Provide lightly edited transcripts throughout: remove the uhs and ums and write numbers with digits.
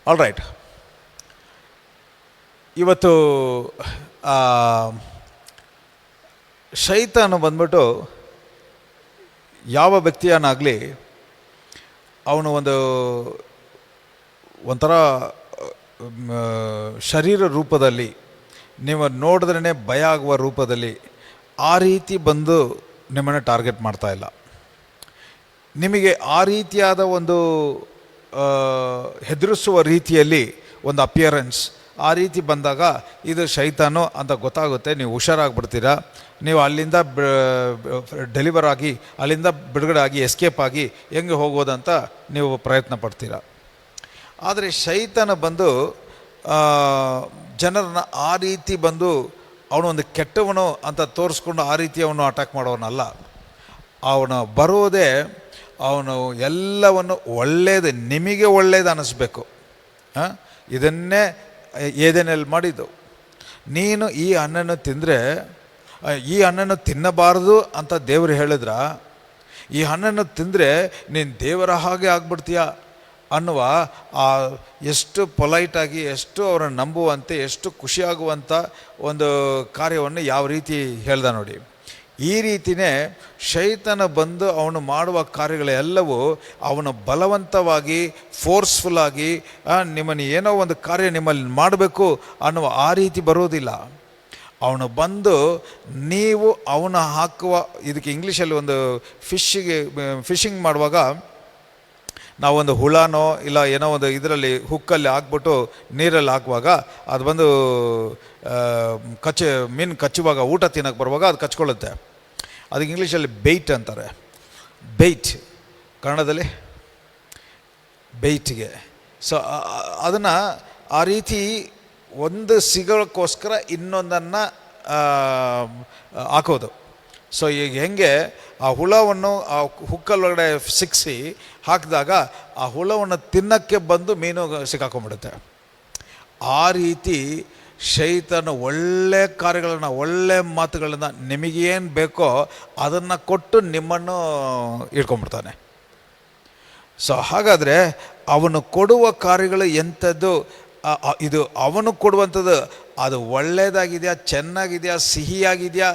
All right. ಇವತ್ತು ಶೈತಾನು ಬಂದ್ಬಿಟ್ಟು ಯಾವ ವ್ಯಕ್ತಿಯನ್ನಾಗಲಿ ಅವನು ಒಂಥರ ಶರೀರ ರೂಪದಲ್ಲಿ, ನೀವು ನೋಡಿದ್ರೇ ಭಯ ಆಗುವ ರೂಪದಲ್ಲಿ ಆ ರೀತಿ ಬಂದು ನಿಮ್ಮನ್ನು ಟಾರ್ಗೆಟ್ ಮಾಡ್ತಾಯಿಲ್ಲ. ನಿಮಗೆ ಆ ರೀತಿಯಾದ ಒಂದು ಹೆದರಿಸುವ ರೀತಿಯಲ್ಲಿ ಒಂದು ಅಪಿಯರೆನ್ಸ್ ಆ ರೀತಿ ಬಂದಾಗ ಇದು ಶೈತಾನು ಅಂತ ಗೊತ್ತಾಗುತ್ತೆ. ನೀವು ಹುಷಾರಾಗ್ಬಿಡ್ತೀರಾ. ನೀವು ಅಲ್ಲಿಂದ ಡೆಲಿವರ್ ಆಗಿ, ಅಲ್ಲಿಂದ ಬಿಡುಗಡೆ ಆಗಿ, ಎಸ್ಕೇಪ್ ಆಗಿ ಹೆಂಗೆ ಹೋಗೋದಂತ ನೀವು ಪ್ರಯತ್ನ ಪಡ್ತೀರಾ. ಆದರೆ ಶೈತಾನ ಬಂದು ಜನರನ್ನ ಆ ರೀತಿ ಬಂದು ಅವನು ಒಂದು ಕೆಟ್ಟವನು ಅಂತ ತೋರಿಸ್ಕೊಂಡು ಆ ರೀತಿ ಅವನು ಅಟ್ಯಾಕ್ ಮಾಡೋನಲ್ಲ. ಅವನು ಬರೋದೇ ಅವನು ಎಲ್ಲವನ್ನು ಒಳ್ಳೆಯದು, ನಿಮಗೆ ಒಳ್ಳೆಯದು ಅನ್ನಿಸ್ಬೇಕು. ಇದನ್ನೇ ಏದೇನಲ್ಲಿ ಮಾಡಿದ್ದು, ನೀನು ಈ ಹಣ್ಣನ್ನು ತಿಂದರೆ ಈ ಹಣ್ಣನ್ನು ತಿನ್ನಬಾರದು ಅಂತ ದೇವರು ಹೇಳಿದ್ರ, ಈ ಹಣ್ಣನ್ನು ತಿಂದರೆ ನೀನು ದೇವರ ಹಾಗೆ ಆಗ್ಬಿಡ್ತೀಯ ಅನ್ನುವ ಆ ಎಷ್ಟು ಪೊಲೈಟಾಗಿ, ಎಷ್ಟು ಅವರನ್ನು ನಂಬುವಂತೆ, ಎಷ್ಟು ಖುಷಿಯಾಗುವಂಥ ಒಂದು ಕಾರ್ಯವನ್ನು ಯಾವ ರೀತಿ ಹೇಳ್ದ ನೋಡಿ. ಈ ರೀತಿಯೇ ಶೈತಾನ ಬಂದು ಅವನು ಮಾಡುವ ಕಾರ್ಯಗಳೆಲ್ಲವೂ ಅವನು ಬಲವಂತವಾಗಿ, ಫೋರ್ಸ್ಫುಲ್ಲಾಗಿ ನಿಮ್ಮನ್ನು ಏನೋ ಒಂದು ಕಾರ್ಯ ನಿಮ್ಮಲ್ಲಿ ಮಾಡಬೇಕು ಅನ್ನುವ ಆ ರೀತಿ ಬರೋದಿಲ್ಲ. ಅವನು ಬಂದು ನೀವು ಅವನು ಹಾಕುವ, ಇದಕ್ಕೆ ಇಂಗ್ಲೀಷಲ್ಲಿ ಒಂದು ಫಿಶಿಂಗ್ ಮಾಡುವಾಗ ನಾವೊಂದು ಹುಳನೋ ಇಲ್ಲ ಏನೋ ಒಂದು ಇದರಲ್ಲಿ ಹುಕ್ಕಲ್ಲಿ ಹಾಕ್ಬಿಟ್ಟು ನೀರಲ್ಲಿ ಹಾಕುವಾಗ ಅದು ಬಂದು ಮೀನು ಕಚ್ಚುವಾಗ, ಊಟ ತಿನ್ನೋಕ್ಕೆ ಬರುವಾಗ ಅದು ಕಚ್ಕೊಳ್ಳುತ್ತೆ. ಅದಕ್ಕೆ ಇಂಗ್ಲೀಷಲ್ಲಿ ಬೈಟ್ ಅಂತಾರೆ. ಬೈಟ್ ಕನ್ನಡದಲ್ಲಿ ಬೈಟ್ಗೆ. ಸೊ ಅದನ್ನು ಆ ರೀತಿ ಒಂದು ಸಿಗೋಕ್ಕೋಸ್ಕರ ಇನ್ನೊಂದನ್ನು ಹಾಕೋದು. ಸೊ ಈಗ ಹೆಂಗೆ ಆ ಹುಳವನ್ನು ಆ ಹುಕ್ಕಲ್ಲೊಳಗಡೆ ಸಿಕ್ಕಿಸಿ ಹಾಕಿದಾಗ ಆ ಹುಳವನ್ನು ತಿನ್ನೋಕ್ಕೆ ಬಂದು ಮೀನು ಸಿಕ್ಕಾಕೊಂಡ್ಬಿಡುತ್ತೆ. ಆ ರೀತಿ ಶೈತಾನ ಒಳ್ಳೆ ಕಾರ್ಯಗಳನ್ನು, ಒಳ್ಳೆ ಮಾತುಗಳನ್ನು, ನಿಮಗೇನು ಬೇಕೋ ಅದನ್ನು ಕೊಟ್ಟು ನಿಮ್ಮನ್ನು ಇಟ್ಕೊಂಡ್ಬಿಡ್ತಾನೆ. ಸೊ ಹಾಗಾದರೆ ಅವನು ಕೊಡುವ ಕಾರ್ಯಗಳು ಎಂಥದ್ದು, ಇದು ಅವನು ಕೊಡುವಂಥದ್ದು ಅದು ಒಳ್ಳೆಯದಾಗಿದೆಯಾ, ಚೆನ್ನಾಗಿದೆಯಾ, ಸಿಹಿಯಾಗಿದೆಯಾ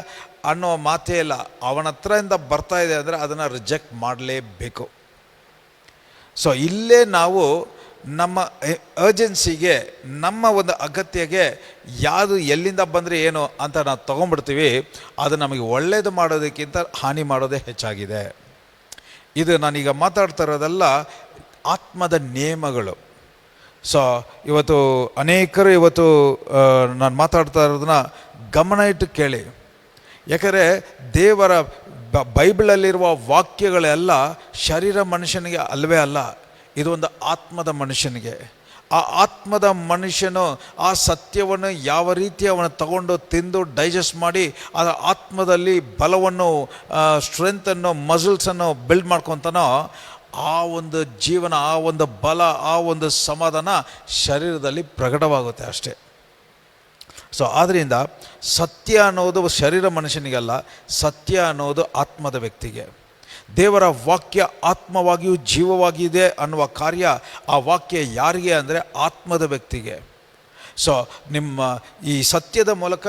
ಅನ್ನೋ ಮಾತೇ ಇಲ್ಲ. ಅವನ ಹತ್ರದಿಂದ ಬರ್ತಾ ಇದೆ ಅಂದರೆ ಅದನ್ನು ರಿಜೆಕ್ಟ್ ಮಾಡಲೇಬೇಕು. ಸೊ ಇಲ್ಲೇ ನಾವು ನಮ್ಮ ಅರ್ಜೆನ್ಸಿಗೆ, ನಮ್ಮ ಒಂದು ಅಗತ್ಯಗೆ ಯಾವುದು ಎಲ್ಲಿಂದ ಬಂದರೆ ಏನು ಅಂತ ನಾವು ತೊಗೊಂಡ್ಬಿಡ್ತೀವಿ. ಅದು ನಮಗೆ ಒಳ್ಳೆಯದು ಮಾಡೋದಕ್ಕಿಂತ ಹಾನಿ ಮಾಡೋದೇ ಹೆಚ್ಚಾಗಿದೆ. ಇದು ನಾನೀಗ ಮಾತಾಡ್ತಾ ಇರೋದೆಲ್ಲ ಆತ್ಮದ ನಿಯಮಗಳು. ಸೊ ಇವತ್ತು ಅನೇಕರು ನಾನು ಮಾತಾಡ್ತಾ ಇರೋದನ್ನ ಗಮನ ಇಟ್ಟು ಕೇಳಿ. ಯಾಕಂದರೆ ದೇವರ ಬೈಬಲಲ್ಲಿರುವ ವಾಕ್ಯಗಳೆಲ್ಲ ಶರೀರ ಮನುಷ್ಯನಿಗೆ ಅಲ್ಲವೇ ಅಲ್ಲ, ಇದು ಒಂದು ಆತ್ಮದ ಮನುಷ್ಯನಿಗೆ. ಆ ಆತ್ಮದ ಮನುಷ್ಯನು ಆ ಸತ್ಯವನ್ನು ಯಾವ ರೀತಿ ಅವನು ತಗೊಂಡು ತಿಂದು ಡೈಜೆಸ್ಟ್ ಮಾಡಿ ಆ ಆತ್ಮದಲ್ಲಿ ಬಲವನ್ನು, ಸ್ಟ್ರೆಂತನ್ನು, ಮಸಲ್ಸನ್ನು ಬಿಲ್ಡ್ ಮಾಡ್ಕೊತಾನೋ ಆ ಒಂದು ಜೀವನ, ಆ ಒಂದು ಬಲ, ಆ ಒಂದು ಸಮಾಧಾನ ಶರೀರದಲ್ಲಿ ಪ್ರಕಟವಾಗುತ್ತೆ ಅಷ್ಟೇ. ಸೊ ಆದ್ದರಿಂದ ಸತ್ಯ ಅನ್ನೋದು ಶರೀರ ಮನುಷ್ಯನಿಗಲ್ಲ, ಸತ್ಯ ಅನ್ನೋದು ಆತ್ಮದ ವ್ಯಕ್ತಿಗೆ. ದೇವರ ವಾಕ್ಯ ಆತ್ಮವಾಗಿಯೂ ಜೀವವಾಗಿದೆ ಅನ್ನುವ ಕಾರ್ಯ ಆ ವಾಕ್ಯ ಯಾರಿಗೆ ಅಂದರೆ ಆತ್ಮದ ವ್ಯಕ್ತಿಗೆ. ಸೊ ನಿಮ್ಮ ಈ ಸತ್ಯದ ಮೂಲಕ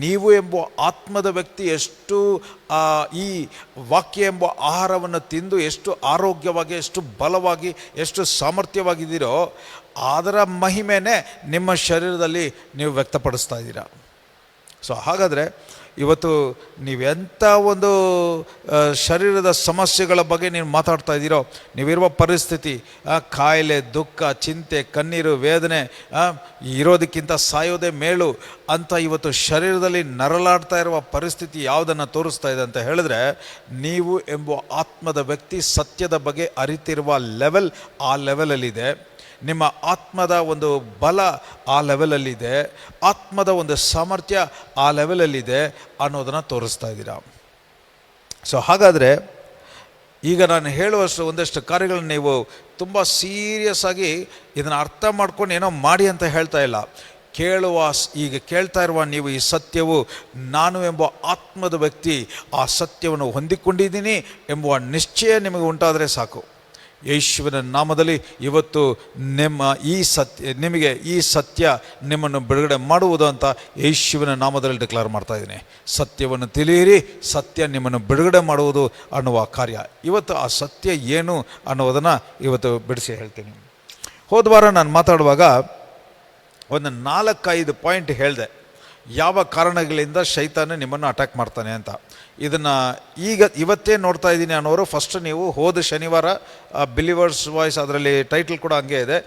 ನೀವು ಎಂಬ ಆತ್ಮದ ವ್ಯಕ್ತಿ ಎಷ್ಟು ಈ ವಾಕ್ಯ ಎಂಬ ಆಹಾರವನ್ನು ತಿಂದು ಎಷ್ಟು ಆರೋಗ್ಯವಾಗಿ, ಎಷ್ಟು ಬಲವಾಗಿ, ಎಷ್ಟು ಸಾಮರ್ಥ್ಯವಾಗಿದ್ದೀರೋ ಅದರ ಮಹಿಮೆನೇ ನಿಮ್ಮ ಶರೀರದಲ್ಲಿ ನೀವು ವ್ಯಕ್ತಪಡಿಸ್ತಾ ಇದ್ದೀರಾ. ಸೊ ಹಾಗಾದರೆ ಇವತ್ತು ನೀವೆಂಥ ಒಂದು ಶರೀರದ ಸಮಸ್ಯೆಗಳ ಬಗ್ಗೆ ನೀವು ಮಾತಾಡ್ತಾ ಇದ್ದೀರೋ, ನೀವಿರುವ ಪರಿಸ್ಥಿತಿ, ಕಾಯಿಲೆ, ದುಃಖ, ಚಿಂತೆ, ಕಣ್ಣೀರು, ವೇದನೆ, ಇರೋದಕ್ಕಿಂತ ಸಾಯೋದೇ ಮೇಲು ಅಂತ ಇವತ್ತು ಶರೀರದಲ್ಲಿ ನರಳಾಡ್ತಾ ಇರುವ ಪರಿಸ್ಥಿತಿ ಯಾವುದನ್ನು ತೋರಿಸ್ತಾ ಇದೆ ಅಂತ ಹೇಳಿದ್ರೆ, ನೀವು ಎಂಬ ಆತ್ಮದ ವ್ಯಕ್ತಿ ಸತ್ಯದ ಬಗ್ಗೆ ಅರಿತಿರುವ ಲೆವೆಲ್ ಆ ಲೆವೆಲಲ್ಲಿದೆ. ನಿಮ್ಮ ಆತ್ಮದ ಒಂದು ಬಲ ಆ ಲೆವೆಲಲ್ಲಿದೆ, ಆತ್ಮದ ಒಂದು ಸಾಮರ್ಥ್ಯ ಆ ಲೆವೆಲಲ್ಲಿದೆ ಅನ್ನೋದನ್ನು ತೋರಿಸ್ತಾ ಇದ್ದೀರಾ. ಸೊ ಹಾಗಾದರೆ ಈಗ ನಾನು ಹೇಳುವಷ್ಟು ಒಂದಷ್ಟು ಕಾರ್ಯಗಳನ್ನು ನೀವು ತುಂಬ ಸೀರಿಯಸ್ ಆಗಿ ಇದನ್ನು ಅರ್ಥ ಮಾಡ್ಕೊಂಡು ಏನೋ ಮಾಡಿ ಅಂತ ಹೇಳ್ತಾ ಇಲ್ಲ. ಈಗ ಕೇಳ್ತಾ ಇರುವ ನೀವು ಈ ಸತ್ಯವು ನಾನು ಎಂಬ ಆತ್ಮದ ವ್ಯಕ್ತಿ ಆ ಸತ್ಯವನ್ನು ಹೊಂದಿಕೊಂಡಿದ್ದೀನಿ ಎಂಬುವ ನಿಶ್ಚಯ ನಿಮಗೆ ಉಂಟಾದರೆ ಸಾಕು. ಯೇಸುವಿನ ನಾಮದಲ್ಲಿ ಇವತ್ತು ನಿಮಗೆ ಈ ಸತ್ಯ ನಿಮ್ಮನ್ನು ಬಿಡುಗಡೆ ಮಾಡುವುದು ಅಂತ ಯೇಸುವಿನ ನಾಮದಲ್ಲಿ ಡಿಕ್ಲೇರ್ ಮಾಡ್ತಾ ಇದ್ದೀನಿ. ಸತ್ಯವನ್ನು ತಿಳಿಯಿರಿ, ಸತ್ಯ ನಿಮ್ಮನ್ನು ಬಿಡುಗಡೆ ಮಾಡುವುದು ಅನ್ನುವ ಕಾರ್ಯ. ಇವತ್ತು ಆ ಸತ್ಯ ಏನು ಅನ್ನೋದನ್ನು ಇವತ್ತು ಬಿಡಿಸಿ ಹೇಳ್ತೀನಿ. ಹೋದ ವಾರ ನಾನು ಮಾತಾಡುವಾಗ ಒಂದು 4-5 ಪಾಯಿಂಟ್ ಹೇಳಿದೆ, ಯಾವ ಕಾರಣಗಳಿಂದ ಶೈತಾನ ನಿಮ್ಮನ್ನು ಅಟ್ಯಾಕ್ ಮಾಡ್ತಾನೆ ಅಂತ. ಇದನ್ನು ಇವತ್ತೇ ನೋಡ್ತಾ ಇದ್ದೀನಿ ಅನ್ನೋರು ಫಸ್ಟ್ ನೀವು ಹೋದ ಶನಿವಾರ ಬಿಲಿವರ್ಸ್ ವಾಯ್ಸ್, ಅದರಲ್ಲಿ ಟೈಟಲ್ ಕೂಡ ಹಂಗೆ ಇದೆ,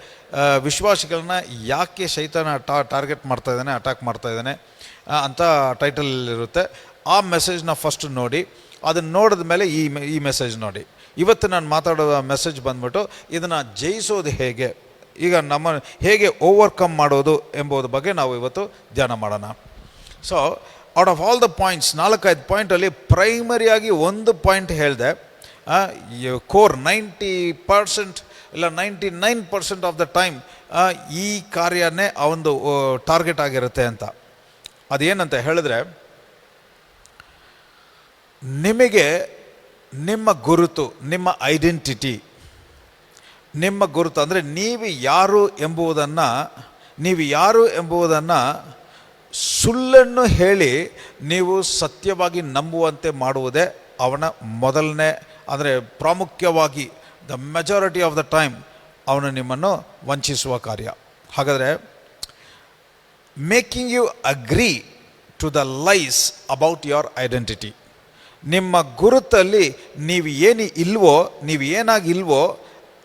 ವಿಶ್ವಾಸಿಗಳನ್ನ ಯಾಕೆ ಶೈತಾನ ಟಾರ್ಗೆಟ್ ಮಾಡ್ತಾ ಇದ್ದಾನೆ, ಅಟ್ಯಾಕ್ ಮಾಡ್ತಾ ಇದ್ದಾನೆ ಅಂತ ಟೈಟಲ್ ಇರುತ್ತೆ. ಆ ಮೆಸೇಜ್ನ ಫಸ್ಟ್ ನೋಡಿ, ಅದನ್ನು ನೋಡಿದ ಮೇಲೆ ಈ ಮೆಸೇಜ್ ನೋಡಿ. ಇವತ್ತು ನಾನು ಮಾತಾಡೋ ಮೆಸೇಜ್ ಬಂದ್ಬಿಟ್ಟು ಇದನ್ನು ಜಯಿಸೋದು ಹೇಗೆ, ಈಗ ನಮ್ಮ ಹೇಗೆ ಓವರ್ಕಮ್ ಮಾಡೋದು ಎಂಬುದ್ರ ಬಗ್ಗೆ ನಾವು ಇವತ್ತು ಧ್ಯಾನ ಮಾಡೋಣ. So out of all the points, 4-5 ಪಾಯಿಂಟಲ್ಲಿ ಪ್ರೈಮರಿಯಾಗಿ ಒಂದು ಪಾಯಿಂಟ್ ಹೇಳಿದೆ, ಕೋರ್ 90% ಇಲ್ಲ 99% ಆಫ್ ದ ಟೈಮ್ ಈ ಕಾರ್ಯನೇ ಆ ಒಂದು ಟಾರ್ಗೆಟ್ ಆಗಿರುತ್ತೆ ಅಂತ. ಅದೇನಂತ ಹೇಳಿದ್ರೆ, ನಿಮಗೆ ನಿಮ್ಮ ಗುರುತು, ನಿಮ್ಮ ಐಡೆಂಟಿಟಿ, ನಿಮ್ಮ ಗುರುತು ಅಂದರೆ ನೀವು ಯಾರು ಎಂಬುದನ್ನು ಸುಳ್ಳನ್ನು ಹೇಳಿ ನೀವು ಸತ್ಯವಾಗಿ ನಂಬುವಂತೆ ಮಾಡುವುದೇ ಅವನ ಮೊದಲನೇ, ಅಂದರೆ ಪ್ರಾಮುಖ್ಯವಾಗಿ the majority of the time ಅವನು ನಿಮ್ಮನ್ನು ವಂಚಿಸುವ ಕಾರ್ಯ. ಹಾಗಾದರೆ making you agree to the lies about your identity, ನಿಮ್ಮ ಗುರುತಲ್ಲಿ ನೀವು ಏನಾಗಿಲ್ವೋ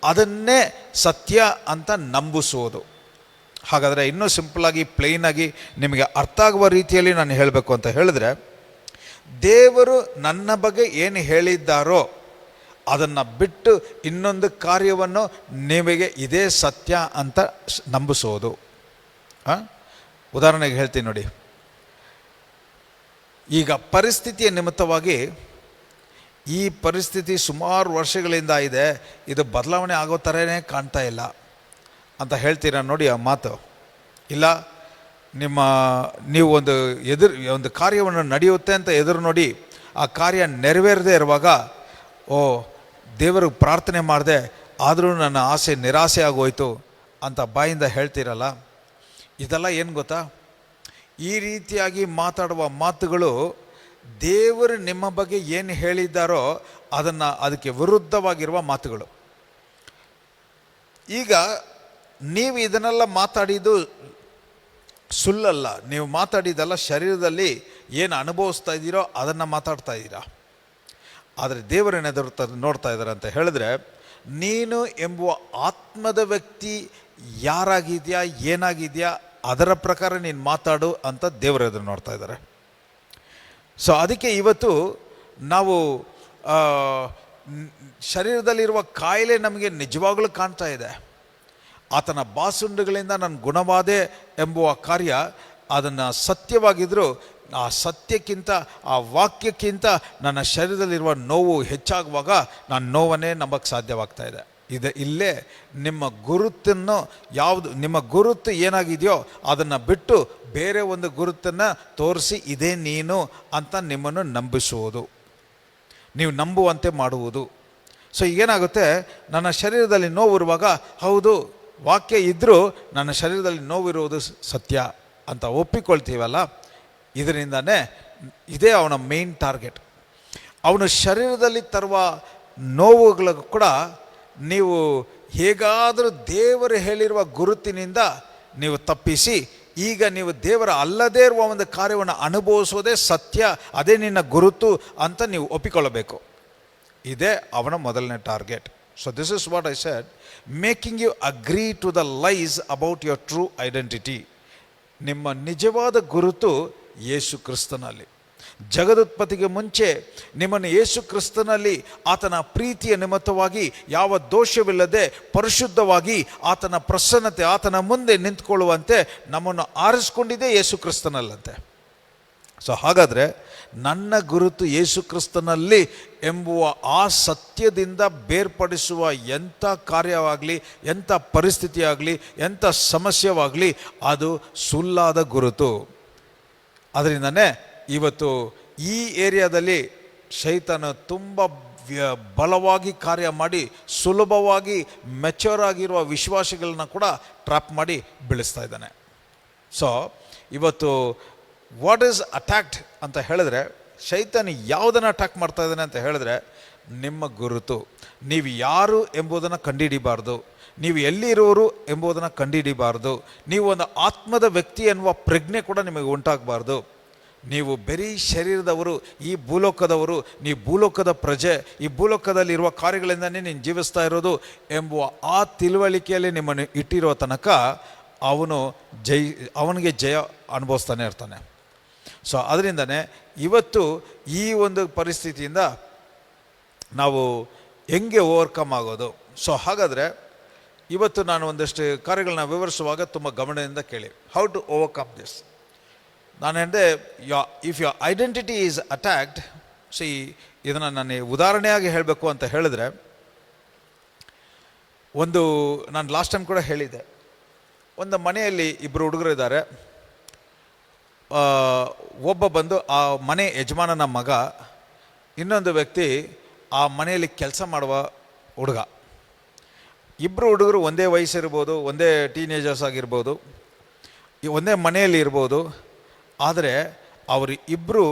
ಅದನ್ನೇ ಸತ್ಯ ಅಂತ ನಂಬಿಸುವುದು. ಹಾಗಾದರೆ ಇನ್ನೂ ಸಿಂಪಲ್ಲಾಗಿ ಪ್ಲೇನಾಗಿ ನಿಮಗೆ ಅರ್ಥ ಆಗುವ ರೀತಿಯಲ್ಲಿ ನಾನು ಹೇಳಬೇಕು ಅಂತ ಹೇಳಿದ್ರೆ, ದೇವರು ನನ್ನ ಬಗ್ಗೆ ಏನು ಹೇಳಿದ್ದಾರೋ ಅದನ್ನು ಬಿಟ್ಟು ಇನ್ನೊಂದು ಕಾರ್ಯವನ್ನು ನಿಮಗೆ ಇದೇ ಸತ್ಯ ಅಂತ ನಂಬಿಸೋದು. ಉದಾಹರಣೆಗೆ ಹೇಳ್ತೀನಿ ನೋಡಿ, ಈಗ ಪರಿಸ್ಥಿತಿಯ ನಿಮಿತ್ತವಾಗಿ ಈ ಪರಿಸ್ಥಿತಿ ಸುಮಾರು ವರ್ಷಗಳಿಂದ ಇದೆ, ಇದು ಬದಲಾವಣೆ ಆಗೋ ಥರನೇ ಕಾಣ್ತಾ ಇಲ್ಲ ಅಂತ ಹೇಳ್ತೀರಾ ನೋಡಿ. ಆ ಮಾತು ಇಲ್ಲ, ನೀವು ಒಂದು ಕಾರ್ಯವನ್ನು ನಡೆಯುತ್ತೆ ಅಂತ ಎದುರು ನೋಡಿ, ಆ ಕಾರ್ಯ ನೆರವೇರದೇ ಇರುವಾಗ, ಓ ದೇವರಿಗೆ ಪ್ರಾರ್ಥನೆ ಮಾಡಿದೆ ಆದರೂ ನನ್ನ ಆಸೆ ನಿರಾಸೆ ಆಗೋಯ್ತು ಅಂತ ಬಾಯಿಂದ ಹೇಳ್ತೀರಲ್ಲ, ಇದೆಲ್ಲ ಏನು ಗೊತ್ತಾ? ಈ ರೀತಿಯಾಗಿ ಮಾತಾಡುವ ಮಾತುಗಳು ದೇವರು ನಿಮ್ಮ ಬಗ್ಗೆ ಏನು ಹೇಳಿದ್ದಾರೋ ಅದಕ್ಕೆ ವಿರುದ್ಧವಾಗಿರುವ ಮಾತುಗಳು. ಈಗ ನೀವು ಇದನ್ನೆಲ್ಲ ಮಾತಾಡಿದ್ದು ಸುಳ್ಳಲ್ಲ, ನೀವು ಮಾತಾಡಿದ್ದೆಲ್ಲ ಶರೀರದಲ್ಲಿ ಏನು ಅನುಭವಿಸ್ತಾ ಇದ್ದೀರೋ ಅದನ್ನು ಮಾತಾಡ್ತಾ ಇದ್ದೀರಾ. ಆದರೆ ದೇವರೇನೆದುರು ನೋಡ್ತಾ ಇದ್ದಾರೆ ಅಂತ ಹೇಳಿದ್ರೆ, ನೀನು ಎಂಬುವ ಆತ್ಮದ ವ್ಯಕ್ತಿ ಯಾರಾಗಿದೆಯಾ, ಏನಾಗಿದೆಯಾ, ಅದರ ಪ್ರಕಾರ ನೀನು ಮಾತಾಡು ಅಂತ ದೇವರೆದುರು ನೋಡ್ತಾ ಇದ್ದಾರೆ. ಸೊ ಅದಕ್ಕೆ ಇವತ್ತು ನಾವು ಶರೀರದಲ್ಲಿರುವ ಕಾಯಿಲೆ ನಮಗೆ ನಿಜವಾಗಲೂ ಕಾಣ್ತಾ ಇದೆ. ಆತನ ಬಾಸುಂಡುಗಳಿಂದ ನಾನು ಗುಣವಾದೆ ಎಂಬುವ ಕಾರ್ಯ ಅದನ್ನು ಸತ್ಯವಾಗಿದ್ದರೂ ಆ ಸತ್ಯಕ್ಕಿಂತ, ಆ ವಾಕ್ಯಕ್ಕಿಂತ ನನ್ನ ಶರೀರದಲ್ಲಿರುವ ನೋವು ಹೆಚ್ಚಾಗುವಾಗ ನಾನು ನೋವನ್ನೇ ನಂಬಕ್ಕೆ ಸಾಧ್ಯವಾಗ್ತಾ ಇದೆ. ಇಲ್ಲೇ ನಿಮ್ಮ ಗುರುತನ್ನು ನಿಮ್ಮ ಗುರುತು ಏನಾಗಿದೆಯೋ ಅದನ್ನು ಬಿಟ್ಟು ಬೇರೆ ಒಂದು ಗುರುತನ್ನು ತೋರಿಸಿ ಇದೇ ನೀನು ಅಂತ ನಿಮ್ಮನ್ನು ನಂಬಿಸುವುದು, ನೀವು ನಂಬುವಂತೆ ಮಾಡುವುದು. ಸೊ ಏನಾಗುತ್ತೆ, ನನ್ನ ಶರೀರದಲ್ಲಿ ನೋವಿರುವಾಗ ಹೌದು ವಾಕ್ಯ ಇದ್ದರೂ ನನ್ನ ಶರೀರದಲ್ಲಿ ನೋವಿರುವುದು ಸತ್ಯ ಅಂತ ಒಪ್ಪಿಕೊಳ್ತೀವಲ್ಲ, ಇದರಿಂದನೇ ಇದೇ ಅವನ ಮೇನ್ ಟಾರ್ಗೆಟ್. ಅವನು ಶರೀರದಲ್ಲಿ ತರುವ ನೋವುಗಳಿಗೂ ಕೂಡ ನೀವು ಹೇಗಾದರೂ ದೇವರು ಹೇಳಿರುವ ಗುರುತಿನಿಂದ ನೀವು ತಪ್ಪಿಸಿ, ಈಗ ನೀವು ದೇವರ ಅಲ್ಲದೇ ಇರುವ ಒಂದು ಕಾರ್ಯವನ್ನು ಅನುಭವಿಸೋದೇ ಸತ್ಯ, ಅದೇ ನಿನ್ನ ಗುರುತು ಅಂತ ನೀವು ಒಪ್ಪಿಕೊಳ್ಳಬೇಕು. ಇದೇ ಅವನ ಮೊದಲನೇ target. So this is what I said, making you agree to the lies about your true identity. ನಿಮ್ಮ ನಿಜವಾದ ಗುರುತು ಯೇಸು ಕ್ರಿಸ್ತನಲ್ಲಿ. ಜಗದುತ್ಪತ್ತಿಗೆ ಮುಂಚೆ ನಿಮ್ಮನ್ನು ಯೇಸು ಕ್ರಿಸ್ತನಲ್ಲಿ ಆತನ ಪ್ರೀತಿಯ ನಿಮಿತ್ತವಾಗಿ ಯಾವ ದೋಷವಿಲ್ಲದೆ ಪರಿಶುದ್ಧವಾಗಿ ಆತನ ಪ್ರಸನ್ನತೆ, ಆತನ ಮುಂದೆ ನಿಂತ್ಕೊಳ್ಳುವಂತೆ ನಮ್ಮನ್ನು ಆರಿಸ್ಕೊಂಡಿದ್ದೇ ಯೇಸು ಕ್ರಿಸ್ತನಲ್ಲಂತೆ. ಸೊ ಹಾಗಾದರೆ ನನ್ನ ಗುರುತು ಯೇಸು ಕ್ರಿಸ್ತನಲ್ಲಿ ಎಂಬುವ ಆ ಸತ್ಯದಿಂದ ಬೇರ್ಪಡಿಸುವ ಎಂಥ ಕಾರ್ಯವಾಗಲಿ, ಎಂಥ ಪರಿಸ್ಥಿತಿಯಾಗಲಿ, ಎಂಥ ಸಮಸ್ಯೆವಾಗಲಿ ಅದು ಸುಳ್ಳಾದ ಗುರುತು. ಅದರಿಂದನೇ ಇವತ್ತು ಈ ಏರಿಯಾದಲ್ಲಿ ಶೈತಾನ ತುಂಬ ಬಲವಾಗಿ ಕಾರ್ಯ ಮಾಡಿ ಸುಲಭವಾಗಿ ಮೆಚ್ಯೂರ್ ಆಗಿರುವ ವಿಶ್ವಾಸಿಗಳನ್ನ ಕೂಡ ಟ್ರ್ಯಾಪ್ ಮಾಡಿ ಬೀಳಿಸ್ತಾ ಇದ್ದಾನೆ. ಸೊ ಇವತ್ತು ವಾಟ್ ಈಸ್ ಅಟ್ಯಾಕ್ಡ್ ಅಂತ ಹೇಳಿದ್ರೆ, ಶೈತಾನ ಯಾವುದನ್ನು ಅಟ್ಯಾಕ್ ಮಾಡ್ತಾ ಇದ್ದಾನೆ ಅಂತ ಹೇಳಿದ್ರೆ, ನಿಮ್ಮ ಗುರುತು, ನೀವು ಯಾರು ಎಂಬುದನ್ನು ಕಂಡುಹಿಡಿಬಾರ್ದು, ನೀವು ಎಲ್ಲಿರುವರು ಎಂಬುದನ್ನು ಕಂಡುಹಿಡಿಬಾರ್ದು, ನೀವು ಒಂದು ಆತ್ಮದ ವ್ಯಕ್ತಿ ಎನ್ನುವ ಪ್ರಜ್ಞೆ ಕೂಡ ನಿಮಗೆ ಉಂಟಾಗಬಾರ್ದು. ನೀವು ಬರೀ ಶರೀರದವರು, ಈ ಭೂಲೋಕದವರು, ನೀವು ಭೂಲೋಕದ ಪ್ರಜೆ, ಈ ಭೂಲೋಕದಲ್ಲಿರುವ ಕಾರ್ಯಗಳಿಂದನೇ ನೀನು ಜೀವಿಸ್ತಾ ಇರೋದು ಎಂಬುವ ಆ ತಿಳುವಳಿಕೆಯಲ್ಲಿ ನಿಮ್ಮನ್ನು ಇಟ್ಟಿರೋ ತನಕ ಅವನಿಗೆ ಜಯ ಅನುಭವಿಸ್ತಾನೆ ಇರ್ತಾನೆ. ಸೊ ಅದರಿಂದನೇ ಇವತ್ತು ಈ ಒಂದು ಪರಿಸ್ಥಿತಿಯಿಂದ ನಾವು ಹೆಂಗೆ ಓವರ್ಕಮ್ ಆಗೋದು. ಸೊ ಹಾಗಾದರೆ ಇವತ್ತು ನಾನು ಒಂದಷ್ಟು ಕಾರ್ಯಗಳನ್ನ ವಿವರಿಸುವಾಗ ತುಂಬ ಗಮನದಿಂದ ಕೇಳಿ. How to overcome this. ನಾನು ಹೇಳಿದೆ, if your identity is attacked. See, ಇದನ್ನು ನಾನು ಉದಾಹರಣೆಯಾಗಿ ಹೇಳಬೇಕು ಅಂತ ಹೇಳಿದ್ರೆ, ನಾನು ಲಾಸ್ಟ್ ಟೈಮ್ ಕೂಡ ಹೇಳಿದ್ದೆ, ಒಂದು ಮನೆಯಲ್ಲಿ ಇಬ್ಬರು ಹುಡುಗರು ಇದ್ದಾರೆ. ಒಬ್ಬ ಬಂದು ಆ ಮನೆ ಯಜಮಾನನ ಮಗ, ಇನ್ನೊಂದು ವ್ಯಕ್ತಿ ಆ ಮನೆಯಲ್ಲಿ ಕೆಲಸ ಮಾಡುವ ಹುಡುಗ. ಇಬ್ಬರು ಹುಡುಗರು ಒಂದೇ ವಯಸ್ಸಿರ್ಬೋದು, ಒಂದೇ ಟೀನೇಜರ್ಸ್ ಆಗಿರ್ಬೋದು, ಒಂದೇ ಮನೆಯಲ್ಲಿ ಇರ್ಬೋದು. ಆದರೆ ಅವರು ಇಬ್ಬರು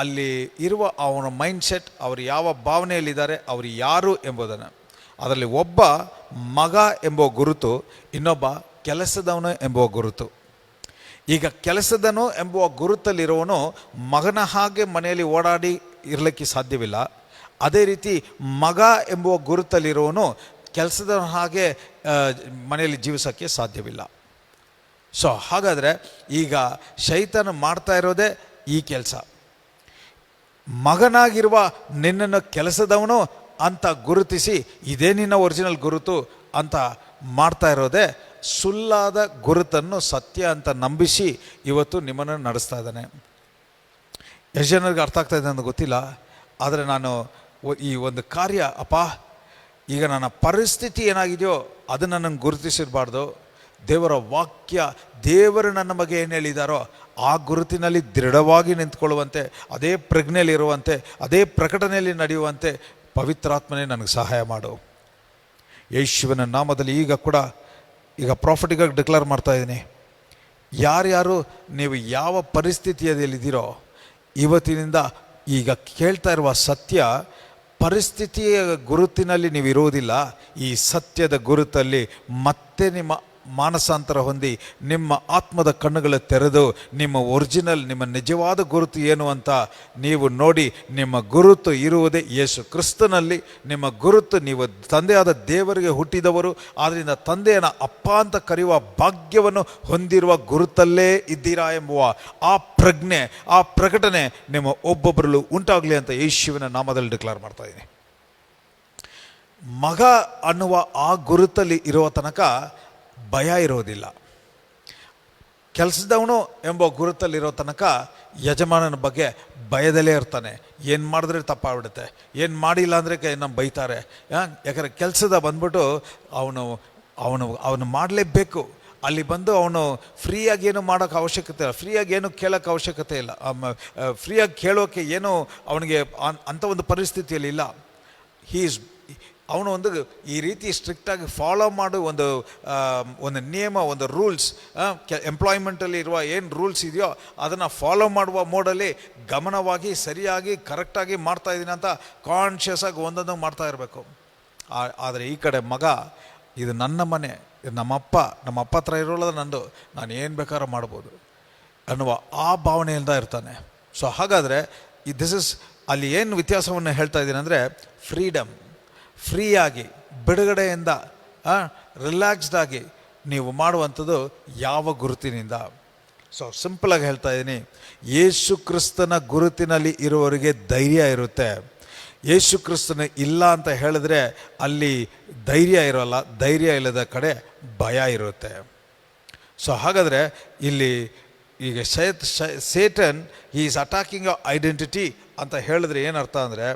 ಅಲ್ಲಿ ಇರುವ ಅವನ ಮೈಂಡ್ಸೆಟ್, ಅವರು ಯಾವ ಭಾವನೆಯಲ್ಲಿದ್ದಾರೆ, ಅವರು ಯಾರು ಎಂಬುದನ್ನು, ಅದರಲ್ಲಿ ಒಬ್ಬ ಮಗ ಎಂಬ ಗುರುತು, ಇನ್ನೊಬ್ಬ ಕೆಲಸದವನು ಎಂಬುವ ಗುರುತು. ಈಗ ಕೆಲಸದನು ಎಂಬುವ ಗುರುತಲ್ಲಿರುವವನು ಮಗನ ಹಾಗೆ ಮನೆಯಲ್ಲಿ ಓಡಾಡಿ ಇರಲಿಕ್ಕೆ ಸಾಧ್ಯವಿಲ್ಲ. ಅದೇ ರೀತಿ ಮಗ ಎಂಬುವ ಗುರುತಲ್ಲಿರುವವನು ಕೆಲಸದ ಹಾಗೆ ಮನೆಯಲ್ಲಿ ಜೀವಿಸೋಕ್ಕೆ ಸಾಧ್ಯವಿಲ್ಲ. ಸೊ ಹಾಗಾದರೆ ಈಗ ಶೈತಾನ ಮಾಡ್ತಾ ಇರೋದೇ ಈ ಕೆಲಸ. ಮಗನಾಗಿರುವ ನಿನ್ನನ್ನು ಕೆಲಸದವನು ಅಂತ ಗುರುತಿಸಿ, ಇದೇ ನಿನ್ನ ಒರಿಜಿನಲ್ ಗುರುತು ಅಂತ ಮಾಡ್ತಾ ಇರೋದೇ ಸುಳ್ಳಾದ ಗುರುತನ್ನು ಸತ್ಯ ಅಂತ ನಂಬಿಸಿ ಇವತ್ತು ನಿಮ್ಮನ್ನು ನಡೆಸ್ತಾ ಇದ್ದಾನೆ. ಎಷ್ಟು ಜನರಿಗೆ ಅರ್ಥ ಆಗ್ತಾ ಇದೆ ಅಂತ ಗೊತ್ತಿಲ್ಲ. ಆದರೆ ನಾನು ಈ ಒಂದು ಕಾರ್ಯ, ಈಗ ನನ್ನ ಪರಿಸ್ಥಿತಿ ಏನಾಗಿದೆಯೋ ಅದನ್ನು ನನಗೆ ಗುರುತಿಸಿರಬಾರ್ದು. ದೇವರ ವಾಕ್ಯ, ದೇವರು ನನ್ನ ಬಗ್ಗೆ ಏನು ಹೇಳಿದಾರೋ ಆ ಗುರುತಿನಲ್ಲಿ ದೃಢವಾಗಿ ನಿಂತ್ಕೊಳ್ಳುವಂತೆ, ಅದೇ ಪ್ರಜ್ಞೆಯಲ್ಲಿರುವಂತೆ, ಅದೇ ಪ್ರಕಟಣೆಯಲ್ಲಿ ನಡೆಯುವಂತೆ ಪವಿತ್ರಾತ್ಮನೇ ನನಗೆ ಸಹಾಯ ಮಾಡು. ಯೇಸುವಿನ ನಾಮದಲ್ಲಿ ಈಗ ಪ್ರಾಫಿಟಿಗಾಗಿ ಡಿಕ್ಲೇರ್ ಮಾಡ್ತಾ ಇದ್ದೀನಿ. ಯಾರ್ಯಾರು ನೀವು ಯಾವ ಪರಿಸ್ಥಿತಿಯಲ್ಲಿದ್ದೀರೋ, ಇವತ್ತಿನಿಂದ ಈಗ ಕೇಳ್ತಾ ಇರುವ ಸತ್ಯ ಪರಿಸ್ಥಿತಿಯ ಗುರುತಿನಲ್ಲಿ ನೀವು ಇರೋದಿಲ್ಲ. ಈ ಸತ್ಯದ ಗುರುತಲ್ಲಿ ಮತ್ತೆ ನಿಮ್ಮ ಮಾನಸಾಂತರ ಹೊಂದಿ ನಿಮ್ಮ ಆತ್ಮದ ಕಣ್ಣುಗಳ ತೆರೆದು ನಿಮ್ಮ ಒರಿಜಿನಲ್, ನಿಮ್ಮ ನಿಜವಾದ ಗುರುತು ಏನು ಅಂತ ನೀವು ನೋಡಿ, ನಿಮ್ಮ ಗುರುತು ಇರುವುದೇ ಯೇಸು ಕ್ರಿಸ್ತನಲ್ಲಿ. ನಿಮ್ಮ ಗುರುತು ನೀವು ತಂದೆಯಾದ ದೇವರಿಗೆ ಹುಟ್ಟಿದವರು, ಆದ್ದರಿಂದ ತಂದೆಯನ್ನ ಅಪ್ಪ ಅಂತ ಕರೆಯುವ ಭಾಗ್ಯವನ್ನು ಹೊಂದಿರುವ ಗುರುತಲ್ಲೇ ಇದ್ದೀರಾ ಎಂಬುವ ಆ ಪ್ರಜ್ಞೆ, ಆ ಪ್ರಕಟಣೆ ನಿಮ್ಮ ಒಬ್ಬೊಬ್ಬರಲ್ಲೂ ಉಂಟಾಗಲಿ ಅಂತ ಯೇಸುವಿನ ನಾಮದಲ್ಲಿ ಡಿಕ್ಲೇರ್ ಮಾಡ್ತಾ ಇದ್ದೀನಿ. ಮಗ ಅನ್ನುವ ಆ ಗುರುತಲ್ಲಿ ಇರುವ ತನಕ ಭಯ ಇರೋದಿಲ್ಲ. ಕೆಲಸದವನು ಎಂಬ ಗುರುತಲ್ಲಿರೋ ತನಕ ಯಜಮಾನನ ಬಗ್ಗೆ ಭಯದಲ್ಲೇ ಇರ್ತಾನೆ. ಏನು ಮಾಡಿದ್ರೆ ತಪ್ಪಾಗ್ಬಿಡುತ್ತೆ, ಏನು ಮಾಡಿಲ್ಲ ಅಂದರೆ ನಮ್ಮ ಬೈತಾರೆ. ಯಾಕಂದರೆ ಕೆಲಸದ ಬಂದ್ಬಿಟ್ಟು ಅವನು ಮಾಡಲೇಬೇಕು. ಅಲ್ಲಿ ಬಂದು ಅವನು ಫ್ರೀಯಾಗಿ ಏನು ಮಾಡೋಕ್ಕೆ ಅವಶ್ಯಕತೆ ಇಲ್ಲ, ಫ್ರೀಯಾಗಿ ಏನು ಕೇಳೋಕ್ಕೆ ಅವಶ್ಯಕತೆ ಇಲ್ಲ, ಫ್ರೀಯಾಗಿ ಕೇಳೋಕ್ಕೆ ಏನು ಅವನಿಗೆ ಅಂಥ ಒಂದು ಪರಿಸ್ಥಿತಿಯಲ್ಲಿ ಇಲ್ಲ. ಅವನು ಈ ರೀತಿ ಸ್ಟ್ರಿಕ್ಟಾಗಿ ಫಾಲೋ ಮಾಡೋ ಒಂದು ನಿಯಮ, ಒಂದು ರೂಲ್ಸ್, ಎಂಪ್ಲಾಯ್ಮೆಂಟಲ್ಲಿ ಇರುವ ಏನು ರೂಲ್ಸ್ ಇದೆಯೋ ಅದನ್ನು ಫಾಲೋ ಮಾಡುವ ಮೋಡಲ್ಲಿ ಗಮನವಾಗಿ ಸರಿಯಾಗಿ ಕರೆಕ್ಟಾಗಿ ಮಾಡ್ತಾಯಿದ್ದೀನಿ ಅಂತ ಕಾನ್ಷಿಯಸ್ ಆಗಿ ಒಂದೊಂದು ಮಾಡ್ತಾ ಇರಬೇಕು. ಆದರೆ ಈ ಕಡೆ ಮಗ, ಇದು ನನ್ನ ಮನೆ, ಇದು ನಮ್ಮಪ್ಪ ಹತ್ರ ಇರೋಲ್ಲ, ನಂದು, ನಾನು ಏನು ಬೇಕಾದ್ರೂ ಮಾಡ್ಬೋದು ಅನ್ನುವ ಆ ಭಾವನೆಯಿಂದ ಇರ್ತಾನೆ. ಸೊ ಹಾಗಾದರೆ ಅಲ್ಲಿ ಏನು ವ್ಯತ್ಯಾಸವನ್ನು ಹೇಳ್ತಾ ಇದ್ದೀನಿ ಅಂದರೆ, ಫ್ರೀಯಾಗಿ ಬಿಡುಗಡೆಯಿಂದ ರಿಲ್ಯಾಕ್ಸ್ಡಾಗಿ ನೀವು ಮಾಡುವಂಥದ್ದು ಯಾವ ಗುರುತಿನಿಂದ. ಸೊ ಸಿಂಪಲಾಗಿ ಹೇಳ್ತಾ ಇದ್ದೀನಿ, ಯೇಸು ಕ್ರಿಸ್ತನ ಗುರುತಿನಲ್ಲಿ ಇರುವವರಿಗೆ ಧೈರ್ಯ ಇರುತ್ತೆ. ಯೇಸು ಕ್ರಿಸ್ತನ ಇಲ್ಲ ಅಂತ ಹೇಳಿದ್ರೆ ಅಲ್ಲಿ ಧೈರ್ಯ ಇರೋಲ್ಲ, ಧೈರ್ಯ ಇಲ್ಲದ ಕಡೆ ಭಯ ಇರುತ್ತೆ. ಸೊ ಹಾಗಾದರೆ ಇಲ್ಲಿ ಈಗ Satan is attacking your identity ಅಂತ ಹೇಳಿದ್ರೆ ಏನರ್ಥ ಅಂದರೆ,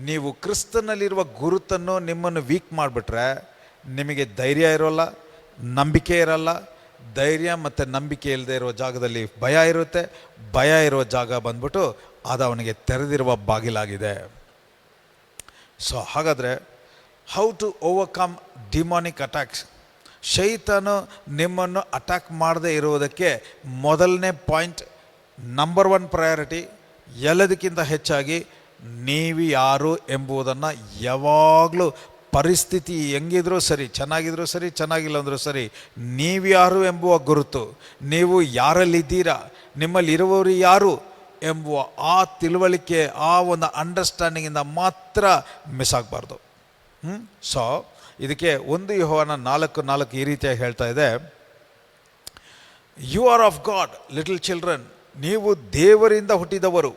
ನೀವು ಕ್ರಿಸ್ತನಲ್ಲಿರುವ ಗುರುತನ್ನು ನಿಮ್ಮನ್ನು ವೀಕ್ ಮಾಡಿಬಿಟ್ರೆ ನಿಮಗೆ ಧೈರ್ಯ ಇರೋಲ್ಲ, ನಂಬಿಕೆ ಇರಲ್ಲ. ಧೈರ್ಯ ಮತ್ತು ನಂಬಿಕೆ ಇಲ್ಲದೆ ಇರುವ ಜಾಗದಲ್ಲಿ ಭಯ ಇರುತ್ತೆ. ಭಯ ಇರುವ ಜಾಗ ಬಂದ್ಬಿಟ್ಟು ಅದು ಅವನಿಗೆ ತೆರೆದಿರುವ ಬಾಗಿಲಾಗಿದೆ. ಸೊ ಹಾಗಾದರೆ how to overcome demonic attacks. ಶೈತಾನು ನಿಮ್ಮನ್ನು ಅಟ್ಯಾಕ್ ಮಾಡದೇ ಇರುವುದಕ್ಕೆ ಮೊದಲನೇ ಪಾಯಿಂಟ್, ನಂಬರ್ 1 ಪ್ರಯಾರಿಟಿ, ಎಲ್ಲದಕ್ಕಿಂತ ಹೆಚ್ಚಾಗಿ ನೀವು ಯಾರು ಎಂಬುದನ್ನು ಯಾವಾಗಲೂ, ಪರಿಸ್ಥಿತಿ ಹೆಂಗಿದ್ರೂ ಸರಿ, ಚೆನ್ನಾಗಿದ್ರೂ ಸರಿ, ಚೆನ್ನಾಗಿಲ್ಲ ಅಂದರೂ ಸರಿ, ನೀವು ಯಾರು ಎಂಬುವ ಗುರುತು, ನೀವು ಯಾರಲ್ಲಿದ್ದೀರಾ, ನಿಮ್ಮಲ್ಲಿ ಇರುವವರು ಯಾರು ಎಂಬುವ ಆ ತಿಳುವಳಿಕೆ, ಆ ಒಂದು ಅಂಡರ್ಸ್ಟ್ಯಾಂಡಿಂಗಿಂದ ಮಾತ್ರ ಮಿಸ್ ಆಗಬಾರ್ದು. ಸೊ ಇದಕ್ಕೆ 1 ಯೋಹಾನ 4:4 ಈ ರೀತಿಯಾಗಿ ಹೇಳ್ತಾ ಇದೆ, you are of God little children, ನೀವು ದೇವರಿಂದ ಹುಟ್ಟಿದವರು,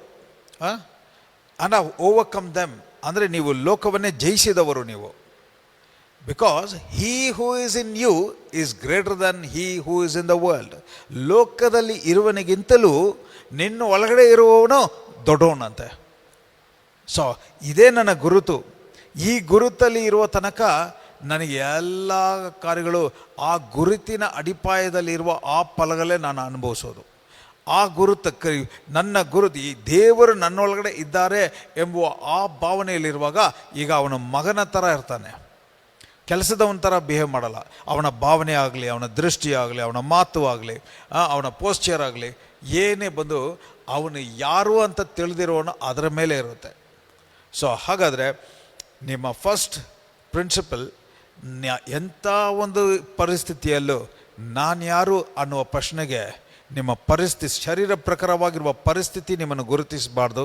ಅಂಡ್ ಓವರ್ಕಮ್ ದೆಮ್, ಅಂದರೆ ನೀವು ಲೋಕವನ್ನೇ ಜಯಿಸಿದವರು ನೀವು. Because he who is in you is greater than he who is in the world. ಲೋಕದಲ್ಲಿ ಇರುವನಿಗಿಂತಲೂ ನಿನ್ನ ಒಳಗಡೆ ಇರುವವನು ದೊಡ್ಡವನಂತೆ. ಸೊ ಇದೇ ನನ್ನ ಗುರುತು. ಈ ಗುರುತಲ್ಲಿ ಇರುವ ತನಕ ನನಗೆ ಎಲ್ಲ ಕಾರ್ಯಗಳು ಆ ಗುರುತಿನ ಅಡಿಪಾಯದಲ್ಲಿರುವ ಆ ಫಲಗಳೇ ನಾನು ಅನುಭವಿಸೋದು. ಆ ಗುರುತಕ್ಕೆ ನನ್ನ ಗುರುತು, ಈ ದೇವರು ನನ್ನೊಳಗಡೆ ಇದ್ದಾರೆ ಎಂಬುವ ಆ ಭಾವನೆಯಲ್ಲಿರುವಾಗ ಈಗ ಅವನ ಮಗನ ಥರ ಇರ್ತಾನೆ, ಕೆಲಸದವನ ಥರ ಬಿಹೇವ್ ಮಾಡಲ್ಲ. ಅವನ ಭಾವನೆ ಆಗಲಿ, ಅವನ ದೃಷ್ಟಿ ಆಗಲಿ, ಅವನ ಮಾತು ಆಗಲಿ, ಅವನ ಪೋಸ್ಚರ್ ಆಗಲಿ, ಏನೇ ಬಂದು ಅವನು ಯಾರು ಅಂತ ತಿಳಿದಿರೋನು ಅದರ ಮೇಲೆ ಇರುತ್ತೆ. ಸೊ ಹಾಗಾದರೆ ನಿಮ್ಮ ಫಸ್ಟ್ ಪ್ರಿನ್ಸಿಪಲ್, ಎಂಥ ಒಂದು ಪರಿಸ್ಥಿತಿಯಲ್ಲೂ ನಾನು ಯಾರು ಅನ್ನುವ ಪ್ರಶ್ನೆಗೆ ನಿಮ್ಮ ಪರಿಸ್ಥಿತಿ, ಶರೀರ ಪ್ರಕಾರವಾಗಿರುವ ಪರಿಸ್ಥಿತಿ ನಿಮ್ಮನ್ನು ಗುರುತಿಸಬಾರ್ದು.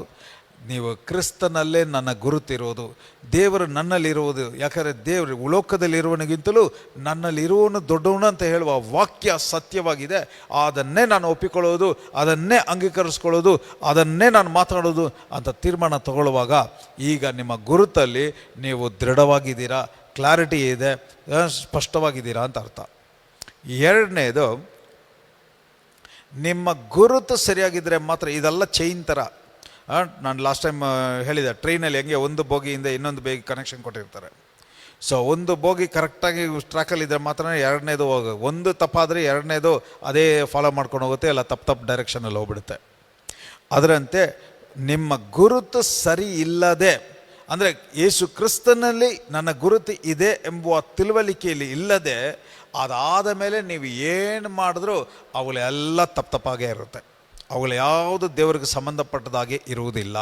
ನೀವು ಕ್ರಿಸ್ತನಲ್ಲೇ ನನ್ನ ಗುರುತಿರೋದು, ದೇವರು ನನ್ನಲ್ಲಿರುವುದು. ಯಾಕಂದರೆ ದೇವರು ಲೋಕದಲ್ಲಿರುವನಿಗಿಂತಲೂ ನನ್ನಲ್ಲಿರುವನು ದೊಡ್ಡವನು ಅಂತ ಹೇಳುವ ವಾಕ್ಯ ಸತ್ಯವಾಗಿದೆ. ಅದನ್ನೇ ನಾನು ಒಪ್ಪಿಕೊಳ್ಳೋದು, ಅದನ್ನೇ ಅಂಗೀಕರಿಸ್ಕೊಳ್ಳೋದು, ಅದನ್ನೇ ನಾನು ಮಾತಾಡೋದು ಅಂತ ತೀರ್ಮಾನ ತಗೊಳ್ಳುವಾಗ ಈಗ ನಿಮ್ಮ ಗುರುತಲ್ಲಿ ನೀವು ದೃಢವಾಗಿದ್ದೀರಾ, ಕ್ಲಾರಿಟಿ ಇದೆ, ಸ್ಪಷ್ಟವಾಗಿದ್ದೀರಾ ಅಂತ ಅರ್ಥ. ಎರಡನೇದು, ನಿಮ್ಮ ಗುರುತು ಸರಿಯಾಗಿದ್ದರೆ ಮಾತ್ರ, ಇದೆಲ್ಲ ಚೈನ್ ಥರ. ನಾನು ಲಾಸ್ಟ್ ಟೈಮ್ ಹೇಳಿದೆ, ಟ್ರೈನಲ್ಲಿ ಹೆಂಗೆ ಒಂದು ಬೋಗಿಯಿಂದ ಇನ್ನೊಂದು ಬೋಗಿ ಕನೆಕ್ಷನ್ ಕೊಟ್ಟಿರ್ತಾರೆ. ಸೊ ಒಂದು ಬೋಗಿ ಕರೆಕ್ಟಾಗಿ ಟ್ರ್ಯಾಕಲ್ಲಿದ್ದರೆ ಮಾತ್ರ ಎರಡನೇದು ಹೋಗೋದು. ಒಂದು ತಪ್ಪಾದರೆ ಎರಡನೇದು ಅದೇ ಫಾಲೋ ಮಾಡ್ಕೊಂಡು ಹೋಗುತ್ತೆ, ಇಲ್ಲ ತಪ್ಪು ಡೈರೆಕ್ಷನಲ್ಲಿ ಹೋಗ್ಬಿಡುತ್ತೆ. ಅದರಂತೆ ನಿಮ್ಮ ಗುರುತು ಸರಿ ಇಲ್ಲದೆ, ಅಂದರೆ ಯೇಸು ಕ್ರಿಸ್ತನಲ್ಲಿ ನನ್ನ ಗುರುತು ಇದೆ ಎಂಬುವ ತಿಳುವಳಿಕೆಯಲ್ಲಿ ಇಲ್ಲದೆ, ಅದಾದ ಮೇಲೆ ನೀವು ಏನು ಮಾಡಿದ್ರೂ ಅವುಗಳೆಲ್ಲ ತಪ್ಪಾಗೇ ಇರುತ್ತೆ. ಅವುಗಳು ಯಾವುದು ದೇವರಿಗೆ ಸಂಬಂಧಪಟ್ಟದಾಗೆ ಇರುವುದಿಲ್ಲ.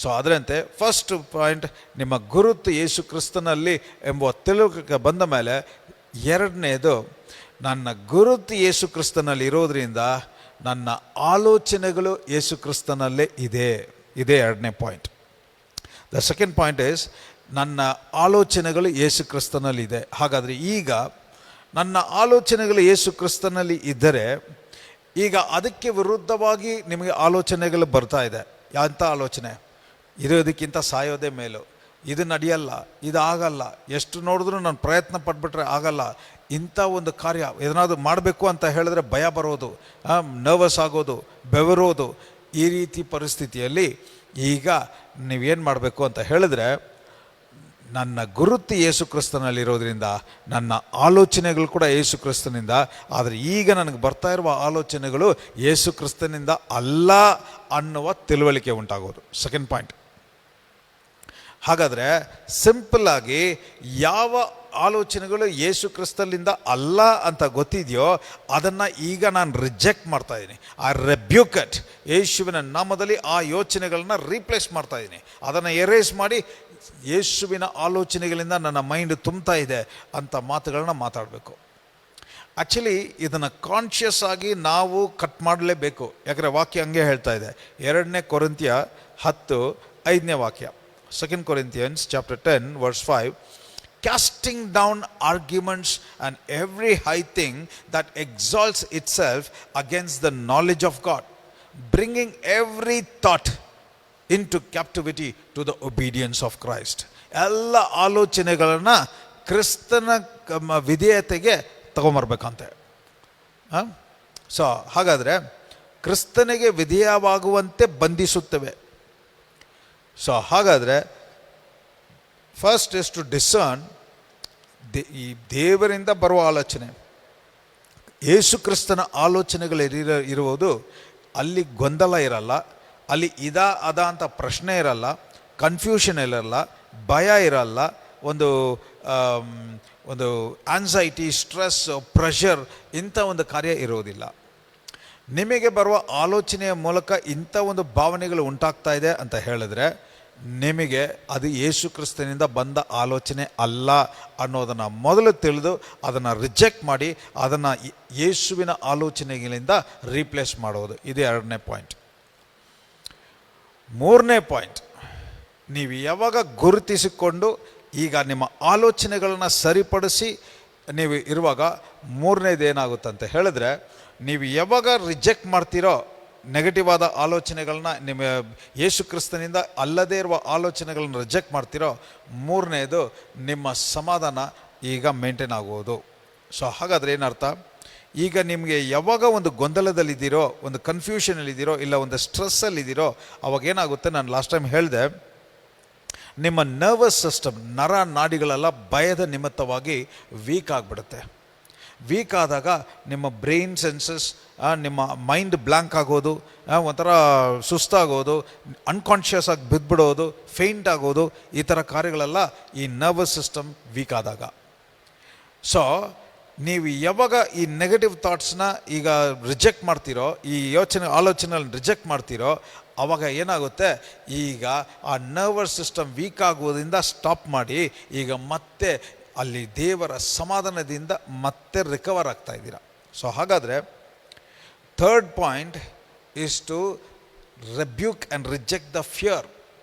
ಸೊ ಅದರಂತೆ ಫಸ್ಟ್ ಪಾಯಿಂಟ್, ನಿಮ್ಮ ಗುರುತು ಯೇಸು ಕ್ರಿಸ್ತನಲ್ಲಿ ಎಂಬುವ ತಿಳುವಳಿಕೆ ಬಂದ ಮೇಲೆ, ಎರಡನೇದು, ನನ್ನ ಗುರುತು ಯೇಸು ಕ್ರಿಸ್ತನಲ್ಲಿ ಇರೋದರಿಂದ ನನ್ನ ಆಲೋಚನೆಗಳು ಯೇಸು ಕ್ರಿಸ್ತನಲ್ಲೇ ಇದೇ ಎರಡನೇ point. The second point is, ನನ್ನ ಆಲೋಚನೆಗಳು ಯೇಸು ಕ್ರಿಸ್ತನಲ್ಲಿದೆ. ಹಾಗಾದರೆ ಈಗ ನನ್ನ ಆಲೋಚನೆಗಳು ಯೇಸು ಕ್ರಿಸ್ತನಲ್ಲಿ ಇದ್ದರೆ, ಈಗ ಅದಕ್ಕೆ ವಿರುದ್ಧವಾಗಿ ನಿಮಗೆ ಆಲೋಚನೆಗಳು ಬರ್ತಾ ಇದೆ. ಯಾಂಥ ಆಲೋಚನೆ? ಇರೋದಕ್ಕಿಂತ ಸಾಯೋದೇ ಮೇಲು, ಇದು ನಡೆಯಲ್ಲ, ಇದು ಆಗಲ್ಲ, ಎಷ್ಟು ನೋಡಿದ್ರೂ ನಾನು ಪ್ರಯತ್ನ ಪಟ್ಬಿಟ್ರೆ ಆಗಲ್ಲ, ಇಂಥ ಒಂದು ಕಾರ್ಯ ಏನಾದರೂ ಮಾಡಬೇಕು ಅಂತ ಹೇಳಿದ್ರೆ ಭಯ ಬರೋದು, ನರ್ವಸ್ ಆಗೋದು, ಬೆವರೋದು. ಈ ರೀತಿ ಪರಿಸ್ಥಿತಿಯಲ್ಲಿ ಈಗ ನೀವೇನು ಮಾಡಬೇಕು ಅಂತ ಹೇಳಿದ್ರೆ, ನನ್ನ ಗುರುತು ಯೇಸು ಕ್ರಿಸ್ತನಲ್ಲಿರೋದ್ರಿಂದ ನನ್ನ ಆಲೋಚನೆಗಳು ಕೂಡ ಯೇಸು ಕ್ರಿಸ್ತನಿಂದ. ಆದರೆ ಈಗ ನನಗೆ ಬರ್ತಾ ಇರುವ ಆಲೋಚನೆಗಳು ಯೇಸು ಕ್ರಿಸ್ತನಿಂದ ಅಲ್ಲ ಅನ್ನುವ ತಿಳುವಳಿಕೆ ಉಂಟಾಗೋದು. Second point. ಹಾಗಾದರೆ ಸಿಂಪಲ್ಲಾಗಿ ಯಾವ ಆಲೋಚನೆಗಳು ಯೇಸು ಕ್ರಿಸ್ತನಿಂದ ಅಲ್ಲ ಅಂತ ಗೊತ್ತಿದೆಯೋ ಅದನ್ನು ಈಗ ನಾನು ರಿಜೆಕ್ಟ್ ಮಾಡ್ತಾಯಿದ್ದೀನಿ. ಆ ರೆಬ್ಯೂಕಟ್, ಯೇಸುವಿನ ನಾಮದಲ್ಲಿ ಆ ಯೋಚನೆಗಳನ್ನ ರೀಪ್ಲೇಸ್ ಮಾಡ್ತಾಯಿದ್ದೀನಿ. ಅದನ್ನು ಎರೇಸ್ ಮಾಡಿ ಯೇಸುವಿನ ಆಲೋಚನೆಗಳಿಂದ ನನ್ನ ಮೈಂಡ್ ತುಂಬ್ತಾ ಇದೆ ಅಂತ ಮಾತುಗಳನ್ನ ಮಾತಾಡಬೇಕು. ಆ್ಯಕ್ಚುಲಿ ಇದನ್ನು ಕಾನ್ಷಿಯಸ್ ಆಗಿ ನಾವು ಕಟ್ ಮಾಡಲೇಬೇಕು. ಯಾಕಂದರೆ ವಾಕ್ಯ ಹಂಗೆ ಹೇಳ್ತಾ ಇದೆ. 2 ಕೊರಿಂಥಿಯ 10:5 ವಾಕ್ಯ, 2 Corinthians chapter 10 verse 5, casting down arguments and every high thing that exalts itself against the knowledge of God, bringing every thought into captivity to the obedience of Christ. ಎಲ್ಲ ಆಲೋಚನೆಗಳನ್ನು ಕ್ರಿಸ್ತನ ವಿಧೇಯತೆಗೆ ತಗೊಂಬರ್ಬೇಕಂತೆ. ಸೊ ಹಾಗಾದರೆ ಕ್ರಿಸ್ತನಿಗೆ ವಿಧೇಯವಾಗುವಂತೆ ಬಂಧಿಸುತ್ತವೆ. ಸೊ ಹಾಗಾದರೆ ಫಸ್ಟ್ ಇಸ್ ಟು ಡಿಸರ್ನ್ ಈ ದೇವರಿಂದ ಬರುವ ಆಲೋಚನೆ, ಯೇಸು ಕ್ರಿಸ್ತನ ಆಲೋಚನೆಗಳು ಇರುವುದು. ಅಲ್ಲಿ ಗೊಂದಲ ಇರಲ್ಲ, ಅಲ್ಲಿ ಅದ ಅಂತ ಪ್ರಶ್ನೆ ಇರಲ್ಲ, ಕನ್ಫ್ಯೂಷನ್ ಇರಲ್ಲ, ಭಯ ಇರಲ್ಲ, ಒಂದು ಒಂದು ಆನ್ಸೈಟಿ, ಸ್ಟ್ರೆಸ್, ಪ್ರೆಷರ್ ಇಂಥ ಒಂದು ಕಾರ್ಯ ಇರೋದಿಲ್ಲ. ನಿಮಗೆ ಬರುವ ಆಲೋಚನೆಯ ಮೂಲಕ ಇಂಥ ಒಂದು ಭಾವನೆಗಳು ಉಂಟಾಗ್ತಾ ಇದೆ ಅಂತ ಹೇಳಿದ್ರೆ ನಿಮಗೆ ಅದು ಯೇಸು ಕ್ರಿಸ್ತನಿಂದ ಬಂದ ಆಲೋಚನೆ ಅಲ್ಲ ಅನ್ನೋದನ್ನು ಮೊದಲು ತಿಳಿದು ಅದನ್ನು ರಿಜೆಕ್ಟ್ ಮಾಡಿ ಅದನ್ನು ಯೇಸುವಿನ ಆಲೋಚನೆಗಳಿಂದ ರೀಪ್ಲೇಸ್ ಮಾಡೋದು. ಇದು 2ನೇ ಪಾಯಿಂಟ್. 3ನೇ ಪಾಯಿಂಟ್, ನೀವು ಯಾವಾಗ ಗುರುತಿಸಿಕೊಂಡು ಈಗ ನಿಮ್ಮ ಆಲೋಚನೆಗಳನ್ನು ಸರಿಪಡಿಸಿ ನೀವು ಇರುವಾಗ 3ನೇದು ಏನಾಗುತ್ತಂತ ಹೇಳಿದ್ರೆ, ನೀವು ಯಾವಾಗ ರಿಜೆಕ್ಟ್ ಮಾಡ್ತೀರೋ ನೆಗೆಟಿವ್ ಆದ ಆಲೋಚನೆಗಳನ್ನ, ನಿಮ್ಮ ಯೇಸು ಕ್ರಿಸ್ತನಿಂದ ಅಲ್ಲದೇ ಇರುವ ಆಲೋಚನೆಗಳನ್ನ ರಿಜೆಕ್ಟ್ ಮಾಡ್ತೀರೋ, 3ನೇದು ನಿಮ್ಮ ಸಮಾಧಾನ ಈಗ ಮೇಂಟೈನ್ ಆಗುವುದು. ಸೊ ಹಾಗಾದರೆ ಏನರ್ಥ, ಈಗ ನಿಮಗೆ ಯಾವಾಗ ಒಂದು ಗೊಂದಲದಲ್ಲಿದ್ದೀರೋ, ಒಂದು ಕನ್ಫ್ಯೂಷನಲ್ಲಿದ್ದೀರೋ, ಇಲ್ಲ ಒಂದು ಸ್ಟ್ರೆಸ್ಸಲ್ಲಿದ್ದೀರೋ, ಅವಾಗ ಏನಾಗುತ್ತೆ, ನಾನು ಲಾಸ್ಟ್ ಟೈಮ್ ಹೇಳಿದೆ, ನಿಮ್ಮ ನರ್ವಸ್ ಸಿಸ್ಟಮ್, ನರ ನಾಡಿಗಳೆಲ್ಲ ಭಯದ ನಿಮಿತ್ತವಾಗಿ ವೀಕ್ ಆಗಿಬಿಡುತ್ತೆ. ವೀಕ್ ಆದಾಗ ನಿಮ್ಮ ಬ್ರೈನ್ ಸೆನ್ಸಸ್, ನಿಮ್ಮ ಮೈಂಡ್ ಬ್ಲ್ಯಾಂಕ್ ಆಗೋದು, ಒಂಥರ ಸುಸ್ತಾಗೋದು, ಅನ್ಕಾನ್ಷಿಯಸ್ ಆಗಿ ಬಿದ್ದುಬಿಡೋದು, ಫೇಂಟ್ ಆಗೋದು, ಈ ಥರ ಕಾರ್ಯಗಳೆಲ್ಲ ಈ ನರ್ವಸ್ ಸಿಸ್ಟಮ್ ವೀಕ್ ಆದಾಗ. ಸೊ ನೀವು ಯಾವಾಗ ಈ ನೆಗೆಟಿವ್ ಥಾಟ್ಸ್ನ ಈಗ ರಿಜೆಕ್ಟ್ ಮಾಡ್ತೀರೋ, ಈ ಆಲೋಚನೆಗಳನ್ನ ರಿಜೆಕ್ಟ್ ಮಾಡ್ತೀರೋ, ಆವಾಗ ಏನಾಗುತ್ತೆ, ಈಗ ಆ ನರ್ವಸ್ ಸಿಸ್ಟಮ್ ವೀಕ್ ಆಗೋದ್ರಿಂದ ಸ್ಟಾಪ್ ಮಾಡಿ ಈಗ ಮತ್ತೆ ಅಲ್ಲಿ ದೇವರ ಸಮಾಧಾನದಿಂದ ಮತ್ತೆ ರಿಕವರ್ ಆಗ್ತಾ ಇದ್ದೀರಾ. ಸೊ ಹಾಗಾದರೆ 3rd point is to rebuke and reject the fear.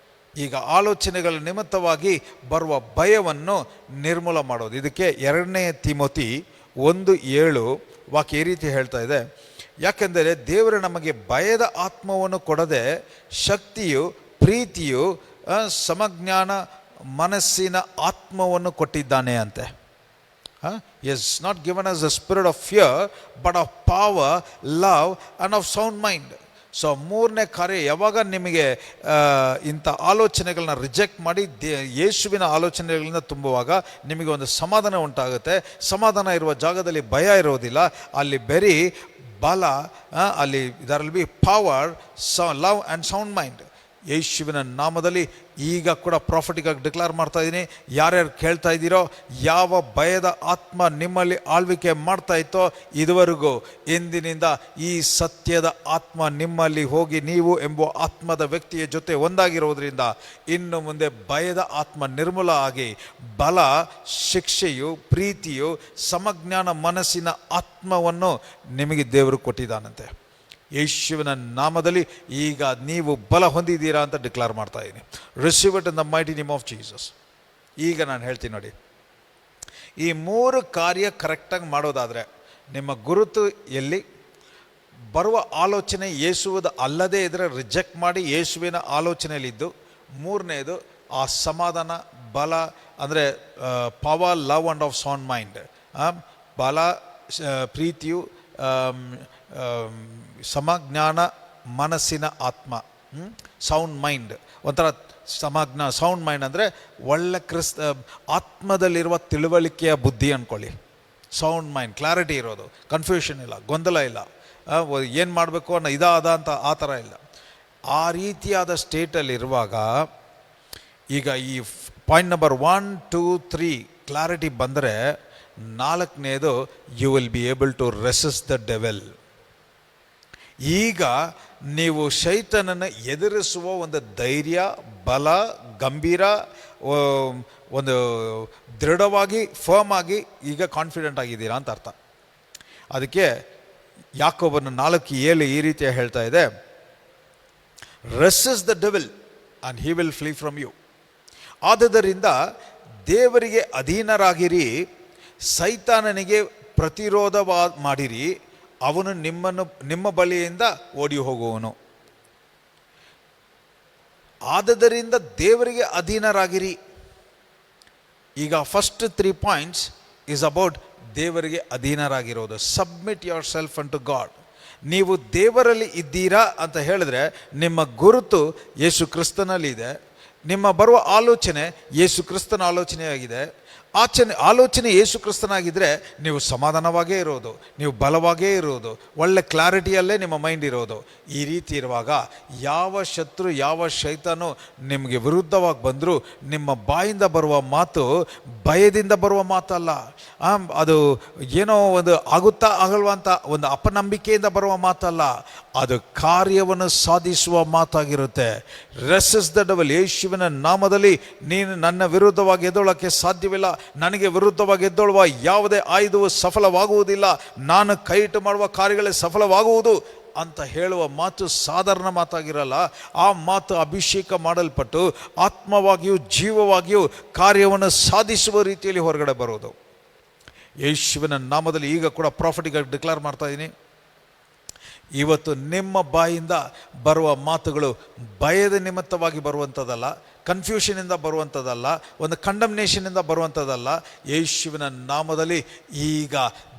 ಈಗ ಆಲೋಚನೆಗಳ ನಿಮಿತ್ತವಾಗಿ ಬರುವ ಭಯವನ್ನು ನಿರ್ಮೂಲ ಮಾಡೋದು. ಇದಕ್ಕೆ 2ನೇ ತಿಮೋತಿ 1:7 ವಾಕ್ಯ ಈ ರೀತಿ ಹೇಳ್ತಾ ಇದೆ, ಯಾಕೆಂದರೆ ದೇವರು ನಮಗೆ ಭಯದ ಆತ್ಮವನ್ನು ಕೊಡದೆ ಶಕ್ತಿಯು, ಪ್ರೀತಿಯು, ಸಮಜ್ಞಾನ, ಮನಸ್ಸಿನ ಆತ್ಮವನ್ನು ಕೊಟ್ಟಿದ್ದಾನೆ ಅಂತೆ. He has not given us the spirit of fear but of power, love and of sound mind. So 3ನೇ ಕಾರ್ಯ, ಯಾವಾಗ ನಿಮಗೆ ಇಂಥ ಆಲೋಚನೆಗಳನ್ನ ರಿಜೆಕ್ಟ್ ಮಾಡಿ ಯೇಸುವಿನ ಆಲೋಚನೆಗಳಿಂದ ತುಂಬುವಾಗ ನಿಮಗೆ ಒಂದು ಸಮಾಧಾನ ಉಂಟಾಗುತ್ತೆ. ಸಮಾಧಾನ ಇರುವ ಜಾಗದಲ್ಲಿ ಭಯ ಇರೋದಿಲ್ಲ, ಅಲ್ಲಿ ಬರೀ ಬಲ, ಅಲ್ಲಿ ಇದರಲ್ಲಿ B power, love and sound mind. ಯೇಸುವಿನ ನಾಮದಲ್ಲಿ ಈಗ ಕೂಡ ಪ್ರಾಫಿಟಿಗಾಗಿ ಡಿಕ್ಲೇರ್ ಮಾಡ್ತಾ ಇದ್ದೀನಿ, ಯಾರ್ಯಾರು ಕೇಳ್ತಾ ಇದ್ದೀರೋ, ಯಾವ ಭಯದ ಆತ್ಮ ನಿಮ್ಮಲ್ಲಿ ಆಳ್ವಿಕೆ ಮಾಡ್ತಾ ಇತ್ತೋ ಇದುವರೆಗೂ, ಇಂದಿನಿಂದ ಈ ಸತ್ಯದ ಆತ್ಮ ನಿಮ್ಮಲ್ಲಿ ಹೋಗಿ ನೀವು ಎಂಬ ಆತ್ಮದ ವ್ಯಕ್ತಿಯ ಜೊತೆ ಒಂದಾಗಿರೋದ್ರಿಂದ ಇನ್ನು ಮುಂದೆ ಭಯದ ಆತ್ಮ ನಿರ್ಮೂಲ ಆಗಿ ಬಲ, ಶಿಕ್ಷೆಯು, ಪ್ರೀತಿಯು, ಸಮಜ್ಞಾನ, ಮನಸ್ಸಿನ ಆತ್ಮವನ್ನು ನಿಮಗೆ ದೇವರು ಕೊಟ್ಟಿದ್ದಾನಂತೆ. ಯೇಸುವಿನ ನಾಮದಲ್ಲಿ ಈಗ ನೀವು ಬಲ ಹೊಂದಿದ್ದೀರಾ ಅಂತ ಡಿಕ್ಲೇರ್ ಮಾಡ್ತಾ ಇದ್ದೀನಿ. Receive it in the mighty name of Jesus. ಈಗ ನಾನು ಹೇಳ್ತೀನಿ ನೋಡಿ, ಈ 3 ಕಾರ್ಯ ಕರೆಕ್ಟಾಗಿ ಮಾಡೋದಾದರೆ ನಿಮ್ಮ ಗುರುತು ಎಲ್ಲಿ, ಬರುವ ಆಲೋಚನೆ ಯೇಸುವುದು ಅಲ್ಲದೇ ಇದ್ದರೆ ರಿಜೆಕ್ಟ್ ಮಾಡಿ ಯೇಸುವಿನ ಆಲೋಚನೆಯಲ್ಲಿದ್ದು, 3ನೇದು ಆ ಸಮಾಧಾನ, ಬಲ ಅಂದರೆ power, love and of sound mind. ಬಲ, ಪ್ರೀತಿಯು, ಸಮಜ್ಞಾನ, ಮನಸ್ಸಿನ ಆತ್ಮ, ಸೌಂಡ್ ಮೈಂಡ್. ಒಂಥರ ಸೌಂಡ್ ಮೈಂಡ್ ಅಂದರೆ ಒಳ್ಳೆ ಆತ್ಮದಲ್ಲಿರುವ ತಿಳುವಳಿಕೆಯ ಬುದ್ಧಿ ಅಂದ್ಕೊಳ್ಳಿ. ಸೌಂಡ್ ಮೈಂಡ್, ಕ್ಲಾರಿಟಿ ಇರೋದು, ಕನ್ಫ್ಯೂಷನ್ ಇಲ್ಲ, ಗೊಂದಲ ಇಲ್ಲ, ಏನು ಮಾಡಬೇಕು ಅನ್ನೋ ಅದ ಅಂತ ಆ ಥರ ಇಲ್ಲ. ಆ ರೀತಿಯಾದ ಸ್ಟೇಟಲ್ಲಿರುವಾಗ ಈಗ ಈ ಪಾಯಿಂಟ್ ನಂಬರ್ 1, 2, 3 ಕ್ಲಾರಿಟಿ ಬಂದರೆ, 4ನೇದು you will be able to resist the devil. ಈಗ ನೀವು ಶೈತಾನನ್ನು ಎದುರಿಸುವ ಒಂದು ಧೈರ್ಯ, ಬಲ, ಗಂಭೀರ, ಒಂದು ದೃಢವಾಗಿ, ಫರ್ಮ್ ಆಗಿ ಈಗ ಕಾನ್ಫಿಡೆಂಟ್ ಆಗಿದ್ದೀರಾ ಅಂತ ಅರ್ಥ. ಅದಕ್ಕೆ ಯಾಕೋಬನ 4:7 ಈ ರೀತಿ ಹೇಳ್ತಾ ಇದೆ, resist the devil and he will flee from you. ಆದುದರಿಂದ ದೇವರಿಗೆ ಅಧೀನರಾಗಿರಿ, ಸೈತಾನನಿಗೆ ಪ್ರತಿರೋಧ ಮಾಡಿರಿ, ಅವನು ನಿಮ್ಮ ಬಳಿಯಿಂದ ಓಡಿ ಹೋಗುವನು. ಆದುದರಿಂದ ದೇವರಿಗೆ ಅಧೀನರಾಗಿರಿ. ಈಗ ಫಸ್ಟ್ 3 ಪಾಯಿಂಟ್ಸ್ ಈಸ್ ಅಬೌಟ್ ದೇವರಿಗೆ ಅಧೀನರಾಗಿರೋದು. Submit yourself unto God. ನೀವು ದೇವರಲ್ಲಿ ಇದ್ದೀರಾ ಅಂತ ಹೇಳಿದ್ರೆ ನಿಮ್ಮ ಗುರುತು ಯೇಸು ಕ್ರಿಸ್ತನಲ್ಲಿ ಇದೆ. ನಿಮ್ಮ ಬರುವ ಆಲೋಚನೆ ಯೇಸು ಕ್ರಿಸ್ತನ ಆಲೋಚನೆಯಾಗಿದೆ. ಆಲೋಚನೆ ಯೇಸು ಕ್ರಿಸ್ತನಾಗಿದ್ದರೆ ನೀವು ಸಮಾಧಾನವಾಗೇ ಇರೋದು, ನೀವು ಬಲವಾಗೇ ಇರೋದು, ಒಳ್ಳೆ ಕ್ಲಾರಿಟಿಯಲ್ಲೇ ನಿಮ್ಮ ಮೈಂಡ್ ಇರೋದು. ಈ ರೀತಿ ಇರುವಾಗ ಯಾವ ಶತ್ರು, ಯಾವ ಶೈತಾನು ನಿಮಗೆ ವಿರುದ್ಧವಾಗಿ ಬಂದರೂ ನಿಮ್ಮ ಬಾಯಿಂದ ಬರುವ ಮಾತು ಭಯದಿಂದ ಬರುವ ಮಾತಲ್ಲ. ಅದು ಏನೋ ಒಂದು ಆಗುತ್ತಾ ಆಗಲ್ವಾ ಅಂತ ಒಂದು ಅಪನಂಬಿಕೆಯಿಂದ ಬರುವ ಮಾತಲ್ಲ, ಅದು ಕಾರ್ಯವನ್ನು ಸಾಧಿಸುವ ಮಾತಾಗಿರುತ್ತೆ. Resist the devil. ಯೇಸುವಿನ ನಾಮದಲ್ಲಿ ನೀನು ನನ್ನ ವಿರುದ್ಧವಾಗಿ ಎದ್ದೋಳಕ್ಕೆ ಸಾಧ್ಯವಿಲ್ಲ, ನನಗೆ ವಿರುದ್ಧವಾಗಿ ಎದ್ದೊಳುವ ಯಾವುದೇ ಆಯುಧವು ಸಫಲವಾಗುವುದಿಲ್ಲ, ನಾನು ಕೈ ಇಟ್ಟು ಮಾಡುವ ಕಾರ್ಯಗಳೇ ಸಫಲವಾಗುವುದು ಅಂತ ಹೇಳುವ ಮಾತು ಸಾಧಾರಣ ಮಾತಾಗಿರಲ್ಲ. ಆ ಮಾತು ಅಭಿಷೇಕ ಮಾಡಲ್ಪಟ್ಟು ಆತ್ಮವಾಗಿಯೂ ಜೀವವಾಗಿಯೂ ಕಾರ್ಯವನ್ನು ಸಾಧಿಸುವ ರೀತಿಯಲ್ಲಿ ಹೊರಗಡೆ ಬರೋದು. ಯೇಸುವಿನ ನಾಮದಲ್ಲಿ ಈಗ ಕೂಡ ಪ್ರಾಫಿಟಿಗಾಗಿ ಡಿಕ್ಲೇರ್ ಮಾಡ್ತಾ ಇದ್ದೀನಿ, ಇವತ್ತು ನಿಮ್ಮ ಬಾಯಿಂದ ಬರುವ ಮಾತುಗಳು ಭಯದ ನಿಮಿತ್ತವಾಗಿ ಬರುವಂಥದ್ದಲ್ಲ, ಕನ್ಫ್ಯೂಷನಿಂದ ಬರುವಂಥದ್ದಲ್ಲ, ಒಂದು ಕಂಡಮ್ನೇಷನಿಂದ ಬರುವಂಥದ್ದಲ್ಲ. ಯೇಸುವಿನ ನಾಮದಲ್ಲಿ ಈಗ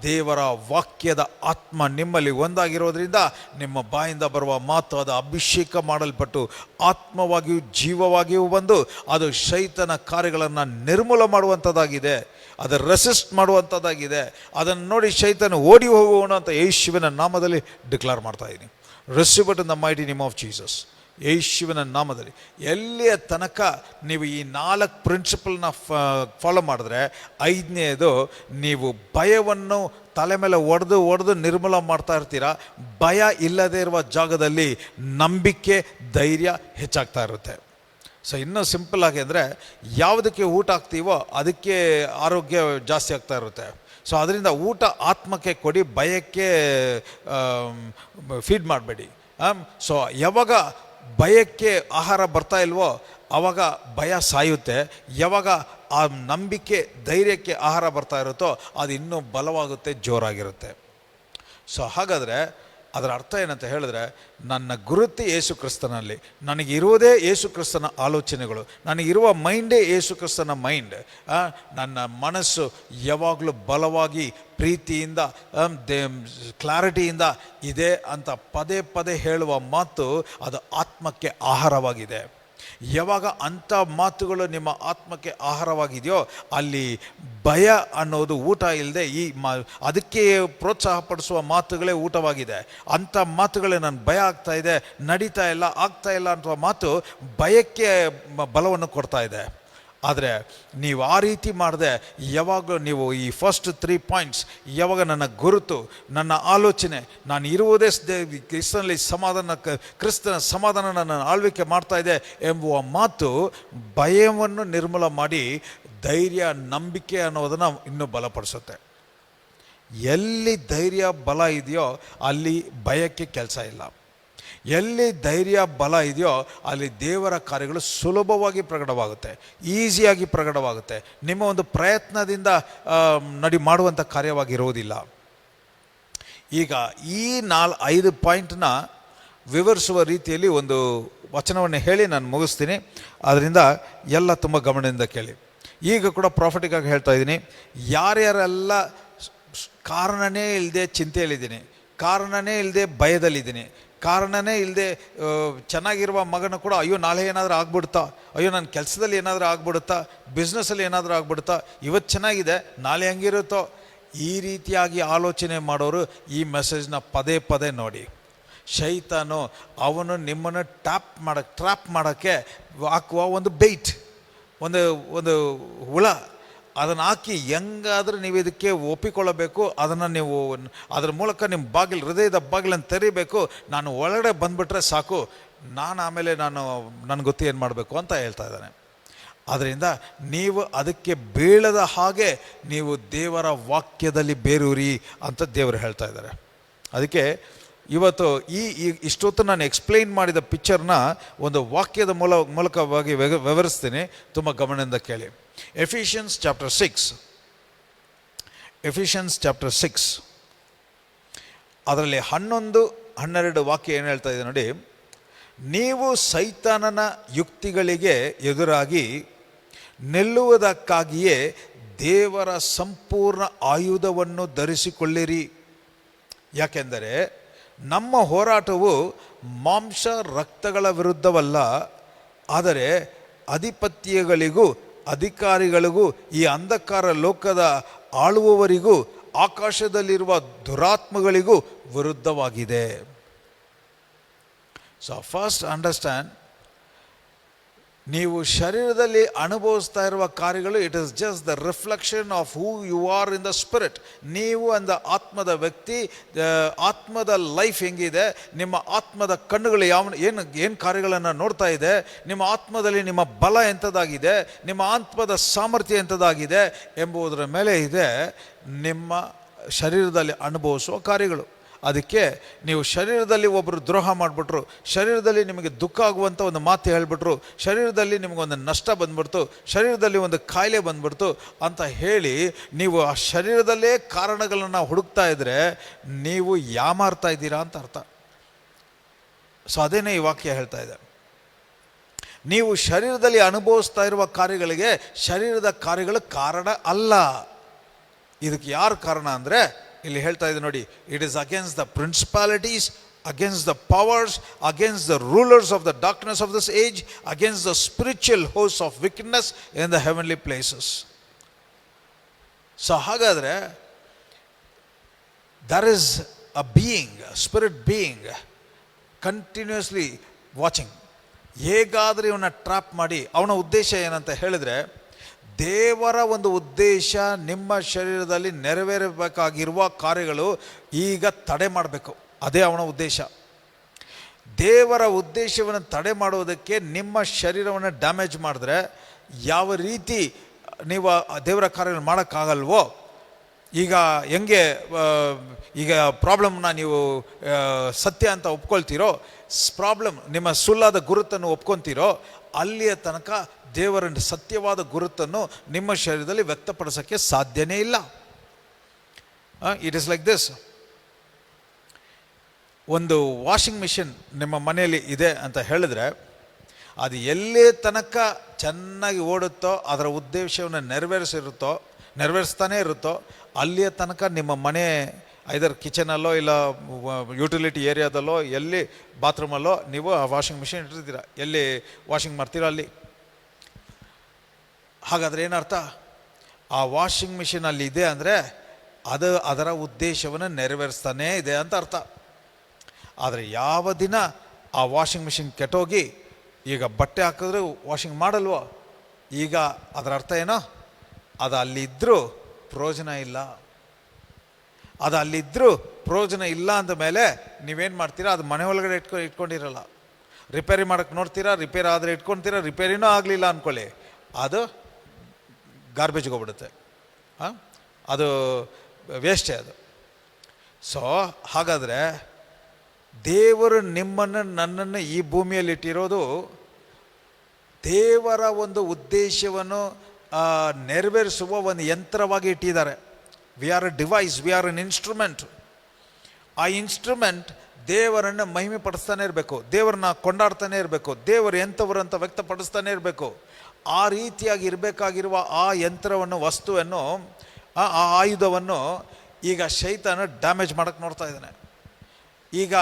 ದೇವರ ವಾಕ್ಯದ ಆತ್ಮ ನಿಮ್ಮಲ್ಲಿ ಒಂದಾಗಿರೋದ್ರಿಂದ ನಿಮ್ಮ ಬಾಯಿಂದ ಬರುವ ಮಾತು ಅದು ಅಭಿಷೇಕ ಮಾಡಲ್ಪಟ್ಟು ಆತ್ಮವಾಗಿಯೂ ಜೀವವಾಗಿಯೂ ಬಂದು ಅದು ಶೈತನ ಕಾರ್ಯಗಳನ್ನು ನಿರ್ಮೂಲ ಮಾಡುವಂಥದ್ದಾಗಿದೆ, ಅದು ರೆಸಿಸ್ಟ್ ಮಾಡುವಂಥದ್ದಾಗಿದೆ. ಅದನ್ನು ನೋಡಿ ಶೈತನ ಓಡಿ ಹೋಗುವನು ಅಂತ ಯೇಸುವಿನ ನಾಮದಲ್ಲಿ ಡಿಕ್ಲೇರ್ ಮಾಡ್ತಾ ಇದ್ದೀನಿ. Receive it in the mighty name of Jesus. ಯೇಸುವಿನ ನಾಮದಲ್ಲಿ ಎಲ್ಲಿಯ ತನಕ ನೀವು ಈ 4 ಪ್ರಿನ್ಸಿಪಲ್ನ ಫಾಲೋ ಮಾಡಿದ್ರೆ, 5ನೇದು ನೀವು ಭಯವನ್ನು ತಲೆ ಮೇಲೆ ಒಡೆದು ನಿರ್ಮೂಲ ಮಾಡ್ತಾ ಇರ್ತೀರ. ಭಯ ಇಲ್ಲದೇ ಇರುವ ಜಾಗದಲ್ಲಿ ನಂಬಿಕೆ, ಧೈರ್ಯ ಹೆಚ್ಚಾಗ್ತಾ ಇರುತ್ತೆ. ಸೊ ಇನ್ನೂ ಸಿಂಪಲ್ ಆಗಿ ಅಂದರೆ, ಯಾವುದಕ್ಕೆ ಊಟ ಹಾಕ್ತೀವೋ ಅದಕ್ಕೆ ಆರೋಗ್ಯ ಜಾಸ್ತಿ ಆಗ್ತಾ ಇರುತ್ತೆ. ಸೊ ಅದರಿಂದ ಊಟ ಆತ್ಮಕ್ಕೆ ಕೊಡಿ, ಭಯಕ್ಕೆ ಫೀಡ್ ಮಾಡಬೇಡಿ. ಸೊ ಯಾವಾಗ ಭಯಕ್ಕೆ ಆಹಾರ ಬರ್ತಾ ಇಲ್ವೋ ಆವಾಗ ಭಯ ಸಾಯುತ್ತೆ. ಯಾವಾಗ ಆ ನಂಬಿಕೆ, ಧೈರ್ಯಕ್ಕೆ ಆಹಾರ ಬರ್ತಾ ಇರುತ್ತೋ ಅದು ಇನ್ನೂ ಬಲವಾಗುತ್ತೆ, ಜೋರಾಗಿರುತ್ತೆ. ಸೊ ಹಾಗಾದರೆ ಅದರ ಅರ್ಥ ಏನಂತ ಹೇಳಿದ್ರೆ, ನನ್ನ ಗುರುತು ಯೇಸು ಕ್ರಿಸ್ತನಲ್ಲಿ, ನನಗಿರುವುದೇ ಯೇಸು ಕ್ರಿಸ್ತನ ಆಲೋಚನೆಗಳು, ನನಗಿರುವ ಮೈಂಡೇ ಯೇಸು ಕ್ರಿಸ್ತನ ಮೈಂಡ್. ನನ್ನ ಮನಸ್ಸು ಯಾವಾಗಲೂ ಬಲವಾಗಿ, ಪ್ರೀತಿಯಿಂದ, ಕ್ಲಾರಿಟಿಯಿಂದ ಇದೆ ಅಂತ ಪದೇ ಪದೇ ಹೇಳುವ ಮಾತು ಅದು ಆತ್ಮಕ್ಕೆ ಆಹಾರವಾಗಿದೆ. ಯಾವಾಗ ಅಂಥ ಮಾತುಗಳು ನಿಮ್ಮ ಆತ್ಮಕ್ಕೆ ಆಹಾರವಾಗಿದೆಯೋ ಅಲ್ಲಿ ಭಯ ಅನ್ನೋದು ಊಟ ಇಲ್ಲದೆ ಅದಕ್ಕೆ ಪ್ರೋತ್ಸಾಹಪಡಿಸುವ ಮಾತುಗಳೇ ಊಟವಾಗಿದೆ. ಅಂಥ ಮಾತುಗಳೇ ನನ್ನ ಭಯ ಆಗ್ತಾ ಇದೆ, ನಡೀತಾ ಇಲ್ಲ, ಆಗ್ತಾ ಇಲ್ಲ ಅಂತ ಮಾತು ಭಯಕ್ಕೆ ಬಲವನ್ನು ಕೊಡ್ತಾ ಇದೆ. ಆದರೆ ನೀವು ಆ ರೀತಿ ಮಾಡದೆ ಯಾವಾಗ ನೀವು ಈ ಫಸ್ಟ್ 3 ಪಾಯಿಂಟ್ಸ್, ಯಾವಾಗ ನನ್ನ ಗುರುತು, ನನ್ನ ಆಲೋಚನೆ, ನಾನು ಇರುವುದೇ ಕ್ರಿಸ್ತನಲ್ಲಿ ಕ್ರಿಸ್ತನ ಸಮಾಧಾನ ನನ್ನ ಆಳ್ವಿಕೆ ಮಾಡ್ತಾ ಇದೆ ಎಂಬುವ ಮಾತು ಭಯವನ್ನು ನಿರ್ಮೂಲ ಮಾಡಿ ಧೈರ್ಯ, ನಂಬಿಕೆ ಅನ್ನೋದನ್ನು ಇನ್ನೂ ಬಲಪಡಿಸುತ್ತೆ. ಎಲ್ಲಿ ಧೈರ್ಯ ಬಲ ಇದೆಯೋ ಅಲ್ಲಿ ಭಯಕ್ಕೆ ಕೆಲಸ ಇಲ್ಲ. ಎಲ್ಲಿ ಧೈರ್ಯ ಬಲ ಇದೆಯೋ ಅಲ್ಲಿ ದೇವರ ಕಾರ್ಯಗಳು ಸುಲಭವಾಗಿ ಪ್ರಕಟವಾಗುತ್ತೆ, ಈಸಿಯಾಗಿ ಪ್ರಕಟವಾಗುತ್ತೆ. ನಿಮ್ಮ ಒಂದು ಪ್ರಯತ್ನದಿಂದ ಮಾಡುವಂಥ ಕಾರ್ಯವಾಗಿರೋದಿಲ್ಲ. ಈಗ ಈ 5 ಪಾಯಿಂಟ್ನ ವಿವರಿಸುವ ರೀತಿಯಲ್ಲಿ ಒಂದು ವಚನವನ್ನು ಹೇಳಿ ನಾನು ಮುಗಿಸ್ತೀನಿ. ಅದರಿಂದ ಎಲ್ಲ ತುಂಬ ಗಮನದಿಂದ ಕೇಳಿ. ಈಗ ಕೂಡ ಪ್ರಾಫಿಟಿಗಾಗಿ ಹೇಳ್ತಾ ಇದ್ದೀನಿ, ಯಾರ್ಯಾರೆಲ್ಲ ಕಾರಣನೇ ಇಲ್ಲದೆ ಚಿಂತೆಯಲ್ಲಿದ್ದೀನಿ, ಕಾರಣನೇ ಇಲ್ಲದೆ ಭಯದಲ್ಲಿದ್ದೀನಿ, ಕಾರಣನೇ ಇಲ್ಲದೆ ಚೆನ್ನಾಗಿರುವ ಮಗನ ಕೂಡ ಅಯ್ಯೋ ನಾಳೆ ಏನಾದರೂ ಆಗ್ಬಿಡುತ್ತಾ, ಅಯ್ಯೋ ನನ್ನ ಕೆಲಸದಲ್ಲಿ ಏನಾದರೂ ಆಗ್ಬಿಡುತ್ತಾ, ಬಿಸ್ನೆಸ್ಸಲ್ಲಿ ಏನಾದರೂ ಆಗ್ಬಿಡುತ್ತಾ, ಇವತ್ತು ಚೆನ್ನಾಗಿದೆ ನಾಳೆ ಹೆಂಗಿರುತ್ತೋ, ಈ ರೀತಿಯಾಗಿ ಆಲೋಚನೆ ಮಾಡೋರು ಈ ಮೆಸೇಜ್ನ ಪದೇ ಪದೇ ನೋಡಿ. ಶೈತಾನು ಅವನು ನಿಮ್ಮನ್ನು ಟ್ರ್ಯಾಪ್ ಮಾಡೋಕ್ಕೆ ಹಾಕುವ ಒಂದು ಬೈಟ್, ಒಂದು ಹುಳ, ಅದನ್ನು ಹಾಕಿ ಹೆಂಗಾದರೂ ನೀವು ಇದಕ್ಕೆ ಒಪ್ಪಿಕೊಳ್ಳಬೇಕು, ಅದನ್ನು ನೀವು ಅದರ ಮೂಲಕ ನಿಮ್ಮ ಹೃದಯದ ಬಾಗಿಲನ್ನು ತೆರಿಬೇಕು. ನಾನು ಒಳಗಡೆ ಬಂದುಬಿಟ್ರೆ ಸಾಕು, ನಾನು ಆಮೇಲೆ ನನಗೆ ಗೊತ್ತು ಏನು ಮಾಡಬೇಕು ಅಂತ ಹೇಳ್ತಾ ಇದ್ದಾನೆ. ಆದ್ದರಿಂದ ನೀವು ಅದಕ್ಕೆ ಬೀಳದ ಹಾಗೆ ನೀವು ದೇವರ ವಾಕ್ಯದಲ್ಲಿ ಬೇರೂರಿ ಅಂತ ದೇವರು ಹೇಳ್ತಾ ಇದ್ದಾರೆ. ಅದಕ್ಕೆ ಇವತ್ತು ಇಷ್ಟೊತ್ತು ನಾನು ಎಕ್ಸ್ಪ್ಲೈನ್ ಮಾಡಿದ ಪಿಕ್ಚರ್ನ ಒಂದು ವಾಕ್ಯದ ಮೂಲಕವಾಗಿ ವಿವರಿಸ್ತೀನಿ, ತುಂಬ ಗಮನದಿಂದ ಕೇಳಿ. ಎಫಿಷಿಯನ್ಸ್ ಚಾಪ್ಟರ್ 6 ಅದರಲ್ಲಿ 11-12 ವಾಕ್ಯ ಏನು ಹೇಳ್ತಾ ಇದೆ ನೋಡಿ. ನೀವು ಸೈತಾನನ ಯುಕ್ತಿಗಳಿಗೆ ಎದುರಾಗಿ ನಿಲ್ಲುವುದಕ್ಕಾಗಿಯೇ ದೇವರ ಸಂಪೂರ್ಣ ಆಯುಧವನ್ನು ಧರಿಸಿಕೊಳ್ಳಿರಿ. ಯಾಕೆಂದರೆ ನಮ್ಮ ಹೋರಾಟವು ಮಾಂಸ ರಕ್ತಗಳ ವಿರುದ್ಧವಲ್ಲ, ಆದರೆ ಅಧಿಪತ್ಯಗಳಿಗೂ ಅಧಿಕಾರಿಗಳಿಗೂ ಈ ಅಂಧಕಾರ ಲೋಕದ ಆಳುವವರಿಗೂ ಆಕಾಶದಲ್ಲಿರುವ ದುರಾತ್ಮಗಳಿಗೂ ವಿರುದ್ಧವಾಗಿದೆ. ಸೊ ಫಸ್ಟ್ ಅಂಡರ್ಸ್ಟ್ಯಾಂಡ್, ನೀವು ಶರೀರದಲ್ಲಿ ಅನುಭವಿಸ್ತಾ ಇರುವ ಕಾರ್ಯಗಳು it is just the reflection of who you are in the spirit. ನೀವು ಅಂದ ಆತ್ಮದ ವ್ಯಕ್ತಿ, ಆತ್ಮದ ಲೈಫ್ ಹೆಂಗಿದೆ, ನಿಮ್ಮ ಆತ್ಮದ ಕಣ್ಣುಗಳು ಏನು ಕಾರ್ಯಗಳನ್ನು ನೋಡ್ತಾ ಇದೆ, ನಿಮ್ಮ ಆತ್ಮದಲ್ಲಿ ನಿಮ್ಮ ಬಲ ಎಂಥದ್ದಾಗಿದೆ, ನಿಮ್ಮ ಆತ್ಮದ ಸಾಮರ್ಥ್ಯ ಎಂಥದ್ದಾಗಿದೆ ಎಂಬುದರ ಮೇಲೆ ಇದೆ ನಿಮ್ಮ ಶರೀರದಲ್ಲಿ ಅನುಭವಿಸುವ ಕಾರ್ಯಗಳು. ಅದಕ್ಕೆ ನೀವು ಶರೀರದಲ್ಲಿ ಒಬ್ಬರು ದ್ರೋಹ ಮಾಡಿಬಿಟ್ರು, ಶರೀರದಲ್ಲಿ ನಿಮಗೆ ದುಃಖ ಆಗುವಂಥ ಒಂದು ಮಾತು ಹೇಳಿಬಿಟ್ರು, ಶರೀರದಲ್ಲಿ ನಿಮಗೊಂದು ನಷ್ಟ ಬಂದ್ಬಿಡ್ತು, ಶರೀರದಲ್ಲಿ ಒಂದು ಕಾಯಿಲೆ ಬಂದ್ಬಿಡ್ತು ಅಂತ ಹೇಳಿ ನೀವು ಆ ಶರೀರದಲ್ಲೇ ಕಾರಣಗಳನ್ನು ಹುಡುಕ್ತಾ ಇದ್ದರೆ ನೀವು ಯಾಮಾರ್ತಾ ಇದ್ದೀರಾ ಅಂತ ಅರ್ಥ. ಸೊ ಅದೇನೇ ಈ ವಾಕ್ಯ ಹೇಳ್ತಾ ಇದೆ. ನೀವು ಶರೀರದಲ್ಲಿ ಅನುಭವಿಸ್ತಾ ಇರುವ ಕಾರ್ಯಗಳಿಗೆ ಶರೀರದ ಕಾರ್ಯಗಳು ಕಾರಣ ಅಲ್ಲ. ಇದಕ್ಕೆ ಯಾರು ಕಾರಣ ಅಂದರೆ ಇಲ್ಲಿ ಹೇಳ್ತಾ ಇದೆ ನೋಡಿ, it is against the principalities, against the powers, against the rulers of the darkness of this age, against the spiritual hosts of wickedness in the heavenly places. So ಹಾಗಾದರೆ there is a being, a spirit being continuously watching. ಹೇಗಾದರೆ ಇವನ್ನ trap ಮಾಡಿ, ಅವನ ಉದ್ದೇಶ ಏನಂತ ಹೇಳಿದ್ರೆ, ದೇವರ ಒಂದು ಉದ್ದೇಶ ನಿಮ್ಮ ಶರೀರದಲ್ಲಿ ನೆರವೇರಬೇಕಾಗಿರುವ ಕಾರ್ಯಗಳು ಈಗ ತಡೆ ಮಾಡಬೇಕು. ಅದೇ ಅವನ ಉದ್ದೇಶ. ದೇವರ ಉದ್ದೇಶವನ್ನು ತಡೆ ಮಾಡುವುದಕ್ಕೆ ನಿಮ್ಮ ಶರೀರವನ್ನು ಡ್ಯಾಮೇಜ್ ಮಾಡಿದ್ರೆ ಯಾವ ರೀತಿ ನೀವು ದೇವರ ಕಾರ್ಯಗಳು ಮಾಡೋಕ್ಕಾಗಲ್ವೋ, ಈಗ ಹೆಂಗೆ ಈಗ ಪ್ರಾಬ್ಲಮ್ನ ನೀವು ಸತ್ಯ ಅಂತ ಒಪ್ಕೊಳ್ತೀರೋ, ನಿಮ್ಮ ಸುಳ್ಳಾದ ಗುರುತನ್ನು ಒಪ್ಕೊತೀರೋ, ಅಲ್ಲಿಯ ತನಕ ದೇವರ ಸತ್ಯವಾದ ಗುರುತನ್ನು ನಿಮ್ಮ ಶರೀರದಲ್ಲಿ ವ್ಯಕ್ತಪಡಿಸೋಕ್ಕೆ ಸಾಧ್ಯನೇ ಇಲ್ಲ. It is like this. ಒಂದು ವಾಷಿಂಗ್ ಮಿಷಿನ್ ನಿಮ್ಮ ಮನೆಯಲ್ಲಿ ಇದೆ ಅಂತ ಹೇಳಿದ್ರೆ, ಅದು ಎಲ್ಲೇ ತನಕ ಚೆನ್ನಾಗಿ ಓಡುತ್ತೋ, ಅದರ ಉದ್ದೇಶವನ್ನು ನೆರವೇರಿಸ್ತಾನೇ ಇರುತ್ತೋ, ಅಲ್ಲಿಯ ತನಕ ನಿಮ್ಮ ಮನೆ ಐದರ್ ಕಿಚನಲ್ಲೋ ಇಲ್ಲ ಯುಟಿಲಿಟಿ ಏರಿಯಾದಲ್ಲೋ ಎಲ್ಲಿ ಬಾತ್ರೂಮಲ್ಲೋ ನೀವು ಆ ವಾಷಿಂಗ್ ಮಿಷಿನ್ ಇಟ್ಟಿರ್ತೀರ, ಎಲ್ಲಿ ವಾಷಿಂಗ್ ಮಾಡ್ತೀರೋ ಅಲ್ಲಿ. ಹಾಗಾದರೆ ಏನರ್ಥ? ಆ ವಾಷಿಂಗ್ ಮಿಷಿನ್ ಅಲ್ಲಿ ಇದೆ ಅಂದರೆ ಅದು ಅದರ ಉದ್ದೇಶವನ್ನು ನೆರವೇರಿಸ್ತಾನೇ ಇದೆ ಅಂತ ಅರ್ಥ. ಆದರೆ ಯಾವ ದಿನ ಆ ವಾಷಿಂಗ್ ಮಿಷಿನ್ ಕೆಟ್ಟೋಗಿ ಈಗ ಬಟ್ಟೆ ಹಾಕಿದ್ರೆ ವಾಷಿಂಗ್ ಮಾಡಲ್ವೋ, ಈಗ ಅದರ ಅರ್ಥ ಏನೋ, ಅದು ಅಲ್ಲಿದ್ದರೂ ಪ್ರಯೋಜನ ಇಲ್ಲ. ಅದು ಅಲ್ಲಿದ್ದರೂ ಪ್ರಯೋಜನ ಇಲ್ಲ ಅಂದ ಮೇಲೆ ನೀವೇನು ಮಾಡ್ತೀರಾ, ಅದು ಮನೆ ಒಳಗಡೆ ಇಟ್ಕೊಂಡಿರಲ್ಲ. ರಿಪೇರಿ ಮಾಡೋಕ್ಕೆ ನೋಡ್ತೀರಾ, ರಿಪೇರಿ ಆದರೆ ಇಟ್ಕೊತೀರಾ, ರಿಪೇರಿನೂ ಆಗಲಿಲ್ಲ ಅಂದ್ಕೊಳ್ಳಿ, ಅದು ಗಾರ್ಬೇಜ್ಗೆ ಹೋಗ್ಬಿಡುತ್ತೆ, ಅದು ವೇಸ್ಟೇ ಅದು. ಸೊ ಹಾಗಾದರೆ ದೇವರು ನಿಮ್ಮನ್ನು ನನ್ನನ್ನು ಈ ಭೂಮಿಯಲ್ಲಿ ಇಟ್ಟಿರೋದು ದೇವರ ಒಂದು ಉದ್ದೇಶವನ್ನು ನೆರವೇರಿಸುವ ಒಂದು ಯಂತ್ರವಾಗಿ ಇಟ್ಟಿದ್ದಾರೆ. We are A device, we are N instrument. ಆ ಇನ್ಸ್ಟ್ರೂಮೆಂಟ್ ದೇವರನ್ನು ಮಹಿಮೆ ಪಡಿಸ್ತಾನೆ ಇರಬೇಕು, ದೇವರನ್ನ ಕೊಂಡಾಡ್ತಾನೆ ಇರಬೇಕು, ದೇವರು ಎಂಥವರು ಅಂತ ವ್ಯಕ್ತಪಡಿಸ್ತಾನೆ ಇರಬೇಕು. ಆ ರೀತಿಯಾಗಿ ಇರಬೇಕಾಗಿರುವ ಆ ಯಂತ್ರವನ್ನು, ವಸ್ತುವನ್ನು, ಆ ಆಯುಧವನ್ನು ಈಗ ಶೈತಾನ ಡ್ಯಾಮೇಜ್ ಮಾಡೋಕ್ಕೆ ನೋಡ್ತಾ ಇದ್ದಾನೆ. ಈಗ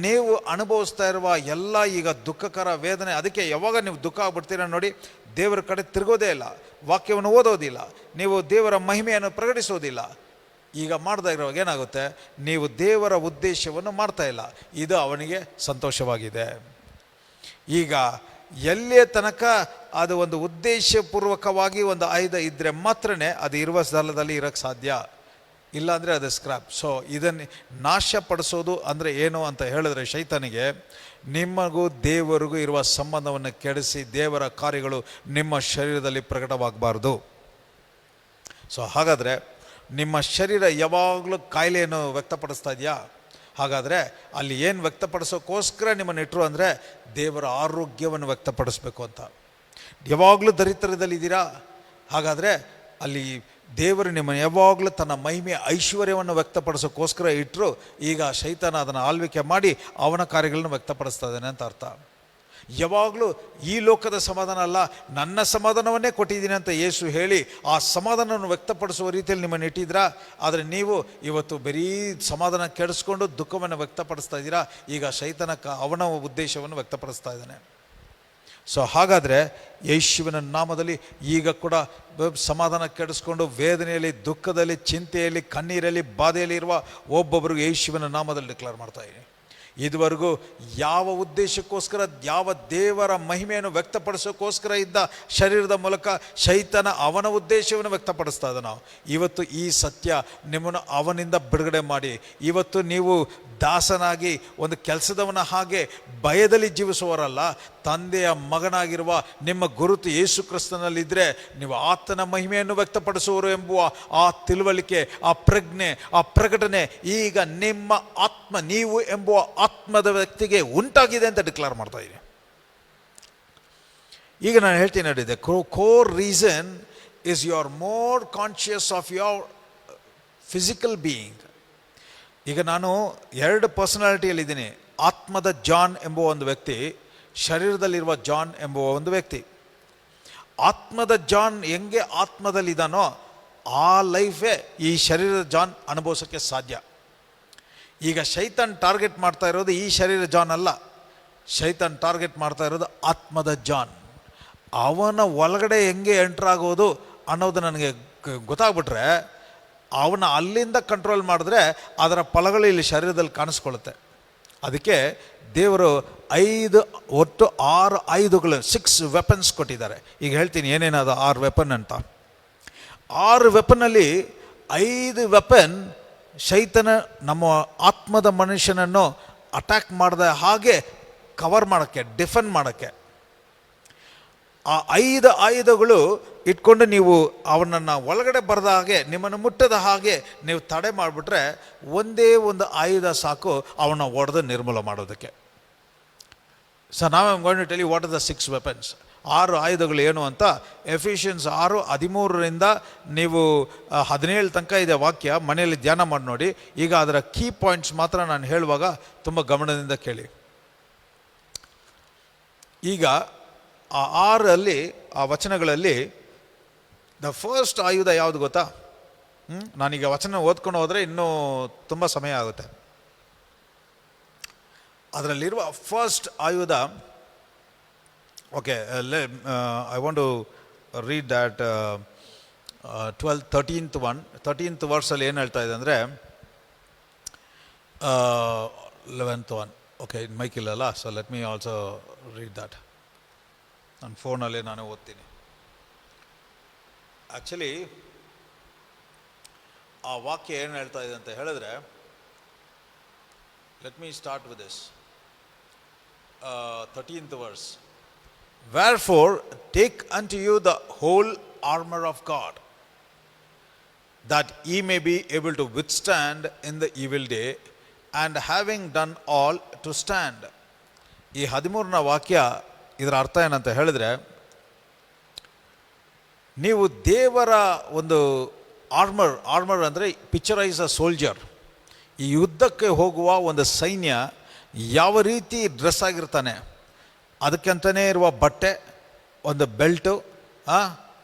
ನೀವು ಅನುಭವಿಸ್ತಾ ಇರುವ ಎಲ್ಲ ಈಗ ದುಃಖಕರ ವೇದನೆ, ಅದಕ್ಕೆ ಯಾವಾಗ ನೀವು ದುಃಖ ಆಗ್ಬಿಡ್ತೀರ ನೋಡಿ, ದೇವರ ಕಡೆ ತಿರುಗೋದೇ ಇಲ್ಲ, ವಾಕ್ಯವನ್ನು ಓದೋದಿಲ್ಲ, ನೀವು ದೇವರ ಮಹಿಮೆಯನ್ನು ಪ್ರಕಟಿಸೋದಿಲ್ಲ. ಈಗ ಮಾಡ್ತಾ ಇರುವಾಗ ಏನಾಗುತ್ತೆ, ನೀವು ದೇವರ ಉದ್ದೇಶವನ್ನು ಮಾಡ್ತಾ ಇಲ್ಲ, ಇದು ಅವನಿಗೆ ಸಂತೋಷವಾಗಿದೆ. ಈಗ ಎಲ್ಲಿಯ ತನಕ ಅದು ಒಂದು ಉದ್ದೇಶಪೂರ್ವಕವಾಗಿ ಒಂದು ಆಯುಧ ಇದ್ದರೆ ಮಾತ್ರನೇ ಅದು ಇರುವ ಸ್ಥಳದಲ್ಲಿ ಇರೋಕ್ಕೆ ಸಾಧ್ಯ, ಇಲ್ಲಾಂದರೆ ಅದು ಸ್ಕ್ರಾಪ್. ಸೊ ಇದನ್ನು ನಾಶಪಡಿಸೋದು ಅಂದರೆ ಏನು ಅಂತ ಹೇಳಿದ್ರೆ, ಶೈತಾನಿಗೆ ನಿಮಗೂ ದೇವರಿಗೂ ಇರುವ ಸಂಬಂಧವನ್ನು ಕೆಡಿಸಿ ದೇವರ ಕಾರ್ಯಗಳು ನಿಮ್ಮ ಶರೀರದಲ್ಲಿ ಪ್ರಕಟವಾಗಬಾರ್ದು. ಸೊ ಹಾಗಾದರೆ ನಿಮ್ಮ ಶರೀರ ಯಾವಾಗಲೂ ಕಾಯಿಲೆಯನ್ನು ವ್ಯಕ್ತಪಡಿಸ್ತಾ ಇದೆಯಾ? ಹಾಗಾದರೆ ಅಲ್ಲಿ ಏನು ವ್ಯಕ್ತಪಡಿಸೋಕ್ಕೋಸ್ಕರ ನಿಮ್ಮನ್ನು ಇಟ್ಟರು ಅಂದರೆ ದೇವರ ಆರೋಗ್ಯವನ್ನು ವ್ಯಕ್ತಪಡಿಸ್ಬೇಕು ಅಂತ. ಯಾವಾಗಲೂ ದರಿದ್ರದಲ್ಲಿದ್ದೀರಾ, ಹಾಗಾದರೆ ಅಲ್ಲಿ ದೇವರು ನಿಮ್ಮನ್ನು ಯಾವಾಗಲೂ ತನ್ನ ಮಹಿಮೆ ಐಶ್ವರ್ಯವನ್ನು ವ್ಯಕ್ತಪಡಿಸೋಕ್ಕೋಸ್ಕರ ಇಟ್ಟರು. ಈಗ ಶೈತಾನ ಅದನ್ನು ಆಳ್ವಿಕೆ ಮಾಡಿ ಅವನ ಕಾರ್ಯಗಳನ್ನು ವ್ಯಕ್ತಪಡಿಸ್ತಾ ಇದ್ದಾನೆ ಅಂತ ಅರ್ಥ. ಯಾವಾಗಲೂ ಈ ಲೋಕದ ಸಮಾಧಾನ ಅಲ್ಲ, ನನ್ನ ಸಮಾಧಾನವನ್ನೇ ಕೊಟ್ಟಿದ್ದೀನಿ ಅಂತ ಯೇಸು ಹೇಳಿ ಆ ಸಮಾಧಾನವನ್ನು ವ್ಯಕ್ತಪಡಿಸುವ ರೀತಿಯಲ್ಲಿ ನಿಮ್ಮನ್ನು ಇಟ್ಟಿದ್ದೀರಾ. ಆದರೆ ನೀವು ಇವತ್ತು ಬರೀ ಸಮಾಧಾನ ಕೆಡಿಸ್ಕೊಂಡು ದುಃಖವನ್ನು ವ್ಯಕ್ತಪಡಿಸ್ತಾ ಇದ್ದೀರಾ. ಈಗ ಶೈತಾನ ಅವನ ಉದ್ದೇಶವನ್ನು ವ್ಯಕ್ತಪಡಿಸ್ತಾ ಇದ್ದಾನೆ. ಸೊ ಹಾಗಾದರೆ ಯೇಸುವಿನ ನಾಮದಲ್ಲಿ ಈಗ ಕೂಡ ಸಮಾಧಾನ ಕೆಡಿಸ್ಕೊಂಡು ವೇದನೆಯಲ್ಲಿ, ದುಃಖದಲ್ಲಿ, ಚಿಂತೆಯಲ್ಲಿ, ಕಣ್ಣೀರಲ್ಲಿ, ಬಾಧೆಯಲ್ಲಿ ಇರುವ ಒಬ್ಬೊಬ್ಬರಿಗೂ ಯೇಸುವಿನ ನಾಮದಲ್ಲಿ ಡಿಕ್ಲೇರ್ ಮಾಡ್ತಾ ಇದ್ದೀನಿ. ಇದುವರೆಗೂ ಯಾವ ಉದ್ದೇಶಕ್ಕೋಸ್ಕರ, ಯಾವ ದೇವರ ಮಹಿಮೆಯನ್ನು ವ್ಯಕ್ತಪಡಿಸೋಕ್ಕೋಸ್ಕರ ಇದ್ದ ಶರೀರದ ಮೂಲಕ ಶೈತಾನ ಅವನ ಉದ್ದೇಶವನ್ನು ವ್ಯಕ್ತಪಡಿಸ್ತಾ ಇದ್ದ, ನಾವು ಇವತ್ತು ಈ ಸತ್ಯ ನಿಮ್ಮನ್ನು ಅವನಿಂದ ಬಿಡುಗಡೆ ಮಾಡಿ, ಇವತ್ತು ನೀವು ದಾಸನಾಗಿ ಒಂದು ಕೆಲಸದವನ ಹಾಗೆ ಭಯದಲ್ಲಿ ಜೀವಿಸುವವರಲ್ಲ, ತಂದೆಯ ಮಗನಾಗಿರುವ ನಿಮ್ಮ ಗುರುತು ಯೇಸು ಕ್ರಿಸ್ತನಲ್ಲಿದ್ದರೆ ನೀವು ಆತನ ಮಹಿಮೆಯನ್ನು ವ್ಯಕ್ತಪಡಿಸುವರು ಎಂಬುವ ಆ ತಿಳುವಳಿಕೆ, ಆ ಪ್ರಜ್ಞೆ, ಆ ಪ್ರಕಟಣೆ ಈಗ ನಿಮ್ಮ ಆತ್ಮ, ನೀವು ಎಂಬುವ ಆತ್ಮದ ವ್ಯಕ್ತಿಗೆ ಉಂಟಾಗಿದೆ ಅಂತ ಡಿಕ್ಲೇರ್ ಮಾಡ್ತಾ ಇದ್ದೀನಿ. ಈಗ ನಾನು ಹೇಳ್ತೀನಿ ನೋಡಿ, the core reason is you are more conscious of your physical being. ಈಗ ನಾನು 2 ಪರ್ಸನಾಲಿಟಿಯಲ್ಲಿದ್ದೀನಿ. ಆತ್ಮದ ಜಾನ್ ಎಂಬುವ ಒಂದು ವ್ಯಕ್ತಿ, ಶರೀರದಲ್ಲಿರುವ ಜಾನ್ ಎಂಬುವ ಒಂದು ವ್ಯಕ್ತಿ. ಆತ್ಮದ ಜಾನ್ ಹೆಂಗೆ ಆತ್ಮದಲ್ಲಿದ್ದಾನೋ ಆ ಲೈಫೇ ಈ ಶರೀರದ ಜಾನ್ ಅನುಭವಿಸೋಕ್ಕೆ ಸಾಧ್ಯ. ಈಗ ಶೈತಾನ್ ಟಾರ್ಗೆಟ್ ಮಾಡ್ತಾ ಇರೋದು ಈ ಶರೀರ ಜಾನ್ ಅಲ್ಲ, ಶೈತಾನ್ ಟಾರ್ಗೆಟ್ ಮಾಡ್ತಾ ಇರೋದು ಆತ್ಮದ ಜಾನ್. ಅವನ ಒಳಗಡೆ ಹೆಂಗೆ ಎಂಟ್ರಾಗೋದು ಅನ್ನೋದು ನನಗೆ ಗೊತ್ತಾಗ್ಬಿಟ್ರೆ, ಅವನ ಅಲ್ಲಿಂದ ಕಂಟ್ರೋಲ್ ಮಾಡಿದ್ರೆ ಅದರ ಫಲಗಳು ಇಲ್ಲಿ ಶರೀರದಲ್ಲಿ ಕಾಣಿಸ್ಕೊಳ್ಳುತ್ತೆ. ಅದಕ್ಕೆ ದೇವರು 5 ಒಟ್ಟು 6 ಆಯುಧಗಳು, 6 ವೆಪನ್ಸ್ ಕೊಟ್ಟಿದ್ದಾರೆ. ಈಗ ಹೇಳ್ತೀನಿ ಏನೇನದು 6 ವೆಪನ್ ಅಂತ. 6 ವೆಪನ್ನಲ್ಲಿ 5 ವೆಪನ್ ಶೈತನ ನಮ್ಮ ಆತ್ಮದ ಮನುಷ್ಯನನ್ನು ಅಟ್ಯಾಕ್ ಮಾಡಿದ ಹಾಗೆ ಕವರ್ ಮಾಡೋಕ್ಕೆ, ಡಿಫೆಂಡ್ ಮಾಡೋಕ್ಕೆ. ಆ 5 ಆಯುಧಗಳು ಇಟ್ಕೊಂಡು ನೀವು ಅವನನ್ನು ಒಳಗಡೆ ಬರದ ಹಾಗೆ, ನಿಮ್ಮನ್ನು ಮುಟ್ಟದ ಹಾಗೆ ನೀವು ತಡೆ ಮಾಡಿಬಿಟ್ರೆ ಒಂದೇ ಒಂದು ಆಯುಧ ಸಾಕು ಅವನ ಒಡೆದು ನಿರ್ಮೂಲ ಮಾಡೋದಕ್ಕೆ. ಸೊ ನಾವು going to tell you what are the 6 weapons. 6 ಆಯುಧಗಳು ಏನು ಅಂತ ಎಫಿಷಿಯನ್ಸ್ 6:13 ನೀವು 17 ತನಕ ಇದೆ ವಾಕ್ಯ, ಮನೆಯಲ್ಲಿ ಧ್ಯಾನ ಮಾಡಿ ನೋಡಿ. ಈಗ ಅದರ ಕೀ ಪಾಯಿಂಟ್ಸ್ ಮಾತ್ರ ನಾನು ಹೇಳುವಾಗ ತುಂಬ ಗಮನದಿಂದ ಕೇಳಿ. ಈಗ ಆ 6 ಆ ವಚನಗಳಲ್ಲಿ ದ ಫಸ್ಟ್ ಆಯುಧ ಯಾವುದು ಗೊತ್ತಾ? ನಾನೀಗ ವಚನ ಓದ್ಕೊಂಡು ಹೋದರೆ ಇನ್ನೂ ತುಂಬ ಸಮಯ ಆಗುತ್ತೆ. ಅದರಲ್ಲಿರುವ ಫಸ್ಟ್ ಆಯುಧ, okay, I want to read that 13th ವರ್ಸಲ್ಲಿ ಏನು ಹೇಳ್ತಾ ಇದೆ ಅಂದರೆ 11th one. ಓಕೆ, ಮೈಕ್ ಇಲ್ಲಲ್ಲ, so let me also read that. ನನ್ನ ಫೋನಲ್ಲೇ ನಾನು ಓದ್ತೀನಿ. ಆ್ಯಕ್ಚುಲಿ ಆ ವಾಕ್ಯ ಏನು ಹೇಳ್ತಾ ಇದೆ ಅಂತ ಹೇಳಿದ್ರೆ, let me start with this 13th verse. Wherefore take unto you the whole armor of God, that ye may be able to withstand in the evil day, and having done all to stand. ಈ 13ನೇ ವಾಕ್ಯ ಇದರ ಅರ್ಥ ಏನಂತ ಹೇಳಿದ್ರೆ, ನೀವು ದೇವರ ಒಂದು armour ಅಂದರೆ ಪಿಕ್ಚರೈಸ್ ಅ ಸೋಲ್ಜರ್. ಈ ಯುದ್ಧಕ್ಕೆ ಹೋಗುವ ಒಂದು ಸೈನ್ಯ ಯಾವ ರೀತಿ ಡ್ರೆಸ್ ಆಗಿರ್ತಾನೆ, ಅದಕ್ಕಂತಲೇ ಇರುವ ಬಟ್ಟೆ, ಒಂದು ಬೆಲ್ಟು,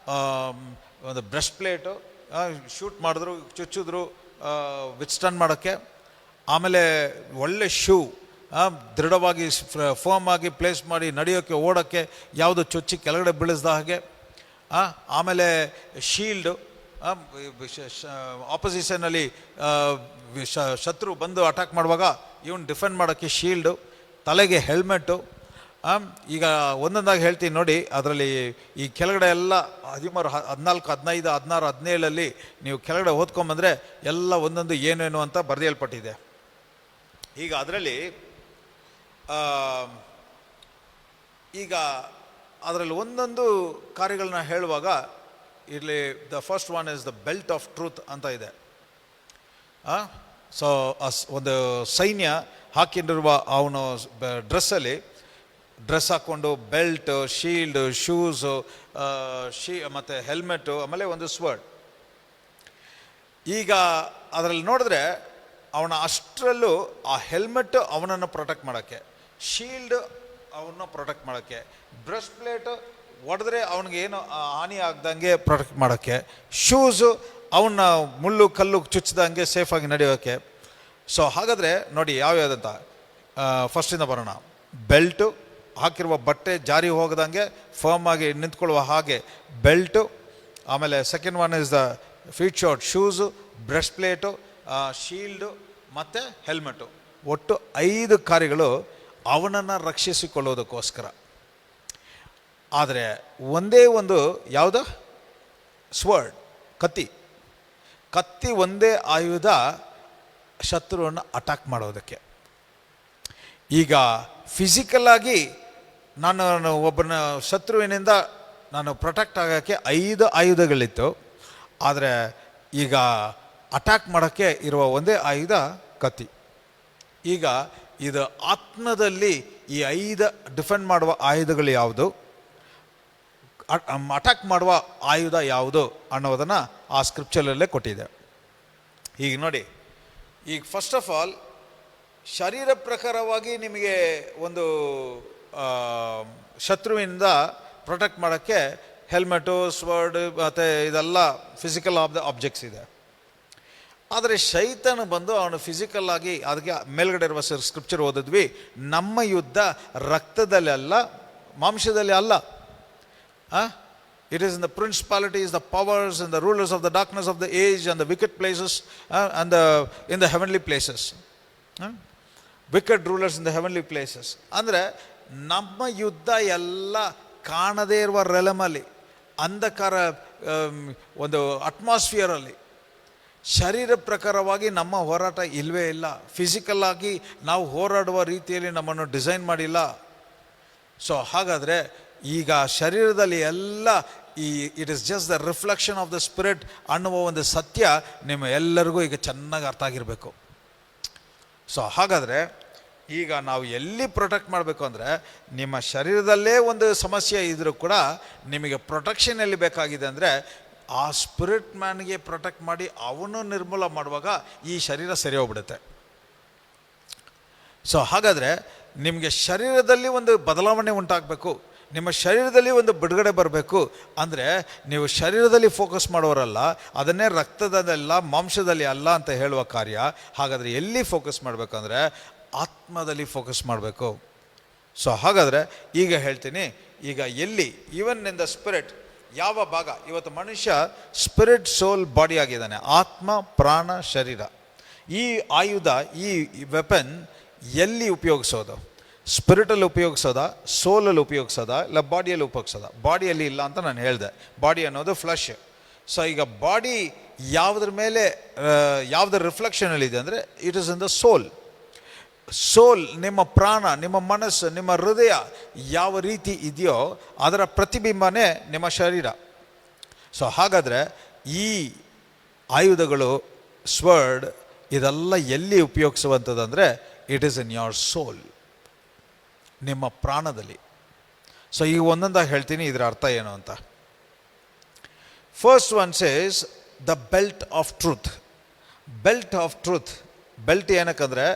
ಒಂದು ಬ್ರೆಸ್ಟ್ ಪ್ಲೇಟು, ಶೂಟ್ ಮಾಡಿದ್ರು, ಚುಚ್ಚಿದ್ರು ವಿತ್ಸ್ಟ್ಯಾಂಡ್ ಮಾಡೋಕ್ಕೆ, ಆಮೇಲೆ ಒಳ್ಳೆ ಶೂ, ದೃಢವಾಗಿ ಫರ್ಮ್ ಆಗಿ ಪ್ಲೇಸ್ ಮಾಡಿ ನಡೆಯೋಕ್ಕೆ, ಓಡೋಕ್ಕೆ, ಯಾವುದು ಚುಚ್ಚಿ ಕೆಳಗಡೆ ಬೀಳಿಸ್ದ ಹಾಗೆ. ಆಮೇಲೆ ಶೀಲ್ಡು, ಆಪೋಸಿಷನಲ್ಲಿ ಶತ್ರು ಬಂದು ಅಟ್ಯಾಕ್ ಮಾಡುವಾಗ ಇವನು ಡಿಫೆಂಡ್ ಮಾಡೋಕ್ಕೆ ಶೀಲ್ಡು, ತಲೆಗೆ ಹೆಲ್ಮೆಟ್ಟು. ಈಗ ಒಂದೊಂದಾಗಿ ಹೇಳ್ತೀನಿ ನೋಡಿ. ಅದರಲ್ಲಿ ಈ ಕೆಳಗಡೆ ಎಲ್ಲ 13, 14, 15, 16, 17 ನೀವು ಕೆಳಗಡೆ ಓದ್ಕೊಂಬಂದರೆ ಎಲ್ಲ ಒಂದೊಂದು ಏನೇನು ಅಂತ ಬರೆಯಲ್ಪಟ್ಟಿದೆ. ಈಗ ಅದರಲ್ಲಿ ಒಂದೊಂದು ಕಾರ್ಯಗಳನ್ನ ಹೇಳುವಾಗ ಇಲ್ಲಿ the first one is the belt of truth ಅಂತ ಇದೆ. ಸೊ ಒಂದು ಸೈನ್ಯ ಹಾಕಿರುವ ಅವನು ಡ್ರೆಸ್ ಹಾಕ್ಕೊಂಡು ಬೆಲ್ಟ್, ಶೀಲ್ಡ್, ಶೂಸು, ಮತ್ತು ಹೆಲ್ಮೆಟ್ಟು, ಆಮೇಲೆ ಒಂದು ಸ್ವರ್ಡ್. ಈಗ ಅದರಲ್ಲಿ ನೋಡಿದ್ರೆ ಅವನ ಅಷ್ಟರಲ್ಲೂ ಆ ಹೆಲ್ಮೆಟ್ ಅವನನ್ನು ಪ್ರೊಟೆಕ್ಟ್ ಮಾಡೋಕ್ಕೆ, ಶೀಲ್ಡ್ ಅವನ್ನ ಪ್ರೊಟೆಕ್ಟ್ ಮಾಡೋಕ್ಕೆ, ಬ್ರೆಸ್ಟ್ ಪ್ಲೇಟ್ ಹೊಡೆದ್ರೆ ಅವನಿಗೇನು ಹಾನಿ ಆಗ್ದಂಗೆ ಪ್ರೊಟೆಕ್ಟ್ ಮಾಡೋಕ್ಕೆ, ಶೂಸು ಅವನ್ನ ಮುಳ್ಳು ಕಲ್ಲು ಚುಚ್ಚಿದಂಗೆ ಸೇಫಾಗಿ ನಡೆಯೋಕ್ಕೆ. ಸೊ ಹಾಗಾದರೆ ನೋಡಿ ಯಾವ್ಯಾವುದಂತ ಫಸ್ಟಿಂದ ಬರೋಣ. ಬೆಲ್ಟು, ಹಾಕಿರುವ ಬಟ್ಟೆ ಜಾರಿ ಹೋಗದಂಗೆ ಫರ್ಮ್ ಆಗಿ ನಿಂತ್ಕೊಳ್ಳುವ ಹಾಗೆ ಬೆಲ್ಟು, ಆಮೇಲೆ second one is the feet short shoes, breast plate, shield ಮತ್ತು ಹೆಲ್ಮೆಟು. ಒಟ್ಟು 5 ಕಾರ್ಯಗಳು ಅವನನ್ನು ರಕ್ಷಿಸಿಕೊಳ್ಳೋದಕ್ಕೋಸ್ಕರ. ಆದರೆ ಒಂದೇ ಒಂದು ಯಾವುದು? ಸ್ವರ್ಡ್, ಕತ್ತಿ ಒಂದೇ ಆಯುಧ ಶತ್ರುವನ್ನು ಅಟ್ಯಾಕ್ ಮಾಡೋದಕ್ಕೆ. ಈಗ ಫಿಸಿಕಲ್ಲಾಗಿ ನಾನು ಒಬ್ಬನ ಶತ್ರುವಿನಿಂದ ನಾನು ಪ್ರೊಟೆಕ್ಟ್ ಆಗೋಕ್ಕೆ 5 ಆಯುಧಗಳಿತ್ತು. ಆದರೆ ಈಗ ಅಟ್ಯಾಕ್ ಮಾಡೋಕ್ಕೆ ಇರುವ ಒಂದೇ ಆಯುಧ ಕತ್ತಿ. ಈಗ ಇದು ಆತ್ಮದಲ್ಲಿ ಈ 5 ಡಿಫೆಂಡ್ ಮಾಡುವ ಆಯುಧಗಳು ಯಾವುದು, ಅಟ್ಯಾಕ್ ಮಾಡುವ ಆಯುಧ ಯಾವುದು ಅನ್ನೋದನ್ನು ಆ ಸ್ಕ್ರಿಪ್ಚರಲ್ಲೇ ಕೊಟ್ಟಿದೆ. ಈಗ ನೋಡಿ, ಈಗ ಫಸ್ಟ್ ಆಫ್ ಆಲ್ ಶರೀರ ಪ್ರಕಾರವಾಗಿ ನಿಮಗೆ ಒಂದು ಶತ್ರುವಿನಿಂದ ಪ್ರೊಟೆಕ್ಟ್ ಮಾಡೋಕ್ಕೆ ಹೆಲ್ಮೆಟು, ಸ್ವರ್ಡ್ ಮತ್ತು ಇದೆಲ್ಲ ಫಿಸಿಕಲ್ ಆಬ್ಜೆಕ್ಟ್ಸ್ ಇದೆ. ಆದರೆ ಶೈತಾನ ಬಂದು ಅವನು ಫಿಸಿಕಲ್ ಆಗಿ, ಅದಕ್ಕೆ ಮೇಲ್ಗಡೆ ಇರುವ ಸ್ಕ್ರಿಪ್ಚರ್ ಓದಿದ್ವಿ, ನಮ್ಮ ಯುದ್ಧ ರಕ್ತದಲ್ಲಿ ಅಲ್ಲ, ಮಾಂಸದಲ್ಲಿ ಅಲ್ಲ. It is in the principalities, the powers and the rulers of the darkness of the age and the wicked places and in the heavenly places. Wicked rulers in the heavenly places. ಅಂದರೆ ನಮ್ಮ ಯುದ್ಧ ಎಲ್ಲ ಕಾಣದೇ ಇರುವ ರೆಲಮಲ್ಲಿ, ಅಂಧಕಾರ ಒಂದು ಅಟ್ಮಾಸ್ಫಿಯರಲ್ಲಿ, ಶರೀರ ಪ್ರಕಾರವಾಗಿ ನಮ್ಮ ಹೋರಾಟ ಇಲ್ಲವೇ ಇಲ್ಲ. ಫಿಸಿಕಲ್ ಆಗಿ ನಾವು ಹೋರಾಡುವ ರೀತಿಯಲ್ಲಿ ನಮ್ಮನ್ನು ಡಿಸೈನ್ ಮಾಡಿಲ್ಲ. ಸೊ ಹಾಗಾದರೆ ಈಗ ಶರೀರದಲ್ಲಿ ಎಲ್ಲ it is just the reflection of the spirit ಅನ್ನುವ ಒಂದು ಸತ್ಯ ನಿಮ್ಮ ಎಲ್ಲರಿಗೂ ಈಗ ಚೆನ್ನಾಗಿ ಅರ್ಥ ಆಗಿರಬೇಕು. ಸೊ ಹಾಗಾದರೆ ಈಗ ನಾವು ಎಲ್ಲಿ ಪ್ರೊಟೆಕ್ಟ್ ಮಾಡಬೇಕು ಅಂದರೆ, ನಿಮ್ಮ ಶರೀರದಲ್ಲೇ ಒಂದು ಸಮಸ್ಯೆ ಇದ್ದರೂ ಕೂಡ ನಿಮಗೆ ಪ್ರೊಟೆಕ್ಷನ್ ಎಲ್ಲಿ ಬೇಕಾಗಿದೆ ಅಂದರೆ, ಆ ಸ್ಪಿರಿಟ್ ಮ್ಯಾನ್ಗೆ ಪ್ರೊಟೆಕ್ಟ್ ಮಾಡಿ ಅವನು ನಿರ್ಮೂಲ ಮಾಡುವಾಗ ಈ ಶರೀರ ಸರಿ ಹೋಗ್ಬಿಡುತ್ತೆ. ಸೊ ಹಾಗಾದರೆ ನಿಮಗೆ ಶರೀರದಲ್ಲಿ ಒಂದು ಬದಲಾವಣೆ ಉಂಟಾಗಬೇಕು, ನಿಮ್ಮ ಶರೀರದಲ್ಲಿ ಒಂದು ಬಿಡುಗಡೆ ಬರಬೇಕು ಅಂದರೆ ನೀವು ಶರೀರದಲ್ಲಿ ಫೋಕಸ್ ಮಾಡೋರಲ್ಲ, ಅದನ್ನೇ ರಕ್ತದಲ್ಲ ಮಾಂಸದಲ್ಲಿ ಅಲ್ಲ ಅಂತ ಹೇಳುವ ಕಾರ್ಯ. ಹಾಗಾದರೆ ಎಲ್ಲಿ ಫೋಕಸ್ ಮಾಡಬೇಕಂದ್ರೆ ಆತ್ಮದಲ್ಲಿ ಫೋಕಸ್ ಮಾಡಬೇಕು. ಸೊ ಹಾಗಾದರೆ ಈಗ ಹೇಳ್ತೀನಿ, ಈಗ ಎಲ್ಲಿ ಈವನ್ ಇನ್ ದ ಸ್ಪಿರಿಟ್ ಯಾವ ಭಾಗ, ಇವತ್ತು ಮನುಷ್ಯ ಸ್ಪಿರಿಟ್ ಸೋಲ್ ಬಾಡಿ ಆಗಿದ್ದಾನೆ, ಆತ್ಮ ಪ್ರಾಣ ಶರೀರ. ಈ ಆಯುಧ, ಈ ವೆಪನ್ ಎಲ್ಲಿ ಉಪಯೋಗಿಸೋದು? ಸ್ಪಿರಿಟಲ್ಲಿ ಉಪಯೋಗಿಸೋದಾ, ಸೋಲಲ್ಲಿ ಉಪಯೋಗಿಸೋದಾ, ಇಲ್ಲ ಬಾಡಿಯಲ್ಲಿ ಉಪಯೋಗಿಸೋದಾ? ಬಾಡಿಯಲ್ಲಿ ಇಲ್ಲ ಅಂತ ನಾನು ಹೇಳಿದೆ. ಬಾಡಿ ಅನ್ನೋದು ಫ್ಲಶ್. ಸೊ ಈಗ ಬಾಡಿ ಯಾವುದ್ರ ಮೇಲೆ, ಯಾವುದ್ರ ರಿಫ್ಲೆಕ್ಷನಲ್ಲಿದೆ ಅಂದರೆ ಇಟ್ ಇಸ್ ಇನ್ ದ ಸೋಲ್. ಸೋಲ್, ನಿಮ್ಮ ಪ್ರಾಣ, ನಿಮ್ಮ ಮನಸ್ಸು, ನಿಮ್ಮ ಹೃದಯ ಯಾವ ರೀತಿ ಇದೆಯೋ ಅದರ ಪ್ರತಿಬಿಂಬನೇ ನಿಮ್ಮ ಶರೀರ. ಸೊ ಹಾಗಾದರೆ ಈ ಆಯುಧಗಳು, ಸ್ವರ್ಡ್, ಇದೆಲ್ಲ ಎಲ್ಲಿ ಉಪಯೋಗಿಸುವಂಥದ್ದಂದರೆ ಇಟ್ ಈಸ್ ಇನ್ ಯೋರ್ ಸೋಲ್, ನಿಮ್ಮ ಪ್ರಾಣದಲ್ಲಿ. ಸೊ ಈಗ ಒಂದೊಂದಾಗಿ ಹೇಳ್ತೀನಿ ಇದರ ಅರ್ಥ ಏನು ಅಂತ. First one says the belt of truth. Belt of truth. Belt ಏನಕ್ಕಂದರೆ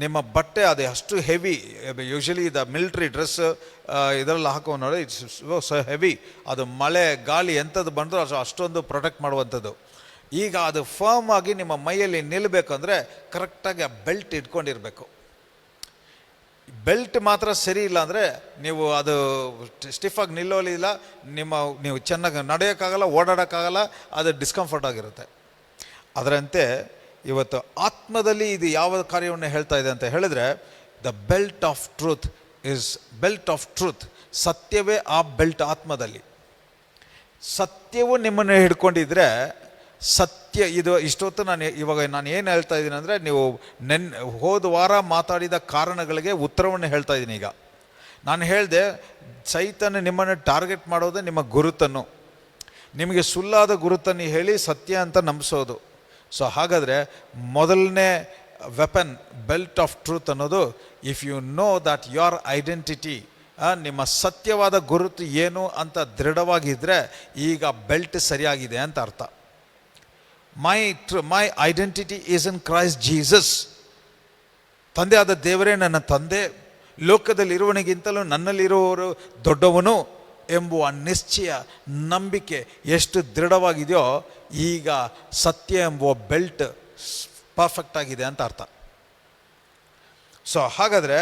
ನಿಮ್ಮ ಬಟ್ಟೆ ಅದು ಅಷ್ಟು heavy, usually the military dress ಇದರಲ್ಲಿ ಹಾಕೋ ನೋಡಿ, ಇಟ್ಸ್ ಹೆವಿ. ಅದು ಮಳೆ ಗಾಳಿ ಎಂಥದ್ದು ಬಂದರೂ ಅಷ್ಟೊಂದು ಪ್ರೊಟೆಕ್ಟ್ ಮಾಡುವಂಥದ್ದು. ಈಗ ಅದು ಫರ್ಮ್ ಆಗಿ ನಿಮ್ಮ ಮೈಯಲ್ಲಿ ನಿಲ್ಲಬೇಕಂದ್ರೆ ಕರೆಕ್ಟಾಗಿ ಆ ಬೆಲ್ಟ್ ಇಟ್ಕೊಂಡಿರಬೇಕು. ಬೆಲ್ಟ್ ಮಾತ್ರ ಸರಿ ಇಲ್ಲ ಅಂದರೆ ನೀವು ಅದು ಸ್ಟಿಫಾಗಿ ನಿಲ್ಲೋಲಿಲ್ಲ, ನೀವು ಚೆನ್ನಾಗಿ ನಡೆಯೋಕ್ಕಾಗಲ್ಲ, ಓಡಾಡೋಕ್ಕಾಗಲ್ಲ, ಅದು ಡಿಸ್ಕಂಫರ್ಟ್ ಆಗಿರುತ್ತೆ. ಅದರಂತೆ ಇವತ್ತು ಆತ್ಮದಲ್ಲಿ ಇದು ಯಾವ ಕಾರ್ಯವನ್ನು ಹೇಳ್ತಾ ಇದೆ ಅಂತ ಹೇಳಿದ್ರೆ, the belt of truth is belt of truth. ಸತ್ಯವೇ ಆ ಬೆಲ್ಟ್. ಆತ್ಮದಲ್ಲಿ ಸತ್ಯವು ನಿಮ್ಮನ್ನು ಹಿಡ್ಕೊಂಡಿದ್ರೆ, ಸತ್ಯ ಇದು ಇಷ್ಟೊತ್ತು ಇವಾಗ ನಾನು ಏನು ಹೇಳ್ತಾ ಇದ್ದೀನಿ ಅಂದರೆ, ನೀವು ಹೋದ ವಾರ ಮಾತಾಡಿದ ಕಾರಣಗಳಿಗೆ ಉತ್ತರವನ್ನು ಹೇಳ್ತಾ ಇದ್ದೀನಿ. ಈಗ ನಾನು ಹೇಳಿದೆ, ಸೈತಾನ ನಿಮ್ಮನ್ನು ಟಾರ್ಗೆಟ್ ಮಾಡೋದು ನಿಮ್ಮ ಗುರುತನ್ನು, ನಿಮಗೆ ಸುಳ್ಳಾದ ಗುರುತನ್ನು ಹೇಳಿ ಸತ್ಯ ಅಂತ ನಂಬಿಸೋದು. ಸೊ ಹಾಗಾದರೆ ಮೊದಲನೇ ವೆಪನ್ ಬೆಲ್ಟ್ ಆಫ್ ಟ್ರೂತ್ ಅನ್ನೋದು, if you know that your identity, ನಿಮ್ಮ ಸತ್ಯವಾದ ಗುರುತು ಏನು ಅಂತ ದೃಢವಾಗಿದ್ದರೆ ಈಗ ಬೆಲ್ಟ್ ಸರಿಯಾಗಿದೆ ಅಂತ ಅರ್ಥ. ಮೈ identity is in Christ Jesus. ತಂದೆ ಆದ ದೇವರೇ ನನ್ನ ತಂದೆ, ಲೋಕದಲ್ಲಿರುವವನಿಗಿಂತಲೂ ನನ್ನಲ್ಲಿರುವವರು ದೊಡ್ಡವನು ಎಂಬುವ ನಿಶ್ಚಯ, ನಂಬಿಕೆ ಎಷ್ಟು ದೃಢವಾಗಿದೆಯೋ ಈಗ ಸತ್ಯ ಎಂಬುವ ಬೆಲ್ಟ್ ಪರ್ಫೆಕ್ಟ್ ಆಗಿದೆ ಅಂತ ಅರ್ಥ. ಸೊ ಹಾಗಾದರೆ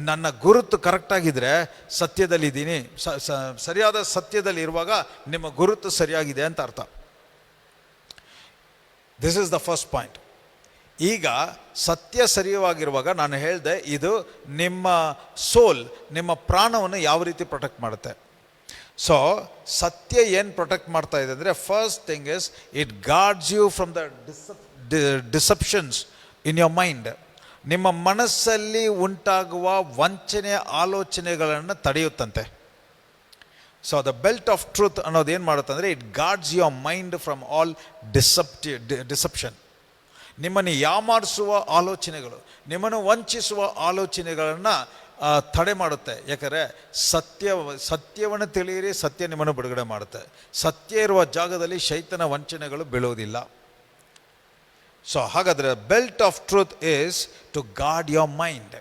ನನ್ನ ಗುರುತು ಕರೆಕ್ಟಾಗಿದ್ದರೆ ಸತ್ಯದಲ್ಲಿದ್ದೀನಿ, ಸರಿಯಾದ ಸತ್ಯದಲ್ಲಿ ಇರುವಾಗ ನಿಮ್ಮ ಗುರುತು ಸರಿಯಾಗಿದೆ ಅಂತ ಅರ್ಥ. This is the first point. ಈಗ ಸತ್ಯ ಸರಿಯಾಗಿರುವಾಗ ನಾನು ಹೇಳಿದೆ, ಇದು ನಿಮ್ಮ ಸೋಲ್, ನಿಮ್ಮ ಪ್ರಾಣವನ್ನು ಯಾವ ರೀತಿ ಪ್ರೊಟೆಕ್ಟ್ ಮಾಡುತ್ತೆ. ಸೊ ಸತ್ಯ ಏನು ಪ್ರೊಟೆಕ್ಟ್ ಮಾಡ್ತಾ ಇದೆ ಅಂದರೆ, first thing is it guards you from the deceptions in your mind. ನಿಮ್ಮ ಮನಸ್ಸಲ್ಲಿ ಉಂಟಾಗುವ ವಂಚನೆಯ ಆಲೋಚನೆಗಳನ್ನು ತಡೆಯುತ್ತಂತೆ. So the belt of truth ಅನ್ನೋದು ಏನು ಮಾಡುತ್ತೆ ಅಂದರೆ, it guards your mind from all deception. ನಿಮ್ಮನ್ನು ಯಾಮಾರಿಸುವ ಆಲೋಚನೆಗಳು, ನಿಮ್ಮನ್ನು ವಂಚಿಸುವ ಆಲೋಚನೆಗಳನ್ನು ತಡೆ ಮಾಡುತ್ತೆ. ಯಾಕಂದರೆ ಸತ್ಯವನ್ನು ತಿಳಿಯಿರಿ, ಸತ್ಯ ನಿಮ್ಮನ್ನು ಬಿಡುಗಡೆ ಮಾಡುತ್ತೆ. ಸತ್ಯ ಇರುವ ಜಾಗದಲ್ಲಿ ಶೈತನ ವಂಚನೆಗಳು ಬೀಳುವುದಿಲ್ಲ. ಸೊ ಹಾಗಾದರೆ belt of truth is to guard your mind.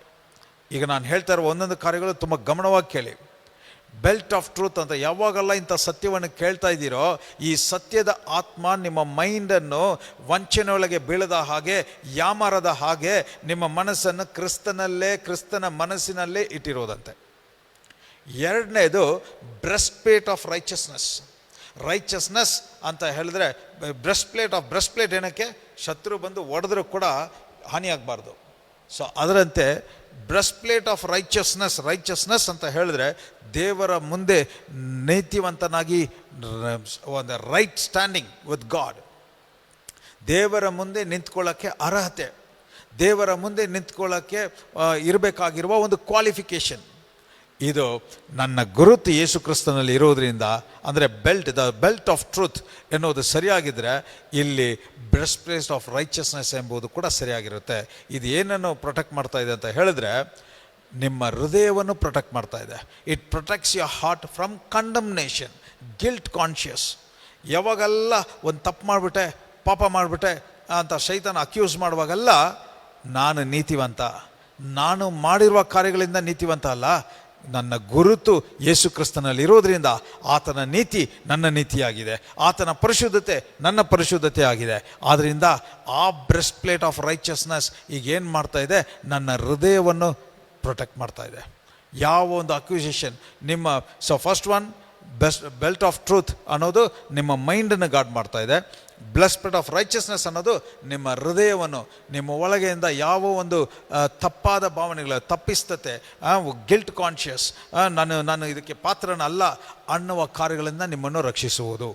ಈಗ ನಾನು ಹೇಳ್ತಾ ಇರುವ ಒಂದೊಂದು ಕಾರ್ಯಗಳು ತುಂಬ ಗಮನವಾಗಿ ಕೇಳಿ. ಬೆಲ್ಟ್ ಆಫ್ ಟ್ರೂತ್ ಅಂತ ಯಾವಾಗೆಲ್ಲ ಇಂಥ ಸತ್ಯವನ್ನು ಕೇಳ್ತಾ ಇದ್ದೀರೋ, ಈ ಸತ್ಯದ ಆತ್ಮ ನಿಮ್ಮ ಮೈಂಡನ್ನು ವಂಚನೆಯೊಳಗೆ ಬೀಳದ ಹಾಗೆ, ಯಾಮಾರದ ಹಾಗೆ ನಿಮ್ಮ ಮನಸ್ಸನ್ನು ಕ್ರಿಸ್ತನ ಮನಸ್ಸಿನಲ್ಲೇ ಇಟ್ಟಿರೋದಂತೆ. ಎರಡನೇದು ಬ್ರೆಸ್ಟ್ ಪ್ಲೇಟ್ ಆಫ್ ರೈಚಸ್ನೆಸ್ ಅಂತ ಹೇಳಿದ್ರೆ, ಬ್ರೆಸ್ಟ್ ಪ್ಲೇಟ್ ಏನಕ್ಕೆ? ಶತ್ರು ಬಂದು ಹೊಡೆದ್ರೂ ಕೂಡ ಹಾನಿಯಾಗಬಾರ್ದು. ಸೊ ಅದರಂತೆ ಬ್ರೆಸ್ಟ್ ಪ್ಲೇಟ್ ಆಫ್ ರೈಚಸ್ನೆಸ್ ಅಂತ ಹೇಳಿದ್ರೆ, ದೇವರ ಮುಂದೆ ನೀತಿವಂತನಾಗಿ, ಒಂದು ರೈಟ್ ಸ್ಟ್ಯಾಂಡಿಂಗ್ ವಿತ್ ಗಾಡ್, ದೇವರ ಮುಂದೆ ನಿಂತ್ಕೊಳ್ಳೋಕ್ಕೆ ಅರ್ಹತೆ, ದೇವರ ಮುಂದೆ ನಿಂತ್ಕೊಳ್ಳೋಕ್ಕೆ ಇರಬೇಕಾಗಿರುವ ಒಂದು ಕ್ವಾಲಿಫಿಕೇಷನ್. ಇದು ನನ್ನ ಗುರುತು ಯೇಸು ಕ್ರಿಸ್ತನಲ್ಲಿ ಇರೋದ್ರಿಂದ, ಅಂದರೆ ದ ಬೆಲ್ಟ್ ಆಫ್ ಟ್ರೂತ್ ಎನ್ನುವುದು ಸರಿಯಾಗಿದ್ದರೆ, ಇಲ್ಲಿ ಬ್ರೆಸ್ಟ್ ಪ್ಲೇಟ್ ಆಫ್ ರೈಚಸ್ನೆಸ್ ಎಂಬುದು ಕೂಡ ಸರಿಯಾಗಿರುತ್ತೆ. ಇದು ಏನನ್ನು ಪ್ರೊಟೆಕ್ಟ್ ಮಾಡ್ತಾ ಇದೆ ಅಂತ ಹೇಳಿದ್ರೆ, ನಿಮ್ಮ ಹೃದಯವನ್ನು ಪ್ರೊಟೆಕ್ಟ್ ಮಾಡ್ತಾ ಇದೆ. It protects your heart from condemnation, guilt conscious. ಯಾವಾಗೆಲ್ಲ ಒಂದು ತಪ್ಪು ಮಾಡಿಬಿಟ್ಟೆ, ಪಾಪ ಮಾಡಿಬಿಟ್ಟೆ ಅಂತ ಶೈತಾನ ಅಕ್ಯೂಸ್ ಮಾಡುವಾಗೆಲ್ಲ, ನಾನು ನೀತಿವಂತ, ನಾನು ಮಾಡಿರುವ ಕಾರ್ಯಗಳಿಂದ ನೀತಿವಂತ ಅಲ್ಲ, ನನ್ನ ಗುರುತು ಯೇಸು ಕ್ರಿಸ್ತನಲ್ಲಿ ಇರೋದ್ರಿಂದ ಆತನ ನೀತಿ ನನ್ನ ನೀತಿಯಾಗಿದೆ, ಆತನ ಪರಿಶುದ್ಧತೆ ನನ್ನ ಪರಿಶುದ್ಧತೆ ಆಗಿದೆ. ಆದ್ದರಿಂದ ಆ ಬ್ರೆಸ್ಟ್ ಪ್ಲೇಟ್ ಆಫ್ ರೈಚಸ್ನೆಸ್ ಈಗೇನು ಮಾಡ್ತಾ ಇದೆ, ನನ್ನ ಹೃದಯವನ್ನು ಪ್ರೊಟೆಕ್ಟ್ ಮಾಡ್ತಾ ಇದೆ. ಯಾವ ಒಂದು ಅಕ್ಯೂಸೇಷನ್ ನಿಮ್ಮ first one belt of truth ಅನ್ನೋದು ನಿಮ್ಮ ಮೈಂಡನ್ನು ಗಾರ್ಡ್ ಮಾಡ್ತಾ ಇದೆ. ಬ್ಲೆಸ್ ಪ್ಲೇಟ್ ಆಫ್ ರೈಚಸ್ನೆಸ್ ಅನ್ನೋದು ನಿಮ್ಮ ಹೃದಯವನ್ನು, ನಿಮ್ಮ ಒಳಗೆಯಿಂದ ಯಾವ ಒಂದು ತಪ್ಪಾದ ಭಾವನೆಗಳು, ತಪ್ಪಿಸ್ತತೆ, ಗಿಲ್ಟ್ ಕಾನ್ಷಿಯಸ್, ನಾನು ಇದಕ್ಕೆ ಪಾತ್ರನಲ್ಲ ಅನ್ನುವ ಕಾರ್ಯಗಳಿಂದ ನಿಮ್ಮನ್ನು ರಕ್ಷಿಸುವುದು.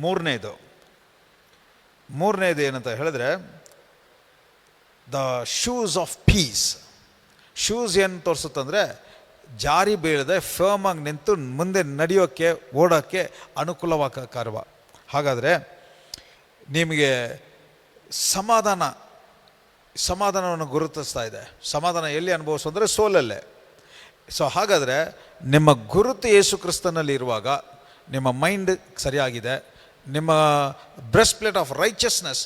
ಮೂರನೇದು ಏನಂತ ಹೇಳಿದ್ರೆ, the shoes of piece. Shoes ಏನು ತೋರಿಸುತ್ತಂದರೆ, ಜಾರಿ ಬೀಳದೆ ಫರ್ಮ್ ಆಗಿ ನಿಂತು ಮುಂದೆ ನಡೆಯೋಕ್ಕೆ, ಓಡೋಕ್ಕೆ ಅನುಕೂಲವಾಗಕಾರವ. ಹಾಗಾದರೆ ನಿಮಗೆ ಸಮಾಧಾನವನ್ನು ಗುರುತಿಸ್ತಾ ಇದೆ. ಸಮಾಧಾನ ಎಲ್ಲಿ ಅನುಭವಿಸು ಅಂದರೆ ಸೋಲಲ್ಲೇ. ಸೊ ಹಾಗಾದರೆ ನಿಮ್ಮ ಗುರುತು ಯೇಸು ಕ್ರಿಸ್ತನಲ್ಲಿ ಇರುವಾಗ ನಿಮ್ಮ ಮೈಂಡ್ ಸರಿಯಾಗಿದೆ, ನಿಮ್ಮ ಬ್ರೆಸ್ಟ್ ಪ್ಲೇಟ್ ಆಫ್ ರೈಚಸ್ನೆಸ್,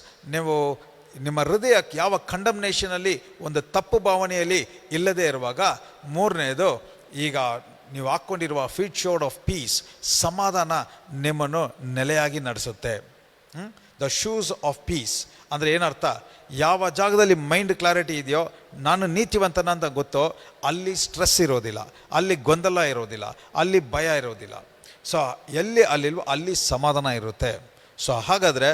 ನಿಮ್ಮ ಹೃದಯಕ್ಕೆ ಯಾವ ಕಂಡಮ್ನೇಷನಲ್ಲಿ, ಒಂದು ತಪ್ಪು ಭಾವನೆಯಲ್ಲಿ ಇಲ್ಲದೆ ಇರುವಾಗ, ಮೂರನೇದು ಈಗ ನೀವು ಹಾಕ್ಕೊಂಡಿರುವ ಫೀಟ್ ಶೋರ್ಡ್ ಆಫ್ ಪೀಸ್, ಸಮಾಧಾನ ನಿಮ್ಮನ್ನು ನೆಲೆಯಾಗಿ ನಡೆಸುತ್ತೆ. ದ ಶೂಸ್ ಆಫ್ ಪೀಸ್ ಅಂದರೆ ಏನರ್ಥ? ಯಾವ ಜಾಗದಲ್ಲಿ ಮೈಂಡ್ ಕ್ಲಾರಿಟಿ ಇದೆಯೋ, ನಾನು ನೀತಿವಂತನ ಅಂತ ಗೊತ್ತೋ, ಅಲ್ಲಿ ಸ್ಟ್ರೆಸ್ ಇರೋದಿಲ್ಲ, ಅಲ್ಲಿ ಗೊಂದಲ ಇರೋದಿಲ್ಲ, ಅಲ್ಲಿ ಭಯ ಇರೋದಿಲ್ಲ. ಸೊ ಎಲ್ಲಿ ಅಲ್ಲಿಲ್ವೋ ಅಲ್ಲಿ ಸಮಾಧಾನ ಇರುತ್ತೆ. ಸೊ ಹಾಗಾದರೆ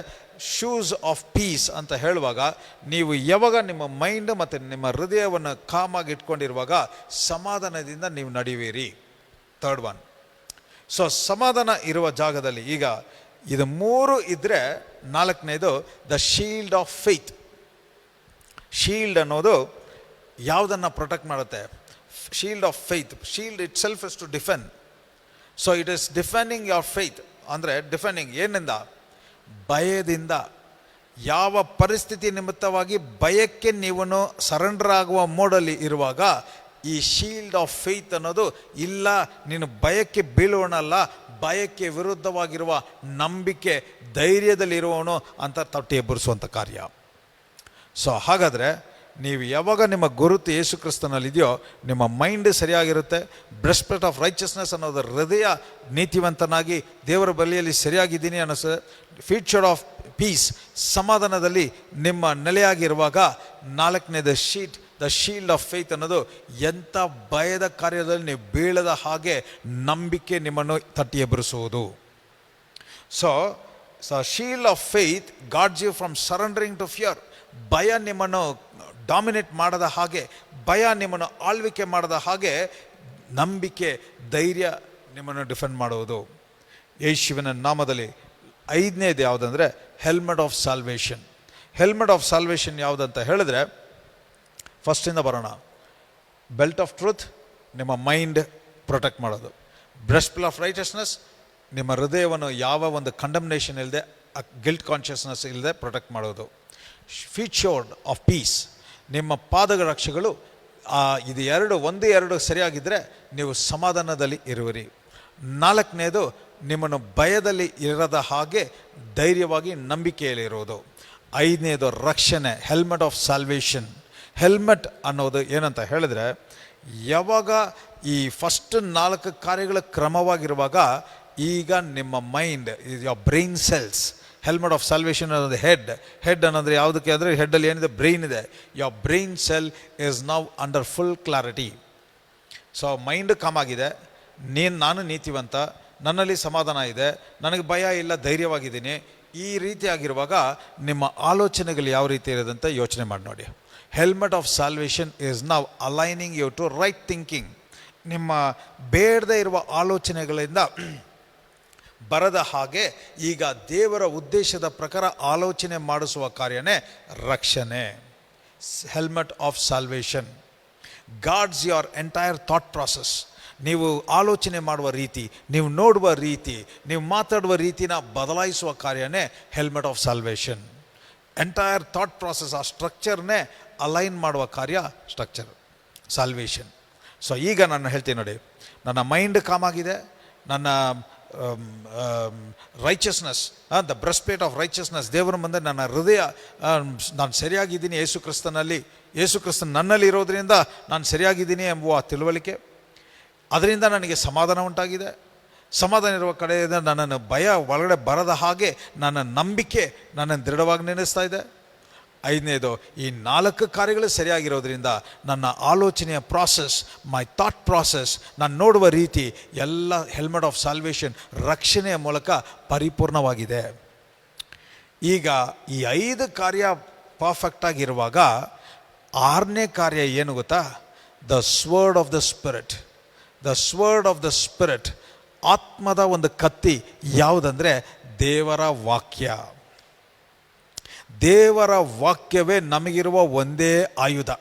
ಶೂಸ್ ಆಫ್ ಪೀಸ್ ಅಂತ ಹೇಳುವಾಗ, ನೀವು ಯಾವಾಗ ನಿಮ್ಮ ಮೈಂಡ್ ಮತ್ತು ನಿಮ್ಮ ಹೃದಯವನ್ನು ಕಾಮಾಗಿ ಇಟ್ಕೊಂಡಿರುವಾಗ ಸಮಾಧಾನದಿಂದ ನೀವು ನಡೆಯುವಿರಿ. Third one. ಸೊ ಸಮಾಧಾನ ಇರುವ ಜಾಗದಲ್ಲಿ ಈಗ ಇದು 3 ಇದ್ದರೆ, ನಾಲ್ಕನೇದು the shield of faith. Shield ಅನ್ನೋದು ಯಾವುದನ್ನು ಪ್ರೊಟೆಕ್ಟ್ ಮಾಡುತ್ತೆ? Shield of faith. Shield itself is to defend. So it is defending your faith. ಅಂದರೆ ಡಿಫೆಂಡಿಂಗ್ ಏನಿಂದ? ಭಯದಿಂದ. ಯಾವ ಪರಿಸ್ಥಿತಿ ನಿಮಿತ್ತವಾಗಿ ಭಯಕ್ಕೆ ನೀವು ಸರೆಂಡರ್ ಆಗುವ ಮೋಡಲ್ಲಿ ಇರುವಾಗ, ಈ ಶೀಲ್ಡ್ ಆಫ್ ಫೇತ್ ಅನ್ನೋದು, ಇಲ್ಲ ನೀನು ಭಯಕ್ಕೆ ಬೀಳುವನಲ್ಲ, ಭಯಕ್ಕೆ ವಿರುದ್ಧವಾಗಿರುವ ನಂಬಿಕೆ, ಧೈರ್ಯದಲ್ಲಿರುವವನು ಅಂತ ತಟ್ಟಿ ಎಬ್ಬರಿಸುವಂಥ ಕಾರ್ಯ. ಸೊ ಹಾಗಾದರೆ ನೀವು ಯಾವಾಗ ನಿಮ್ಮ ಗುರುತು ಯೇಸು ಕ್ರಿಸ್ತನಲ್ಲಿದೆಯೋ, ನಿಮ್ಮ ಮೈಂಡ್ ಸರಿಯಾಗಿರುತ್ತೆ. ಬ್ರೆಸ್ಟ್ ಪ್ಲೇಟ್ ಆಫ್ ರೈಚಸ್ನೆಸ್ ಅನ್ನೋದು ಹೃದಯ ನೀತಿವಂತನಾಗಿ ದೇವರ ಬಳಿಯಲ್ಲಿ ಸರಿಯಾಗಿದ್ದೀನಿ ಅನ್ನಿಸ್ತದೆ. ಫೀಟ್ ಶೋರ್ಡ್ ಆಫ್ ಪೀಸ್, ಸಮಾಧಾನದಲ್ಲಿ ನಿಮ್ಮ ನೆಲೆಯಾಗಿರುವಾಗ. ನಾಲ್ಕನೇದು ದ ಶೀಲ್ಡ್ ಆಫ್ ಫೇತ್ ಅನ್ನೋದು ಎಂಥ ಭಯದ ಕಾರ್ಯದಲ್ಲಿ ನೀವು ಬೀಳದ ಹಾಗೆ ನಂಬಿಕೆ ನಿಮ್ಮನ್ನು ತಟ್ಟಿ ಎಬ್ಬರಿಸುವುದು. So shield of faith guards you from surrendering to fear. ಭಯ ನಿಮ್ಮನ್ನು ಡಾಮಿನೇಟ್ ಮಾಡದ ಹಾಗೆ, ಭಯ ನಿಮ್ಮನ್ನು ಆಳ್ವಿಕೆ ಮಾಡದ ಹಾಗೆ ನಂಬಿಕೆ, ಧೈರ್ಯ ನಿಮ್ಮನ್ನು ಡಿಫೆಂಡ್ ಮಾಡುವುದು. ಯೇಸುವಿನ ನಾಮದಲ್ಲಿ 5ನೇದು ಯಾವುದಂದರೆ helmet of salvation. Helmet of salvation ಯಾವುದಂತ ಹೇಳಿದ್ರೆ, ಫಸ್ಟಿಂದ ಬರೋಣ. ಬೆಲ್ಟ್ ಆಫ್ ಟ್ರೂತ್, ನಿಮ್ಮ ಮೈಂಡ್ ಪ್ರೊಟೆಕ್ಟ್ ಮಾಡೋದು. ಬ್ರೆಸ್ಟ್ ಪ್ಲೇಟ್ ಆಫ್ ರೈಟಸ್ನೆಸ್, ನಿಮ್ಮ ಹೃದಯವನ್ನು ಯಾವ ಒಂದು ಕಂಡಮ್ನೇಷನ್ ಇಲ್ಲದೆ, ಗಿಲ್ಟ್ ಕಾನ್ಷಿಯಸ್ನೆಸ್ ಇಲ್ಲದೆ ಪ್ರೊಟೆಕ್ಟ್ ಮಾಡೋದು. ಫೀಟ್ ಶೋರ್ಡ್ ಆಫ್ ಪೀಸ್, ನಿಮ್ಮ ಪಾದಗಳ ರಕ್ಷೆಗಳು ಇದು ಒಂದು ಎರಡು ಸರಿಯಾಗಿದ್ದರೆ ನೀವು ಸಮಾಧಾನದಲ್ಲಿ ಇರುವಿರಿ. 4ನೇದು ನಿಮ್ಮನ್ನು ಭಯದಲ್ಲಿ ಇರದ ಹಾಗೆ ಧೈರ್ಯವಾಗಿ ನಂಬಿಕೆಯಲ್ಲಿರುವುದು. 5ನೇದು ರಕ್ಷಣೆ, ಹೆಲ್ಮೆಟ್ ಆಫ್ ಸಾಲ್ವೇಷನ್. ಹೆಲ್ಮೆಟ್ ಅನ್ನೋದು ಏನಂತ ಹೇಳಿದ್ರೆ, ಯಾವಾಗ ಈ ಫಸ್ಟ್ 4 ಕಾರ್ಯಗಳ ಕ್ರಮವಾಗಿರುವಾಗ ಈಗ ನಿಮ್ಮ ಮೈಂಡ್, ಯಾವ brain cells, helmet of salvation ಅನ್ನೋದು ಹೆಡ್ ಅನ್ನೋದ್ರೆ ಯಾವುದಕ್ಕೆ ಅಂದರೆ, ಹೆಡ್ಡಲ್ಲಿ ಏನಿದೆ, ಬ್ರೈನ್ ಇದೆ. ಯಾವ brain cell is now under full clarity. So mind com ಆಗಿದೆ, ನಾನು ನೀತಿವಂತ, ನನ್ನಲ್ಲಿ ಸಮಾಧಾನ ಇದೆ, ನನಗೆ ಭಯ ಇಲ್ಲ, ಧೈರ್ಯವಾಗಿದ್ದೀನಿ. ಈ ರೀತಿಯಾಗಿರುವಾಗ ನಿಮ್ಮ ಆಲೋಚನೆಗಳು ಯಾವ ರೀತಿ ಇರೋದಂತ ಯೋಚನೆ ಮಾಡಿ ನೋಡಿ. Helmet of salvation is now aligning you to right thinking. ನಿಮ್ಮ ಬೇಡದೇ ಇರುವ ಆಲೋಚನೆಗಳಿಂದ ಬರದ ಹಾಗೆ ಈಗ ದೇವರ ಉದ್ದೇಶದ ಪ್ರಕಾರ ಆಲೋಚನೆ ಮಾಡಿಸುವ ಕಾರ್ಯನೇ ರಕ್ಷಣೆ. Helmet of salvation guards your entire thought process. ನೀವು ಆಲೋಚನೆ ಮಾಡುವ ರೀತಿ, ನೀವು ನೋಡುವ ರೀತಿ, ನೀವು ಮಾತಾಡುವ ರೀತಿನ ಬದಲಾಯಿಸುವ ಕಾರ್ಯನೇ helmet of salvation. Entire thought process, ಆ ಸ್ಟ್ರಕ್ಚರ್ನೇ ಅಲೈನ್ ಮಾಡುವ ಕಾರ್ಯ ಸ್ಟ್ರಕ್ಚರ್ ಸಾಲ್ವೇಷನ್. ಸೊ ಈಗ ನಾನು ಹೇಳ್ತೀನಿ ನೋಡಿ, ನನ್ನ ಮೈಂಡ್ ಕಾಮ್ ಆಗಿದೆ, ನನ್ನ righteousness, the breastplate of righteousness, ದೇವರ ಮುಂದೆ ನನ್ನ ಹೃದಯ, ನಾನು ಸರಿಯಾಗಿದ್ದೀನಿ ಯೇಸು ಕ್ರಿಸ್ತನಲ್ಲಿ, ಯೇಸು ಕ್ರಿಸ್ತನ್ ನನ್ನಲ್ಲಿ ಇರೋದ್ರಿಂದ ನಾನು ಸರಿಯಾಗಿದ್ದೀನಿ ಎಂಬುವ ತಿಳುವಳಿಕೆ, ಅದರಿಂದ ನನಗೆ ಸಮಾಧಾನ ಉಂಟಾಗಿದೆ. ಸಮಾಧಾನ ಇರುವ ಕಡೆಯಿಂದ ನನ್ನನ್ನು ಭಯ ಒಳಗಡೆ ಬರದ ಹಾಗೆ ನನ್ನ ನಂಬಿಕೆ ನನ್ನನ್ನು ದೃಢವಾಗಿ ನೆನೆಸ್ತಾ ಇದೆ. 5ನೇದು, ಈ 4 ಕಾರ್ಯಗಳು ಸರಿಯಾಗಿರೋದ್ರಿಂದ ನನ್ನ ಆಲೋಚನೆಯ ಪ್ರಾಸೆಸ್, ಮೈ ಥಾಟ್ ಪ್ರಾಸೆಸ್, ನಾನು ನೋಡುವ ರೀತಿ ಎಲ್ಲ ಹೆಲ್ಮೆಟ್ ಆಫ್ ಸಾಲ್ವೇಷನ್ ರಕ್ಷಣೆಯ ಮೂಲಕ ಪರಿಪೂರ್ಣವಾಗಿದೆ. ಈಗ ಈ 5 ಕಾರ್ಯ ಪರ್ಫೆಕ್ಟಾಗಿರುವಾಗ 6ನೇ ಕಾರ್ಯ ಏನು ಗೊತ್ತಾ? The sword of the spirit. The sword of the spirit, ಆತ್ಮದ ಒಂದು ಕತ್ತಿ ಯಾವುದಂದರೆ ದೇವರ ವಾಕ್ಯ. ದೇವರ ವಾಕ್ಯವೇ ನಮಗಿರುವ ಒಂದೇ ಆಯುಧ.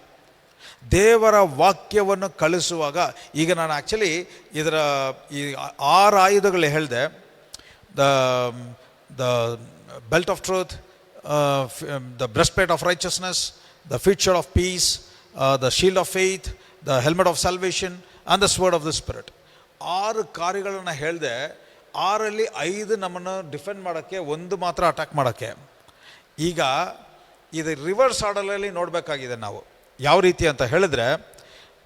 ದೇವರ ವಾಕ್ಯವನ್ನು ಕಳಿಸುವಾಗ, ಈಗ ನಾನು ಆ್ಯಕ್ಚುಲಿ ಇದರ ಈ 6 ಆಯುಧಗಳು ಹೇಳಿದೆ. The belt of truth, the breastplate of righteousness, the feet shod of peace, the shield of faith, the helmet of salvation and the sword of the spirit. 6 ಕಾರ್ಯಗಳನ್ನು ಹೇಳಿದೆ. 6ರಲ್ಲಿ 5 ನಮ್ಮನ್ನು ಡಿಫೆಂಡ್ ಮಾಡೋಕ್ಕೆ, 1 ಮಾತ್ರ ಅಟ್ಯಾಕ್ ಮಾಡೋಕ್ಕೆ. ಈಗ ಇದು ರಿವರ್ಸ್ ಆರ್ಡರಲ್ಲಿ ನೋಡಬೇಕಾಗಿದೆ ನಾವು. ಯಾವ ರೀತಿ ಅಂತ ಹೇಳಿದ್ರೆ,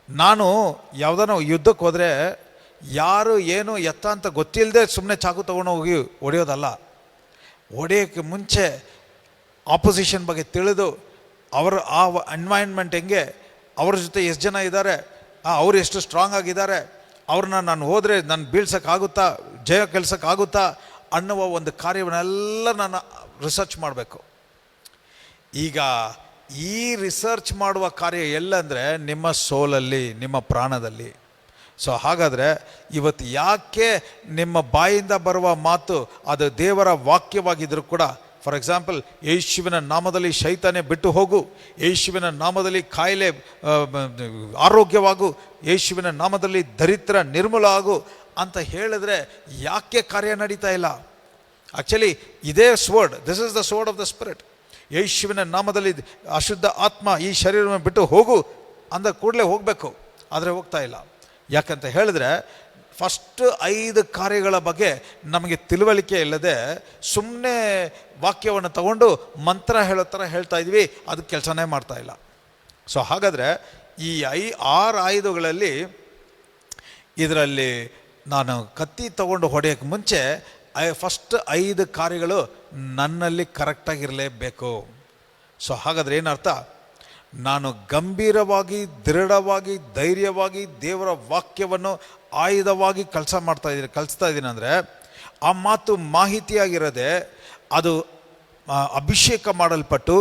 ನಾನು ಯಾವುದೋ ಯುದ್ಧಕ್ಕೆ ಹೋದರೆ ಯಾರು ಏನು ಎತ್ತ ಅಂತ ಗೊತ್ತಿಲ್ಲದೆ ಸುಮ್ಮನೆ ಚಾಕು ತೊಗೊಂಡು ಹೋಗಿ ಹೊಡೆಯೋದಲ್ಲ. ಹೊಡೆಯೋಕ್ಕೆ ಮುಂಚೆ ಆಪೋಸಿಷನ್ ಬಗ್ಗೆ ತಿಳಿದು, ಅವರ ಆ ಎನ್ವೈರ್ನ್ಮೆಂಟ್ ಹೆಂಗೆ, ಅವ್ರ ಜೊತೆ ಎಷ್ಟು ಜನ ಇದ್ದಾರೆ, ಅವ್ರು ಎಷ್ಟು ಸ್ಟ್ರಾಂಗ್ ಆಗಿದ್ದಾರೆ, ಅವ್ರನ್ನ ನಾನು ಹೋದರೆ ನಾನು ಬೀಳ್ಸೋಕ್ಕಾಗುತ್ತಾ, ಜಯ ಗೆಲ್ಸೋಕ್ಕಾಗುತ್ತಾ ಅನ್ನುವ ಒಂದು ಕಾರ್ಯವನ್ನೆಲ್ಲ ನಾನು ರಿಸರ್ಚ್ ಮಾಡಬೇಕು. ಈಗ ಈ ರಿಸರ್ಚ್ ಮಾಡುವ ಕಾರ್ಯ ಎಲ್ಲಂದರೆ ನಿಮ್ಮ ಸೋಲಲ್ಲಿ, ನಿಮ್ಮ ಪ್ರಾಣದಲ್ಲಿ. ಸೊ ಹಾಗಾದರೆ ಇವತ್ತು ಯಾಕೆ ನಿಮ್ಮ ಬಾಯಿಂದ ಬರುವ ಮಾತು ಅದು ದೇವರ ವಾಕ್ಯವಾಗಿದ್ದರೂ ಕೂಡ, ಫಾರ್ ಎಕ್ಸಾಂಪಲ್, ಯೇಸುವಿನ ನಾಮದಲ್ಲಿ ಶೈತಾನೆ ಬಿಟ್ಟು ಹೋಗು, ಯೇಸುವಿನ ನಾಮದಲ್ಲಿ ಕಾಯಿಲೆ ಆರೋಗ್ಯವಾಗು, ಯೇಸುವಿನ ನಾಮದಲ್ಲಿ ದರಿದ್ರ ನಿರ್ಮೂಲ ಆಗು ಅಂತ ಹೇಳಿದ್ರೆ ಯಾಕೆ ಕಾರ್ಯ ನಡೀತಾ ಇಲ್ಲ? ಆ್ಯಕ್ಚುಲಿ ಇದೇ sword, this is the sword of the spirit. ಯೇಸುವಿನ ನಾಮದಲ್ಲಿ ಅಶುದ್ಧ ಆತ್ಮ ಈ ಶರೀರವನ್ನು ಬಿಟ್ಟು ಹೋಗು ಅಂದ ಕೂಡಲೇ ಹೋಗಬೇಕು, ಆದರೆ ಹೋಗ್ತಾ ಇಲ್ಲ. ಯಾಕಂತ ಹೇಳಿದ್ರೆ ಫಸ್ಟ್ 5 ಕಾರ್ಯಗಳ ಬಗ್ಗೆ ನಮಗೆ ತಿಳುವಳಿಕೆ ಇಲ್ಲದೆ ಸುಮ್ಮನೆ ವಾಕ್ಯವನ್ನು ತಗೊಂಡು ಮಂತ್ರ ಹೇಳೋ ಥರ ಹೇಳ್ತಾ ಇದ್ವಿ, ಅದು ಕೆಲಸನೇ ಮಾಡ್ತಾ ಇಲ್ಲ. ಸೊ ಹಾಗಾದರೆ ಈ 6 ಆಯುಧಗಳಲ್ಲಿ ಇದರಲ್ಲಿ ನಾನು ಕತ್ತಿ ತಗೊಂಡು ಹೊಡೆಯೋಕ್ಕೆ ಮುಂಚೆ ಫಸ್ಟ್ 5 ಕಾರ್ಯಗಳು ನನ್ನಲ್ಲಿ ಕರೆಕ್ಟಾಗಿರಲೇಬೇಕು. ಸೊ ಹಾಗಾದರೆ ಏನರ್ಥ? ನಾನು ಗಂಭೀರವಾಗಿ, ದೃಢವಾಗಿ, ಧೈರ್ಯವಾಗಿ ದೇವರ ವಾಕ್ಯವನ್ನು ಆಯುಧವಾಗಿ ಕಲಿಸ್ತಾ ಇದ್ದೀನಿ ಅಂದರೆ, ಆ ಮಾತು ಮಾಹಿತಿಯಾಗಿರದೆ ಅದು ಅಭಿಷೇಕ ಮಾಡಲ್ಪಟ್ಟು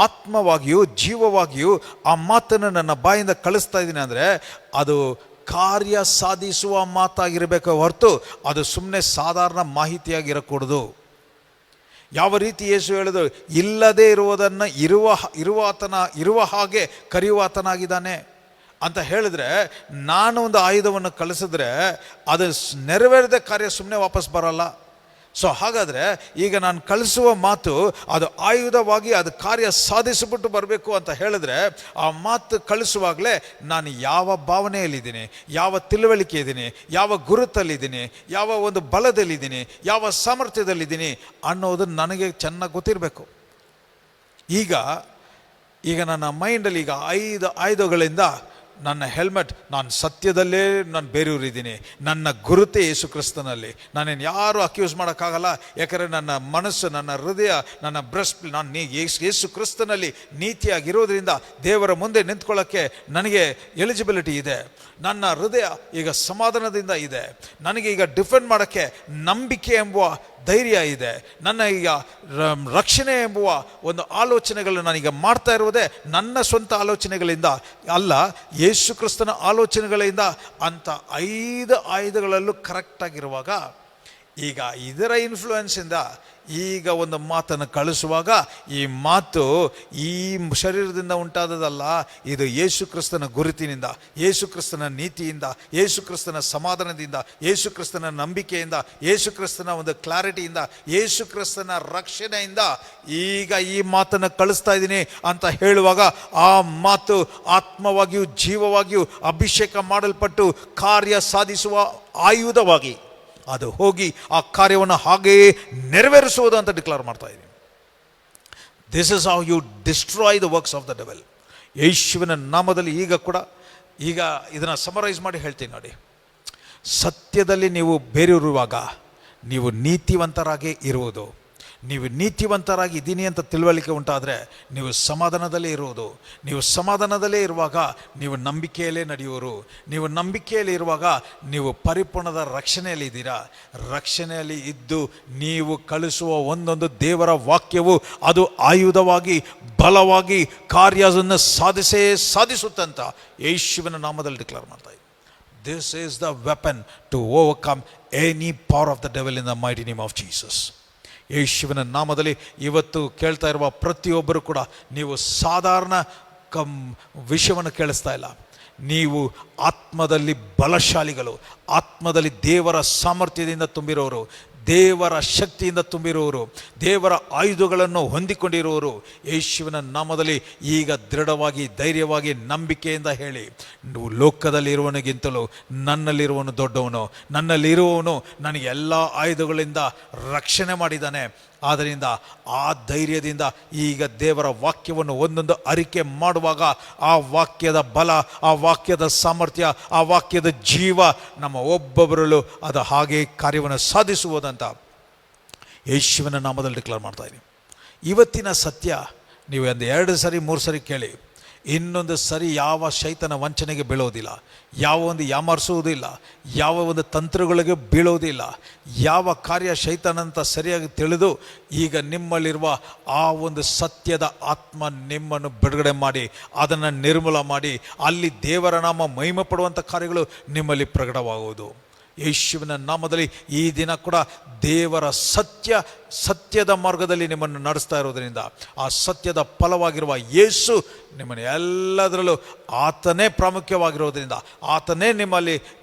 ಆತ್ಮವಾಗಿಯೂ ಜೀವವಾಗಿಯೂ ಆ ಮಾತನ್ನು ನನ್ನ ಬಾಯಿಂದ ಕಳಿಸ್ತಾ ಇದ್ದೀನಿ ಅಂದರೆ, ಅದು ಕಾರ್ಯ ಸಾಧಿಸುವ ಮಾತಾಗಿರಬೇಕು ಹೊರತು ಅದು ಸುಮ್ಮನೆ ಸಾಧಾರಣ ಮಾಹಿತಿಯಾಗಿರಕೂಡದು. ಯಾವ ರೀತಿ ಯೇಸು ಹೇಳಿದ್ರು, ಇಲ್ಲದೇ ಇರುವುದನ್ನು ಇರುವ ಹಾಗೆ ಕರೆಯುವಾತನಾಗಿದ್ದಾನೆ ಅಂತ ಹೇಳಿದ್ರೆ, ನಾನು ಒಂದು ಆಯುಧವನ್ನು ಕಳಿಸಿದ್ರೆ ಅದು ನೆರವೇರದೆ ಕಾರ್ಯ ಸುಮ್ಮನೆ ವಾಪಸ್ ಬರಲ್ಲ. ಸೊ ಹಾಗಾದರೆ ಈಗ ನಾನು ಕಳಿಸುವ ಮಾತು ಅದು ಆಯುಧವಾಗಿ ಅದು ಕಾರ್ಯ ಸಾಧಿಸಿಬಿಟ್ಟು ಬರಬೇಕು ಅಂತ ಹೇಳಿದ್ರೆ, ಆ ಮಾತು ಕಳಿಸುವಾಗಲೇ ನಾನು ಯಾವ ಭಾವನೆಯಲ್ಲಿದ್ದೀನಿ, ಯಾವ ತಿಳುವಳಿಕೆ ಇದ್ದೀನಿ, ಯಾವ ಗುರುತಲ್ಲಿದ್ದೀನಿ, ಯಾವ ಒಂದು ಬಲದಲ್ಲಿದ್ದೀನಿ, ಯಾವ ಸಾಮರ್ಥ್ಯದಲ್ಲಿದ್ದೀನಿ ಅನ್ನೋದು ನನಗೆ ಚೆನ್ನಾಗಿ ಗೊತ್ತಿರಬೇಕು. ಈಗ ನನ್ನ ಮೈಂಡಲ್ಲಿ ಈಗ 5 ಆಯುಧಗಳಿಂದ ನನ್ನ ಹೆಲ್ಮೆಟ್, ನಾನು ಸತ್ಯದಲ್ಲೇ ನಾನು ಬೇರೆಯವರಿದ್ದೀನಿ, ನನ್ನ ಗುರುತೇ ಯೇಸು ಕ್ರಿಸ್ತನಲ್ಲಿ, ನಾನೇನು ಯಾರು ಅಕ್ಯೂಸ್ ಮಾಡೋಕ್ಕಾಗಲ್ಲ. ಯಾಕಂದರೆ ನನ್ನ ಮನಸ್ಸು, ನನ್ನ ಹೃದಯ, ನನ್ನ ಬ್ರೆಸ್ಟ್, ನಾನು ಯೇಸು ಕ್ರಿಸ್ತನಲ್ಲಿ ನೀತಿಯಾಗಿರೋದ್ರಿಂದ ದೇವರ ಮುಂದೆ ನಿಂತ್ಕೊಳ್ಳೋಕ್ಕೆ ನನಗೆ ಎಲಿಜಿಬಿಲಿಟಿ ಇದೆ. ನನ್ನ ಹೃದಯ ಈಗ ಸಮಾಧಾನದಿಂದ ಇದೆ. ನನಗೆ ಈಗ ಡಿಫೆಂಡ್ ಮಾಡೋಕ್ಕೆ ನಂಬಿಕೆ ಎಂಬುವ ಧೈರ್ಯ ಇದೆ. ನನ್ನ ಈಗ ರಕ್ಷಣೆ ಎಂಬುವ ಒಂದು ಆಲೋಚನೆಗಳು ನಾನೀಗ ಮಾಡ್ತಾ ಇರುವುದೇ ನನ್ನ ಸ್ವಂತ ಆಲೋಚನೆಗಳಿಂದ ಅಲ್ಲ, ಯೇಸು ಕ್ರಿಸ್ತನ ಆಲೋಚನೆಗಳಿಂದ ಅಂತ 5 ಆಯುಧಗಳಲ್ಲೂ ಕರೆಕ್ಟಾಗಿರುವಾಗ, ಈಗ ಇದರ ಇನ್ಫ್ಲೂಯೆನ್ಸಿಂದ ಈಗ ಒಂದು ಮಾತನ್ನು ಕಳಿಸುವಾಗ, ಈ ಮಾತು ಈ ಶರೀರದಿಂದ ಉಂಟಾದದಲ್ಲ, ಇದು ಯೇಸು ಕ್ರಿಸ್ತನ ಗುರುತಿನಿಂದ, ಯೇಸು ಕ್ರಿಸ್ತನ ನೀತಿಯಿಂದ, ಯೇಸು ಕ್ರಿಸ್ತನ ಸಮಾಧಾನದಿಂದ, ಯೇಸು ಕ್ರಿಸ್ತನ ನಂಬಿಕೆಯಿಂದ, ಯೇಸು ಕ್ರಿಸ್ತನ ಒಂದು ಕ್ಲಾರಿಟಿಯಿಂದ, ಯೇಸು ಕ್ರಿಸ್ತನ ರಕ್ಷಣೆಯಿಂದ ಈಗ ಈ ಮಾತನ್ನು ಕಳಿಸ್ತಾ ಇದ್ದೀನಿ ಅಂತ ಹೇಳುವಾಗ, ಆ ಮಾತು ಆತ್ಮವಾಗಿಯೂ ಜೀವವಾಗಿಯೂ ಅಭಿಷೇಕ ಮಾಡಲ್ಪಟ್ಟು ಕಾರ್ಯ ಸಾಧಿಸುವ ಆಯುಧವಾಗಿ ಅದು ಹೋಗಿ ಆ ಕಾರ್ಯವನ್ನು ಹಾಗೆಯೇ ನೆರವೇರಿಸುವುದು ಅಂತ ಡಿಕ್ಲೇರ್ ಮಾಡ್ತಾ ಇದ್ದೀನಿ. This is how you destroy the works of the devil. ಯೇಸುವಿನ ನಾಮದಲ್ಲಿ ಈಗ ಇದನ್ನು ಸಮರೈಸ್ ಮಾಡಿ ಹೇಳ್ತೀನಿ ನೋಡಿ. ಸತ್ಯದಲ್ಲಿ ನೀವು ಬೇರೆಯಿರುವಾಗ ನೀವು ನೀತಿವಂತರಾಗಿ ಇರುವುದು. ನೀವು ನೀತಿವಂತರಾಗಿ ಇದ್ದೀನಿ ಅಂತ ತಿಳುವಳಿಕೆ ಉಂಟಾದರೆ ನೀವು ಸಮಾಧಾನದಲ್ಲೇ ಇರುವುದು. ನೀವು ಸಮಾಧಾನದಲ್ಲೇ ಇರುವಾಗ ನೀವು ನಂಬಿಕೆಯಲ್ಲೇ ನಡೆಯುವರು. ನೀವು ನಂಬಿಕೆಯಲ್ಲಿ ಇರುವಾಗ ನೀವು ಪರಿಪೂರ್ಣದ ರಕ್ಷಣೆಯಲ್ಲಿ ಇದ್ದೀರಾ. ರಕ್ಷಣೆಯಲ್ಲಿ ಇದ್ದು ನೀವು ಕಳಿಸುವ ಒಂದೊಂದು ದೇವರ ವಾಕ್ಯವು ಅದು ಆಯುಧವಾಗಿ ಬಲವಾಗಿ ಕಾರ್ಯವನ್ನು ಸಾಧಿಸುತ್ತಂತ ಯೇಸುವಿನ ನಾಮದಲ್ಲಿ ಡಿಕ್ಲೇರ್ ಮಾಡ್ತಾ ಇದ್ದೀನಿ. This is the weapon to overcome any power of the devil in the mighty name of Jesus. ಯೇಸುವಿನ ನಾಮದಲ್ಲಿ ಇವತ್ತು ಕೇಳ್ತಾ ಇರುವ ಪ್ರತಿಯೊಬ್ಬರು ಕೂಡ ನೀವು ಸಾಧಾರಣ ವಿಷಯವನ್ನು ಕೇಳಿಸ್ತಾ ಇಲ್ಲ. ನೀವು ಆತ್ಮದಲ್ಲಿ ಬಲಶಾಲಿಗಳು, ಆತ್ಮದಲ್ಲಿ ದೇವರ ಸಾಮರ್ಥ್ಯದಿಂದ ತುಂಬಿರೋರು, ದೇವರ ಶಕ್ತಿಯಿಂದ ತುಂಬಿರುವವರು, ದೇವರ ಆಯುಧಗಳನ್ನು ಹೊಂದಿಕೊಂಡಿರುವವರು. ಯೇಸುವಿನ ನಾಮದಲ್ಲಿ ಈಗ ದೃಢವಾಗಿ ಧೈರ್ಯವಾಗಿ ನಂಬಿಕೆಯಿಂದ ಹೇಳಿ, ನೀವು ಲೋಕದಲ್ಲಿ ಇರುವವನಿಗಿಂತಲೂ ನನ್ನಲ್ಲಿರುವವನು ದೊಡ್ಡವನು, ನನ್ನಲ್ಲಿರುವವನು ನನಗೆ ಎಲ್ಲ ಆಯುಧಗಳಿಂದ ರಕ್ಷಣೆ ಮಾಡಿದ್ದಾನೆ. ಆದ್ದರಿಂದ ಆ ಧೈರ್ಯದಿಂದ ಈಗ ದೇವರ ವಾಕ್ಯವನ್ನು ಒಂದೊಂದು ಅರಿಕೆ ಮಾಡುವಾಗ ಆ ವಾಕ್ಯದ ಬಲ, ಆ ವಾಕ್ಯದ ಸಾಮರ್ಥ್ಯ, ಆ ವಾಕ್ಯದ ಜೀವ ನಮ್ಮ ಒಬ್ಬೊಬ್ಬರಲ್ಲೂ ಅದು ಹಾಗೆ ಕಾರ್ಯವನ್ನು ಸಾಧಿಸುವುದಂತ ಯೇಸುವಿನ ನಾಮದಲ್ಲಿ ಡಿಕ್ಲೇರ್ ಮಾಡ್ತಾ ಇದ್ದೀನಿ. ಇವತ್ತಿನ ಸತ್ಯ ನೀವು ಒಂದು 2 ಸರಿ 3 ಸರಿ ಕೇಳಿ, ಇನ್ನೊಂದು ಸರಿ ಯಾವ ಶೈತನ ವಂಚನೆಗೆ ಬೀಳೋದಿಲ್ಲ, ಯಾವ ಒಂದು ಯಾಮಾರಿಸುವುದಿಲ್ಲ, ಯಾವ ಒಂದು ತಂತ್ರಗಳಿಗೆ ಬೀಳೋದಿಲ್ಲ. ಯಾವ ಕಾರ್ಯ ಶೈತಾನಂತ ಸರಿಯಾಗಿ ತಿಳಿದು ಈಗ ನಿಮ್ಮಲ್ಲಿರುವ ಆ ಒಂದು ಸತ್ಯದ ಆತ್ಮ ನಿಮ್ಮನ್ನು ಬಿಡುಗಡೆ ಮಾಡಿ ಅದನ್ನು ನಿರ್ಮೂಲ ಮಾಡಿ ಅಲ್ಲಿ ದೇವರ ನಾಮ ಮಹಿಮೆ ಪಡುವಂಥ ಕಾರ್ಯಗಳು ನಿಮ್ಮಲ್ಲಿ ಪ್ರಕಟವಾಗುವುದು. ಯೇಸುವಿನ ನಾಮದಲ್ಲಿ ಈ ದಿನ ಕೂಡ ದೇವರ ಸತ್ಯದ ಮಾರ್ಗದಲ್ಲಿ ನಿಮ್ಮನ್ನು ನಡೆಸ್ತಾ ಇರೋದರಿಂದ, ಆ ಸತ್ಯದ ಫಲವಾಗಿರುವ ಯೇಸು ನಿಮ್ಮನ್ನು ಎಲ್ಲದರಲ್ಲೂ ಆತನೇ ಪ್ರಾಮುಖ್ಯವಾಗಿರೋದ್ರಿಂದ, ಆತನೇ ನಿಮ್ಮಲ್ಲಿ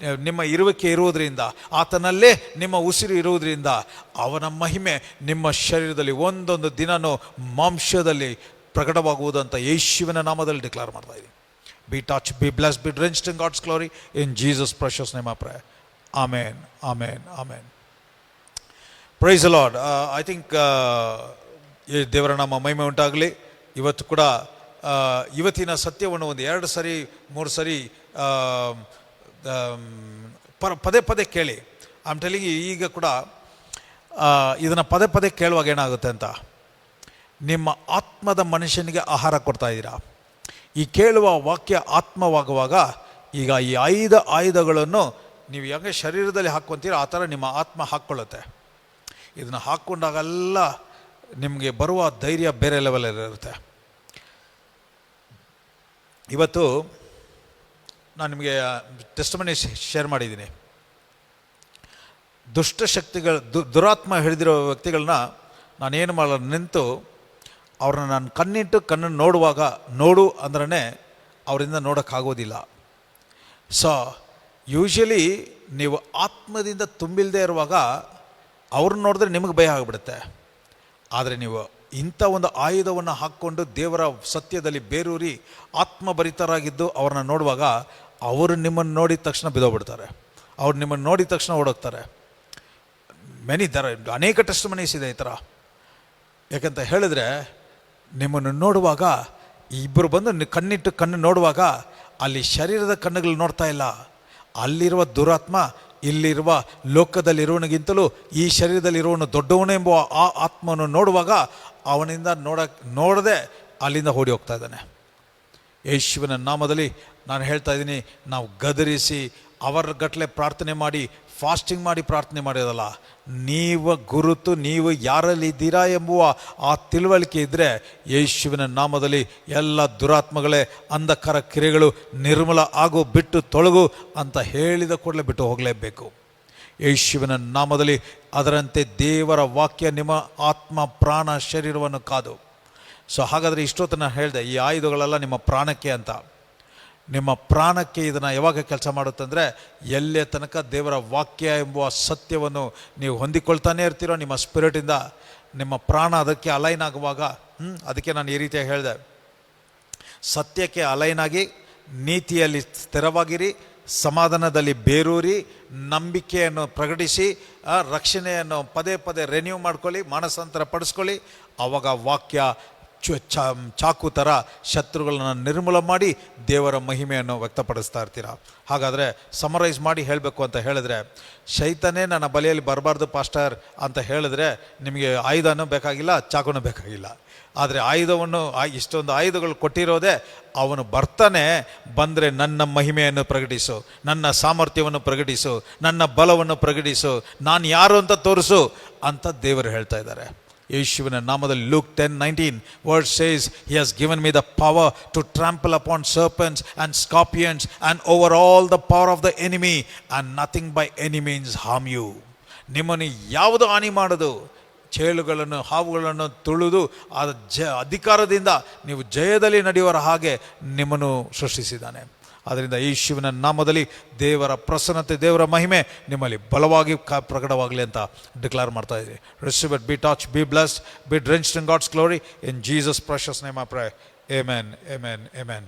ನಿಮ್ಮ ಇರುವಿಕೆ ಇರುವುದರಿಂದ, ಆತನಲ್ಲೇ ನಿಮ್ಮ ಉಸಿರು ಇರುವುದರಿಂದ ಅವನ ಮಹಿಮೆ ನಿಮ್ಮ ಶರೀರದಲ್ಲಿ ಒಂದೊಂದು ದಿನನೂ ಮಾಂಸದಲ್ಲಿ ಪ್ರಕಟವಾಗುವುದಂತ ಯೇಸುವಿನ ನಾಮದಲ್ಲಿ ಡಿಕ್ಲೇರ್ ಮಾಡ್ತಾ ಇದ್ದೀನಿ. Be touch, be blessed, be drenched in God's glory in Jesus precious name I prayer. Amen, amen, amen. Praise the Lord. I think ದೇವರ ನಾಮ ಮಹಿಮೆ ಉಂಟಾಗಲಿ. ಇವತ್ತು ಕೂಡ ಇವತ್ತಿನ ಸತ್ಯವನ್ನು ಒಂದು 2 ಸರಿ 3 ಸರಿ ಪದೇ ಪದೇ ಕೇಳಿ. ಐ ಆಮ್ ಟೆಲಿಂಗ್ ಯು, ಈಗ ಕೂಡ ಇದನ್ನು ಪದೇ ಪದೇ ಕೇಳುವಾಗ ಏನಾಗುತ್ತೆ ಅಂತ, ನಿಮ್ಮ ಆತ್ಮದ ಮನುಷ್ಯನಿಗೆ ಆಹಾರ ಕೊಡ್ತಾ ಇದ್ದೀರಾ. ಈ ಕೇಳುವ ವಾಕ್ಯ ಆತ್ಮವಾಗುವಾಗ ಈಗ ಈ 5 ಆಯುಧಗಳನ್ನು ನೀವು ಹೆಂಗೆ ಶರೀರದಲ್ಲಿ ಹಾಕ್ಕೊತೀರೋ ಆ ಥರ ನಿಮ್ಮ ಆತ್ಮ ಹಾಕ್ಕೊಳ್ಳುತ್ತೆ. ಇದನ್ನು ಹಾಕ್ಕೊಂಡಾಗೆಲ್ಲ ನಿಮಗೆ ಬರುವ ಧೈರ್ಯ ಬೇರೆ ಲೆವೆಲಲ್ಲಿರುತ್ತೆ. ಇವತ್ತು ನಾನು ನಿಮಗೆ ಟೆಸ್ಟಿಮನಿ ಶೇರ್ ಮಾಡಿದ್ದೀನಿ. ದುಷ್ಟಶಕ್ತಿಗಳು ದುರಾತ್ಮ ಹಿಡಿದಿರೋ ವ್ಯಕ್ತಿಗಳನ್ನ ನಾನೇನು ಮಾಡಲು ನಿಂತು ಅವ್ರನ್ನ ನಾನು ಕಣ್ಣಿಟ್ಟು ಕಣ್ಣನ್ನು ನೋಡುವಾಗ ನೋಡು ಅಂದ್ರೇ ಅವರಿಂದ ನೋಡೋಕ್ಕಾಗೋದಿಲ್ಲ. ಸೊ ಯೂಶ್ವಲಿ ನೀವು ಆತ್ಮದಿಂದ ತುಂಬಿಲ್ಲದೆ ಇರುವಾಗ ಅವ್ರನ್ನ ನೋಡಿದ್ರೆ ನಿಮಗೆ ಭಯ ಆಗಿಬಿಡುತ್ತೆ. ಆದರೆ ನೀವು ಇಂಥ ಒಂದು ಆಯುಧವನ್ನು ಹಾಕ್ಕೊಂಡು ದೇವರ ಸತ್ಯದಲ್ಲಿ ಬೇರೂರಿ ಆತ್ಮಭರಿತರಾಗಿದ್ದು ಅವ್ರನ್ನ ನೋಡುವಾಗ ಅವರು ನಿಮ್ಮನ್ನು ನೋಡಿದ ತಕ್ಷಣ ಬಿದ್ದೋಗ್ಬಿಡ್ತಾರೆ. ಅವ್ರು ನಿಮ್ಮನ್ನು ನೋಡಿದ ತಕ್ಷಣ ಓಡೋಗ್ತಾರೆ. ಅನೇಕ ಟೆಸ್ಟಿಮನೀಸ್ ಇದೆ ಈ ಥರ. ಯಾಕಂತ ಹೇಳಿದ್ರೆ ನಿಮ್ಮನ್ನು ನೋಡುವಾಗ ಇಬ್ಬರು ಬಂದು ಕಣ್ಣಿಟ್ಟು ಕಣ್ಣು ನೋಡುವಾಗ ಅಲ್ಲಿ ಶರೀರದ ಕಣ್ಣುಗಳು ನೋಡ್ತಾ ಇಲ್ಲ. ಅಲ್ಲಿರುವ ದುರಾತ್ಮ ಇಲ್ಲಿರುವ ಲೋಕದಲ್ಲಿರುವನಿಗಿಂತಲೂ ಈ ಶರೀರದಲ್ಲಿರುವನು ದೊಡ್ಡವನೆಂಬ ಆ ಆತ್ಮವನ್ನು ನೋಡುವಾಗ ಅವನಿಂದ ನೋಡದೆ ಅಲ್ಲಿಂದ ಓಡಿ ಹೋಗ್ತಾ ಇದ್ದಾನೆ. ಯೇಸುವಿನ ನಾಮದಲ್ಲಿ ನಾನು ಹೇಳ್ತಾ ಇದ್ದೀನಿ, ನಾವು ಗದರಿಸಿ ಅವರ ಗಟ್ಟಲೆ ಪ್ರಾರ್ಥನೆ ಮಾಡಿ ಫಾಸ್ಟಿಂಗ್ ಮಾಡಿ ಪ್ರಾರ್ಥನೆ ಮಾಡೋದಲ್ಲ. ನೀವು ಯಾರಲ್ಲಿದ್ದೀರಾ ಎಂಬುವ ಆ ತಿಳುವಳಿಕೆ ಇದ್ದರೆ ಯೇಸುವಿನ ನಾಮದಲ್ಲಿ ಎಲ್ಲ ದುರಾತ್ಮಗಳೇ ಅಂಧಕಾರ ಕ್ರಿಯೆಗಳು ನಿರ್ಮೂಲ ಆಗು, ಬಿಟ್ಟು ತೊಳಗು ಅಂತ ಹೇಳಿದ ಕೂಡಲೇ ಬಿಟ್ಟು ಹೋಗಲೇಬೇಕು ಯೇಸುವಿನ ನಾಮದಲ್ಲಿ. ಅದರಂತೆ ದೇವರ ವಾಕ್ಯ ನಿಮ್ಮ ಆತ್ಮ ಪ್ರಾಣ ಶರೀರವನ್ನು ಕಾದು. ಸೊ ಹಾಗಾದರೆ ಇಷ್ಟೊತ್ತು ನಾನು ಹೇಳಿದೆ ಈ ಆಯುಧಗಳೆಲ್ಲ ನಿಮ್ಮ ಪ್ರಾಣಕ್ಕೆ ಅಂತ. ನಿಮ್ಮ ಪ್ರಾಣಕ್ಕೆ ಇದನ್ನು ಯಾವಾಗ ಕೆಲಸ ಮಾಡುತ್ತಂದರೆ ಎಲ್ಲೇ ತನಕ ದೇವರ ವಾಕ್ಯ ಎಂಬುವ ಸತ್ಯವನ್ನು ನೀವು ಹೊಂದಿಕೊಳ್ತಾನೆ ಇರ್ತೀರೋ ನಿಮ್ಮ ಸ್ಪಿರಿಟಿಂದ, ನಿಮ್ಮ ಪ್ರಾಣ ಅದಕ್ಕೆ ಅಲೈನ್ ಆಗುವಾಗ. ಅದಕ್ಕೆ ನಾನು ಈ ರೀತಿಯಾಗಿ ಹೇಳಿದೆ, ಸತ್ಯಕ್ಕೆ ಅಲೈನ್ ಆಗಿ ನೀತಿಯಲ್ಲಿ ಸ್ಥಿರವಾಗಿರಿ, ಸಮಾಧಾನದಲ್ಲಿ ಬೇರೂರಿ, ನಂಬಿಕೆಯನ್ನು ಪ್ರಕಟಿಸಿ, ರಕ್ಷಣೆಯನ್ನು ಪದೇ ಪದೇ ರೆನ್ಯೂ ಮಾಡ್ಕೊಳ್ಳಿ, ಮಾನಸಾಂತರ ಪಡಿಸ್ಕೊಳ್ಳಿ. ಆವಾಗ ವಾಕ್ಯ ಚಾಕು ಥರ ಶತ್ರುಗಳನ್ನ ನಿರ್ಮೂಲ ಮಾಡಿ ದೇವರ ಮಹಿಮೆಯನ್ನು ವ್ಯಕ್ತಪಡಿಸ್ತಾ ಇರ್ತೀರ. ಹಾಗಾದರೆ ಸಮರೈಸ್ ಮಾಡಿ ಹೇಳಬೇಕು ಅಂತ ಹೇಳಿದ್ರೆ, ಶೈತಾನೇ ನನ್ನ ಬಲಿಯಲ್ಲಿ ಬರಬಾರ್ದು ಪಾಸ್ಟರ್ ಅಂತ ಹೇಳಿದ್ರೆ ನಿಮಗೆ ಆಯುಧನೂ ಬೇಕಾಗಿಲ್ಲ, ಚಾಕುನೂ ಬೇಕಾಗಿಲ್ಲ. ಆದರೆ ಆಯುಧವನ್ನು ಇಷ್ಟೊಂದು ಆಯುಧಗಳು ಕೊಟ್ಟಿರೋದೇ ಅವನು ಬರ್ತಾನೆ, ಬಂದರೆ ನನ್ನ ಮಹಿಮೆಯನ್ನು ಪ್ರಕಟಿಸು, ನನ್ನ ಸಾಮರ್ಥ್ಯವನ್ನು ಪ್ರಕಟಿಸು, ನನ್ನ ಬಲವನ್ನು ಪ್ರಕಟಿಸು, ನಾನು ಯಾರು ಅಂತ ತೋರಿಸು ಅಂತ ದೇವರು ಹೇಳ್ತಾ ಇದ್ದಾರೆ ಯೇಸುವಿನ ನಾಮದಲ್ಲಿ. Luke 10:19 word says, he has given me the power to trample upon serpents and scorpions and over all the power of the enemy and nothing by any means harm you. ನಿಮ್ಮನ್ನು ಯಾವುದು ಹಾನಿ ಮಾಡೋದು, ಚೇಳುಗಳನ್ನು ಹಾವುಗಳನ್ನು ತುಳಿದು ಅಧಿಕಾರದಿಂದ ನೀವು ಜಯದಲ್ಲಿ ನಡೆಯುವರ ಹಾಗೆ ನಿಮ್ಮನ್ನು ಸೃಷ್ಟಿಸಿದ್ದಾನೆ. ಆದ್ದರಿಂದ ಯೇಸುವಿನ ನಾಮದಲ್ಲಿ ದೇವರ ಪ್ರಸನ್ನತೆ, ದೇವರ ಮಹಿಮೆ ನಿಮ್ಮಲ್ಲಿ ಬಲವಾಗಿ ಪ್ರಕಟವಾಗಲಿ ಅಂತ ಡಿಕ್ಲೇರ್ ಮಾಡ್ತಾ ಇದ್ದೀವಿ. Receive it, be touch, be blessed, be drenched in God's glory. In Jesus precious name I pray. Amen, amen, amen.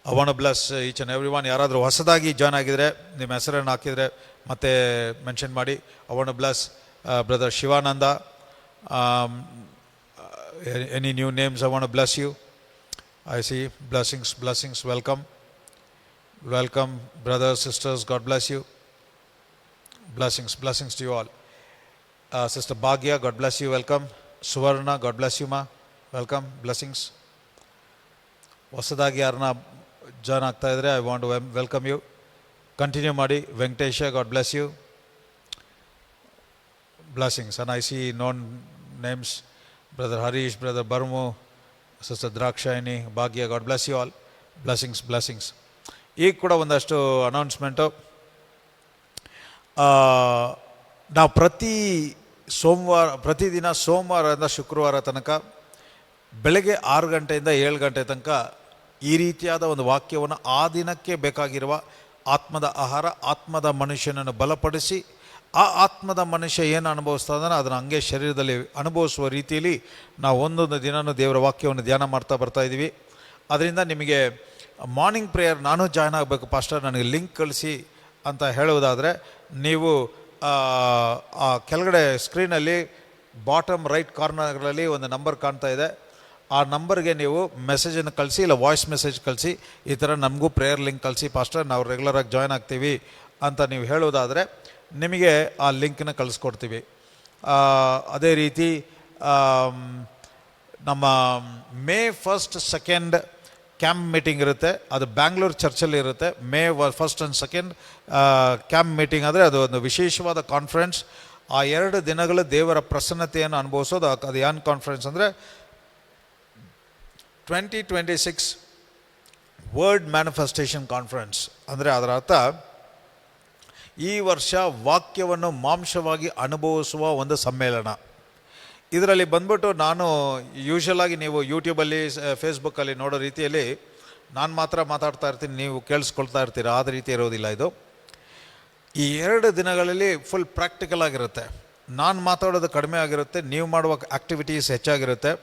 I want to bless each and every one. ಯಾರಾದರೂ ಹೊಸದಾಗಿ ಜಾಯ್ನ್ ಆಗಿದರೆ ನಿಮ್ಮ ಹೆಸರನ್ನು ಹಾಕಿದರೆ ಮತ್ತೆ ಮೆನ್ಷನ್ ಮಾಡಿ. I want to bless brother Shivananda. Any new names, I want to bless you. I see blessings, welcome brothers, sisters, God bless you. Blessings to you all. Sister Bhagya, God bless you, welcome. Suvarna, God bless you ma, welcome, blessings. ಹೊಸದಾಗಿ ಯಾರನ್ನ join ಆಗ್ತಾ ಇದ್ರೆ I want to welcome you. Continue ಮಾಡಿ. Venkatesha, God bless you, blessings. And I see known names, brother Harish, brother Barmu, Sister Drakshayani, Bhagya, God bless you all. Blessings. ಈಗ ಕೂಡ ಒಂದಷ್ಟು announcement. ನಾವು ಪ್ರತಿದಿನ ಸೋಮವಾರದಿಂದ ಶುಕ್ರವಾರ ತನಕ ಬೆಳಗ್ಗೆ 6 ಗಂಟೆಯಿಂದ 7 ಗಂಟೆ ತನಕ ಈ ರೀತಿಯಾದ ಒಂದು ವಾಕ್ಯವನ್ನು ಆ ದಿನಕ್ಕೆ ಬೇಕಾಗಿರುವ ಆತ್ಮದ ಆಹಾರ, ಆತ್ಮದ ಮನುಷ್ಯನನ್ನು ಬಲಪಡಿಸಿ ಆ ಆತ್ಮದ ಮನುಷ್ಯ ಏನು ಅನುಭವಿಸ್ತಾ ಇದ್ದಾನೆ ಅದನ್ನು ಹಂಗೆ ಶರೀರದಲ್ಲಿ ಅನುಭವಿಸುವ ರೀತಿಯಲ್ಲಿ ನಾವು ಒಂದೊಂದು ದಿನವೂ ದೇವರ ವಾಕ್ಯವನ್ನು ಧ್ಯಾನ ಮಾಡ್ತಾ ಬರ್ತಾಯಿದ್ದೀವಿ. ಅದರಿಂದ ನಿಮಗೆ ಮಾರ್ನಿಂಗ್ ಪ್ರೇಯರ್ ನಾನು ಜಾಯ್ನ್ ಆಗಬೇಕು ಪಾಸ್ಟರ್, ನನಗೆ ಲಿಂಕ್ ಕಳಿಸಿ ಅಂತ ಹೇಳುವುದಾದರೆ ನೀವು ಆ ಕೆಳಗಡೆ ಸ್ಕ್ರೀನಲ್ಲಿ ಬಾಟಮ್ ರೈಟ್ ಕಾರ್ನರ್ಗಳಲ್ಲಿ ಒಂದು ನಂಬರ್ ಕಾಣ್ತಾ ಇದೆ. ಆ ನಂಬರ್ಗೆ ನೀವು ಮೆಸೇಜನ್ನು ಕಳಿಸಿ, ಇಲ್ಲ ವಾಯ್ಸ್ ಮೆಸೇಜ್ ಕಳಿಸಿ, ಈ ಥರ ನಮಗೂ ಪ್ರೇಯರ್ ಲಿಂಕ್ ಕಳಿಸಿ ಪಾಸ್ಟರ್, ನಾವು ರೆಗ್ಯುಲರಾಗಿ ಜಾಯ್ನ್ ಆಗ್ತೀವಿ ಅಂತ ನೀವು ಹೇಳುವುದಾದರೆ ನಿಮಗೆ ಆ ಲಿಂಕನ್ನ ಕಳಿಸ್ಕೊಡ್ತೀವಿ. ಅದೇ ರೀತಿ ನಮ್ಮ May 1st, 2nd camp meeting ಇರುತ್ತೆ. ಅದು ಬ್ಯಾಂಗ್ಳೂರು ಚರ್ಚಲ್ಲಿ ಇರುತ್ತೆ. May 1st and 2nd camp meeting ಆದರೆ ಅದು ಒಂದು ವಿಶೇಷವಾದ ಕಾನ್ಫರೆನ್ಸ್. ಆ 2 ದಿನಗಳು ದೇವರ ಪ್ರಸನ್ನತೆಯನ್ನು ಅನುಭವಿಸೋದು. ಅದು ಏನು ಕಾನ್ಫರೆನ್ಸ್ ಅಂದರೆ 2026 ವರ್ಲ್ಡ್ ಮ್ಯಾನಿಫೆಸ್ಟೇಷನ್ ಕಾನ್ಫರೆನ್ಸ್. ಅಂದರೆ ಅದರ ಅರ್ಥ ಈ ವರ್ಷ ವಾಕ್ಯವನ್ನು ಮಾಂಸವಾಗಿ ಅನುಭವಿಸುವ ಒಂದು ಸಮ್ಮೇಳನ. ಇದರಲ್ಲಿ ಬಂದ್ಬಿಟ್ಟು ನಾನು ಯೂಶಲಾಗಿ ನೀವು ಯೂಟ್ಯೂಬಲ್ಲಿ ಫೇಸ್ಬುಕ್ಕಲ್ಲಿ ನೋಡೋ ರೀತಿಯಲ್ಲಿ ನಾನು ಮಾತ್ರ ಮಾತಾಡ್ತಾ ಇರ್ತೀನಿ, ನೀವು ಕೇಳಿಸ್ಕೊಳ್ತಾ ಇರ್ತೀರ. ಆದ ರೀತಿ ಇರೋದಿಲ್ಲ ಇದು. ಈ 2 ದಿನಗಳಲ್ಲಿ ಫುಲ್ ಪ್ರಾಕ್ಟಿಕಲ್ ಆಗಿರುತ್ತೆ. ನಾನು ಮಾತಾಡೋದು ಕಡಿಮೆ ಆಗಿರುತ್ತೆ, ನೀವು ಮಾಡುವ ಆ್ಯಕ್ಟಿವಿಟೀಸ್ ಹೆಚ್ಚಾಗಿರುತ್ತೆ.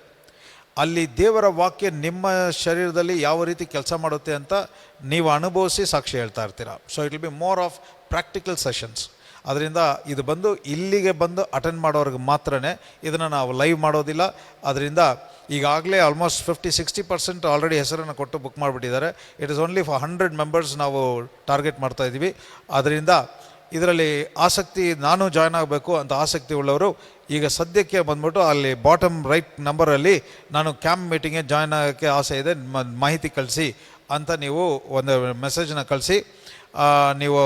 ಅಲ್ಲಿ ದೇವರ ವಾಕ್ಯ ನಿಮ್ಮ ಶರೀರದಲ್ಲಿ ಯಾವ ರೀತಿ ಕೆಲಸ ಮಾಡುತ್ತೆ ಅಂತ ನೀವು ಅನುಭವಿಸಿ ಸಾಕ್ಷಿ ಹೇಳ್ತಾ ಇರ್ತೀರ. So it will be more of practical sessions. ಅದರಿಂದ ಇದು ಬಂದು ಇಲ್ಲಿಗೆ ಬಂದು ಅಟೆಂಡ್ ಮಾಡೋರಿಗೆ ಮಾತ್ರ, ಇದನ್ನು ನಾವು ಲೈವ್ ಮಾಡೋದಿಲ್ಲ. ಅದರಿಂದ ಈಗಾಗಲೇ ಆಲ್ಮೋಸ್ಟ್ 50-60% ಆಲ್ರೆಡಿ ಹೆಸರನ್ನು ಕೊಟ್ಟು ಬುಕ್ ಮಾಡಿಬಿಟ್ಟಿದ್ದಾರೆ. It is only for 100 members ನಾವು ಟಾರ್ಗೆಟ್ ಮಾಡ್ತಾಯಿದ್ದೀವಿ. ಅದರಿಂದ ಇದರಲ್ಲಿ ಆಸಕ್ತಿ, ನಾನು ಜಾಯ್ನ್ ಆಗಬೇಕು ಅಂತ ಆಸಕ್ತಿ ಉಳ್ಳವರು ಈಗ ಸದ್ಯಕ್ಕೆ ಬಂದ್ಬಿಟ್ಟು ಅಲ್ಲಿ ಬಾಟಮ್ ರೈಟ್ ನಂಬರಲ್ಲಿ ನಾನು ಕ್ಯಾಂಪ್ ಮೀಟಿಂಗ್ಗೆ ಜಾಯ್ನ್ ಆಗೋಕ್ಕೆ ಆಸೆ ಇದೆ, ಮಾಹಿತಿ ಕಳಿಸಿ ಅಂತ ನೀವು ಒಂದು ಮೆಸೇಜನ್ನ ಕಳಿಸಿ. ನೀವು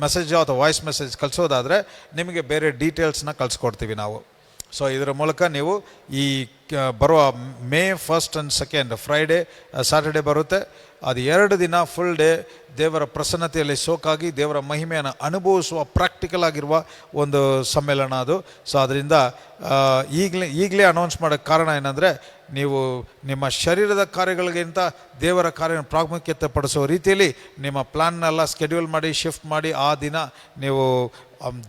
ಮೆಸೇಜ್ ಅಥವಾ ವಾಯ್ಸ್ ಮೆಸೇಜ್ ಕಳಿಸೋದಾದರೆ ನಿಮಗೆ ಬೇರೆ ಡೀಟೇಲ್ಸ್ನ ಕಳಿಸ್ಕೊಡ್ತೀವಿ ನಾವು. ಸೊ ಇದರ ಮೂಲಕ ನೀವು ಈ ಬರುವ May 1st and 2nd Friday Saturday ಬರುತ್ತೆ. ಅದು 2 ದಿನ ಫುಲ್ ಡೇ ದೇವರ ಪ್ರಸನ್ನತೆಯಲ್ಲಿ ಸೋಕಾಗಿ ದೇವರ ಮಹಿಮೆಯನ್ನು ಅನುಭವಿಸುವ ಪ್ರಾಕ್ಟಿಕಲ್ ಆಗಿರುವ ಒಂದು ಸಮ್ಮೇಳನ ಅದು. ಸೊ ಅದರಿಂದ ಈಗಲೇ ಅನೌನ್ಸ್ ಮಾಡೋಕ್ಕೆ ಕಾರಣ ಏನಂದರೆ, ನೀವು ನಿಮ್ಮ ಶರೀರದ ಕಾರ್ಯಗಳಿಗಿಂತ ದೇವರ ಕಾರ್ಯ ಪ್ರಾಮುಖ್ಯತೆ ಪಡಿಸೋ ರೀತಿಯಲ್ಲಿ ನಿಮ್ಮ ಪ್ಲ್ಯಾನ್ನೆಲ್ಲ ಸ್ಕೆಡ್ಯೂಲ್ ಮಾಡಿ ಶಿಫ್ಟ್ ಮಾಡಿ ಆ ದಿನ ನೀವು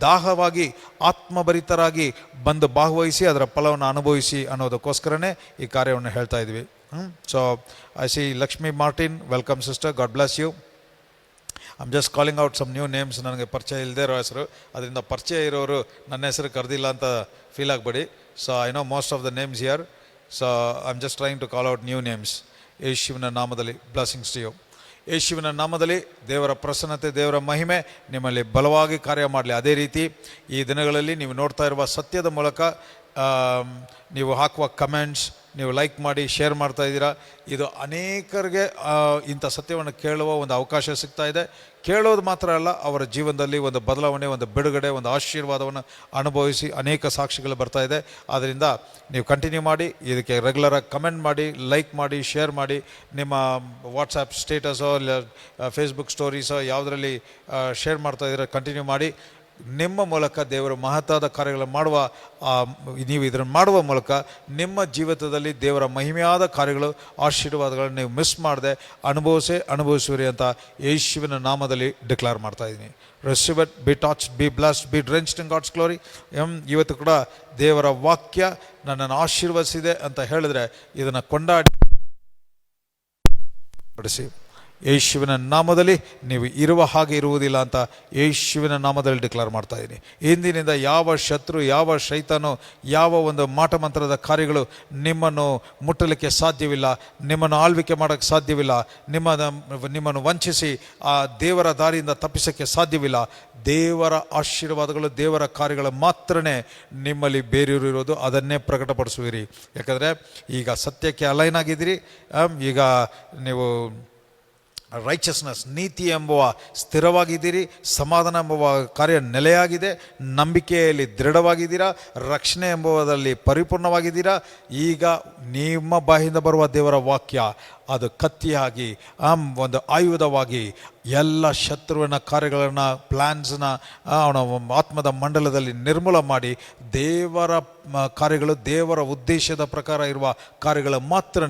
ದಾಹವಾಗಿ ಆತ್ಮಭರಿತರಾಗಿ ಬಂದು ಭಾಗವಹಿಸಿ ಅದರ ಫಲವನ್ನು ಅನುಭವಿಸಿ ಅನ್ನೋದಕ್ಕೋಸ್ಕರನೇ ಈ ಕಾರ್ಯವನ್ನು ಹೇಳ್ತಾ ಇದ್ವಿ. So I see Lakshmi Martin, welcome sister, God bless you. I am just calling out some new names. ನನಗೆ ಪರಿಚಯ ಇಲ್ಲದೇ ಇರೋ ಹೆಸರು, ಅದರಿಂದ ಪರಿಚಯ ಇರೋರು ನನ್ನ ಹೆಸರು ಕರೆದಿಲ್ಲ ಅಂತ ಫೀಲ್ ಆಗಬೇಡಿ. So I know most of the names here. So I am just trying to call out new names. ಯೇಸುವಿನ ನಾಮದಲ್ಲಿ ಬ್ಲೆಸ್ಸಿಂಗ್ಸ್ ಟು ಯು. ಯೇಸುವಿನ ನಾಮದಲ್ಲಿ ದೇವರ ಪ್ರಸನ್ನತೆ, ದೇವರ ಮಹಿಮೆ ನಿಮ್ಮಲ್ಲಿ ಬಲವಾಗಿ ಕಾರ್ಯ ಮಾಡಲಿ. ಅದೇ ರೀತಿ ಈ ದಿನಗಳಲ್ಲಿ ನೀವು ನೋಡ್ತಾ ಇರುವ ಸತ್ಯದ ಮೂಲಕ ನೀವು ಹಾಕುವ ಕಮೆಂಟ್ಸ್, ನೀವು ಲೈಕ್ ಮಾಡಿ ಶೇರ್ ಮಾಡ್ತಾ ಇದ್ದೀರಾ. ಇದು ಅನೇಕರಿಗೆ ಇಂಥ ಸತ್ಯವನ್ನು ಕೇಳುವ ಒಂದು ಅವಕಾಶ ಸಿಗ್ತಾ ಇದೆ. ಕೇಳೋದು ಮಾತ್ರ ಅಲ್ಲ, ಅವರ ಜೀವನದಲ್ಲಿ ಒಂದು ಬದಲಾವಣೆ, ಒಂದು ಬಿಡುಗಡೆ, ಒಂದು ಆಶೀರ್ವಾದವನ್ನು ಅನುಭವಿಸಿ ಅನೇಕ ಸಾಕ್ಷಿಗಳು ಬರ್ತಾ ಇದೆ. ಆದ್ದರಿಂದ ನೀವು ಕಂಟಿನ್ಯೂ ಮಾಡಿ, ಇದಕ್ಕೆ ರೆಗ್ಯುಲರಾಗಿ ಕಮೆಂಟ್ ಮಾಡಿ, ಲೈಕ್ ಮಾಡಿ, ಶೇರ್ ಮಾಡಿ. ನಿಮ್ಮ ವಾಟ್ಸಪ್ ಸ್ಟೇಟಸೋ ಇಲ್ಲ ಫೇಸ್ಬುಕ್ ಸ್ಟೋರೀಸೋ ಯಾವುದರಲ್ಲಿ ಶೇರ್ ಮಾಡ್ತಾ ಇದ್ದೀರಾ ಕಂಟಿನ್ಯೂ ಮಾಡಿ. ನಿಮ್ಮ ಮೂಲಕ ದೇವರ ಮಹತ್ತಾದ ಕಾರ್ಯಗಳನ್ನು ಮಾಡುವ, ನೀವು ಇದನ್ನು ಮಾಡುವ ಮೂಲಕ ನಿಮ್ಮ ಜೀವಿತದಲ್ಲಿ ದೇವರ ಮಹಿಮೆಯಾದ ಕಾರ್ಯಗಳು, ಆಶೀರ್ವಾದಗಳನ್ನು ನೀವು ಮಿಸ್ ಮಾಡದೆ ಅನುಭವಿಸುವಿರಿ ಅಂತ ಯೇಸುವಿನ ನಾಮದಲ್ಲಿ ಡಿಕ್ಲೇರ್ ಮಾಡ್ತಾ ಇದ್ದೀನಿ. Receive it, be touched, be blessed, be drenched in God's glory. ಇವತ್ತು ಕೂಡ ದೇವರ ವಾಕ್ಯ ನನ್ನನ್ನು ಆಶೀರ್ವದಿಸಿದೆ ಅಂತ ಹೇಳಿದ್ರೆ ಇದನ್ನು ಕೊಂಡಾಡಿ ಯೇಸುವಿನ ನಾಮದಲ್ಲಿ ನೀವು ಇರುವ ಹಾಗೆ ಇರುವುದಿಲ್ಲ ಅಂತ ಯೇಸುವಿನ ನಾಮದಲ್ಲಿ ಡಿಕ್ಲೇರ್ ಮಾಡ್ತಾ ಇದ್ದೀನಿ. ಇಂದಿನಿಂದ ಯಾವ ಶತ್ರು, ಯಾವ ಶೈತಾನು, ಯಾವ ಒಂದು ಮಾಟಮಂತ್ರದ ಕಾರ್ಯಗಳು ನಿಮ್ಮನ್ನು ಮುಟ್ಟಲಿಕ್ಕೆ ಸಾಧ್ಯವಿಲ್ಲ, ನಿಮ್ಮನ್ನು ಆಳ್ವಿಕೆ ಮಾಡೋಕ್ಕೆ ಸಾಧ್ಯವಿಲ್ಲ, ನಿಮ್ಮನ್ನು ವಂಚಿಸಿ ಆ ದೇವರ ದಾರಿಯಿಂದ ತಪ್ಪಿಸೋಕ್ಕೆ ಸಾಧ್ಯವಿಲ್ಲ. ದೇವರ ಆಶೀರ್ವಾದಗಳು, ದೇವರ ಕಾರ್ಯಗಳು ಮಾತ್ರನೇ ನಿಮ್ಮಲ್ಲಿ ಬೇರೂರಿರೋದು. ಅದನ್ನೇ ಪ್ರಕಟಪಡಿಸುವಿರಿ. ಯಾಕಂದರೆ ಈಗ ಸತ್ಯಕ್ಕೆ ಅಲೈನ್ ಆಗಿದ್ದೀರಿ. ಈಗ ನೀವು ರೈಚಸ್ನೆಸ್, ನೀತಿ ಎಂಬುವ ಸ್ಥಿರವಾಗಿದ್ದೀರಿ. ಸಮಾಧಾನ ಎಂಬುವ ಕಾರ್ಯ ನೆಲೆಯಾಗಿದೆ. ನಂಬಿಕೆಯಲ್ಲಿ ದೃಢವಾಗಿದ್ದೀರಾ. ರಕ್ಷಣೆ ಎಂಬುದರಲ್ಲಿ ಪರಿಪೂರ್ಣವಾಗಿದ್ದೀರಾ. ಈಗ ನಿಮ್ಮ ಬಾಯಿಂದ ಬರುವ ದೇವರ ವಾಕ್ಯ ಅದು ಕತ್ತಿಯಾಗಿ, ಒಂದು ಆಯುಧವಾಗಿ ಎಲ್ಲ ಶತ್ರುವಿನ ಕಾರ್ಯಗಳನ್ನು, ಪ್ಲ್ಯಾನ್ಸ್ನ ಅವನ ಆತ್ಮದ ಮಂಡಲದಲ್ಲಿ ನಿರ್ಮೂಲ ಮಾಡಿ ದೇವರ ಕಾರ್ಯಗಳು, ದೇವರ ಉದ್ದೇಶದ ಪ್ರಕಾರ ಇರುವ ಕಾರ್ಯಗಳು ಮಾತ್ರ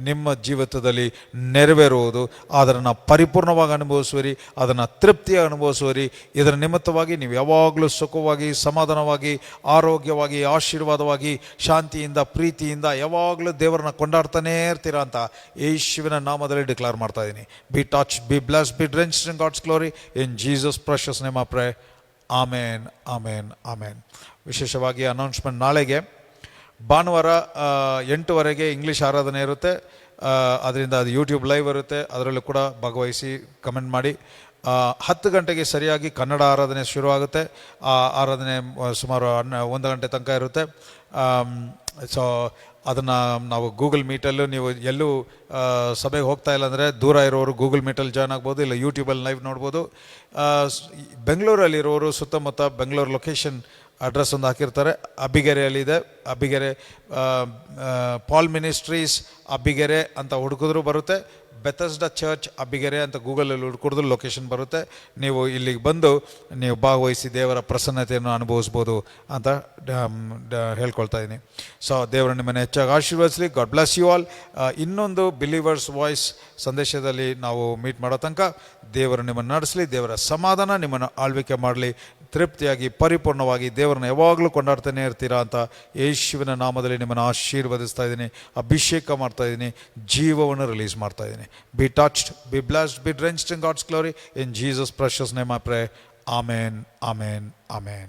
ನಿಮ್ಮ ಜೀವಿತದಲ್ಲಿ ನೆರವೇರುವುದು. ಅದನ್ನು ಪರಿಪೂರ್ಣವಾಗಿ ಅನುಭವಿಸುವಿರಿ, ಅದನ್ನು ತೃಪ್ತಿಯಾಗಿ ಅನುಭವಿಸುವಿರಿ. ಇದರ ನಿಮಿತ್ತವಾಗಿ ನೀವು ಯಾವಾಗಲೂ ಸುಖವಾಗಿ, ಸಮಾಧಾನವಾಗಿ, ಆರೋಗ್ಯವಾಗಿ, ಆಶೀರ್ವಾದವಾಗಿ, ಶಾಂತಿಯಿಂದ, ಪ್ರೀತಿಯಿಂದ ಯಾವಾಗಲೂ ದೇವರನ್ನ ಕೊಂಡಾಡ್ತಾನೇ ಇರ್ತೀರಾ ಅಂತ ಯೇಸುವಿನ ನಾಮದಲ್ಲಿ ಡಿಕ್ಲೇರ್ ಮಾಡ್ತಾ ಇದ್ದೀನಿ. Be touched, be blessed, be drenched in God's glory. In Jesus precious name I pray. Amen, amen, amen. ವಿಶೇಷವಾಗಿ ಅನೌನ್ಸ್ಮೆಂಟ್, ನಾಳೆಗೆ ಭಾನುವಾರ 8:00 ಇಂಗ್ಲೀಷ್ ಆರಾಧನೆ ಇರುತ್ತೆ. ಅದರಿಂದ ಅದು ಯೂಟ್ಯೂಬ್ ಲೈವ್ ಇರುತ್ತೆ, ಅದರಲ್ಲೂ ಕೂಡ ಭಾಗವಹಿಸಿ ಕಮೆಂಟ್ ಮಾಡಿ. 10 ಗಂಟೆಗೆ ಸರಿಯಾಗಿ ಕನ್ನಡ ಆರಾಧನೆ ಶುರುವಾಗುತ್ತೆ. ಆ ಆರಾಧನೆ ಸುಮಾರು 1 ಗಂಟೆ ತನಕ ಇರುತ್ತೆ. ಸೊ ಅದನ್ನು ನಾವು ಗೂಗಲ್ ಮೀಟಲ್ಲೂ ನೀವು ಎಲ್ಲೂ ಸಭೆಗೆ ಹೋಗ್ತಾ ಇಲ್ಲ ಅಂದರೆ ದೂರ ಇರೋರು ಗೂಗಲ್ ಮೀಟಲ್ಲಿ ಜಾಯ್ನ್ ಆಗ್ಬೋದು, ಇಲ್ಲ ಯೂಟ್ಯೂಬಲ್ಲಿ ಲೈವ್ ನೋಡ್ಬೋದು. ಬೆಂಗಳೂರಲ್ಲಿರೋರು ಸುತ್ತಮುತ್ತ ಬೆಂಗಳೂರು ಲೊಕೇಶನ್ ಅಡ್ರೆಸ್ ಒಂದು ಹಾಕಿರ್ತಾರೆ. ಅಬ್ಬಿಗೆರೆಯಲ್ಲಿದೆ, ಅಬ್ಬಿಗೆರೆ ಪಾಲ್ ಮಿನಿಸ್ಟ್ರೀಸ್ ಅಬ್ಬಿಗೆರೆ ಅಂತ ಹುಡುಕಿದ್ರು ಬರುತ್ತೆ. ಬೆಥೆಸ್ಡಾ ಚರ್ಚ್ ಅಬ್ಬಿಗೆರೆ ಅಂತ ಗೂಗಲಲ್ಲಿ ಹುಡುಕಿದ್ರು ಲೊಕೇಶನ್ ಬರುತ್ತೆ. ನೀವು ಇಲ್ಲಿಗೆ ಬಂದು ನೀವು ಭಾಗವಹಿಸಿ ದೇವರ ಪ್ರಸನ್ನತೆಯನ್ನು ಅನುಭವಿಸ್ಬೋದು ಅಂತ ಹೇಳ್ಕೊಳ್ತಾ ಇದ್ದೀನಿ. ಸೊ ದೇವರು ನಿಮ್ಮನ್ನು ಹೆಚ್ಚಾಗಿ ಆಶೀರ್ವದಿಸಲಿ. God bless you all. ಇನ್ನೊಂದು ಬಿಲೀವರ್ಸ್ ವಾಯ್ಸ್ ಸಂದೇಶದಲ್ಲಿ ನಾವು ಮೀಟ್ ಮಾಡೋ ತನಕ ದೇವರು ನಿಮ್ಮನ್ನು ನಡೆಸಲಿ. ದೇವರ ಸಮಾಧಾನ ನಿಮ್ಮನ್ನು ಆಳ್ವಿಕೆ ಮಾಡಲಿ. ತೃಪ್ತಿಯಾಗಿ ಪರಿಪೂರ್ಣವಾಗಿ ದೇವರನ್ನ ಯಾವಾಗಲೂ ಕೊಂಡಾಡ್ತಾನೆ ಇರ್ತೀರಾ ಅಂತ ಯೇಸುವಿನ ನಾಮದಲ್ಲಿ ನಿಮ್ಮನ್ನು ಆಶೀರ್ವದಿಸ್ತಾ ಇದ್ದೀನಿ, ಅಭಿಷೇಕ ಮಾಡ್ತಾ ಇದ್ದೀನಿ, ಜೀವವನ್ನು ರಿಲೀಸ್ ಮಾಡ್ತಾ ಇದ್ದೀನಿ. Be touched, be blessed, be drenched in God's glory. In Jesus' precious name I pray. Amen, amen, amen.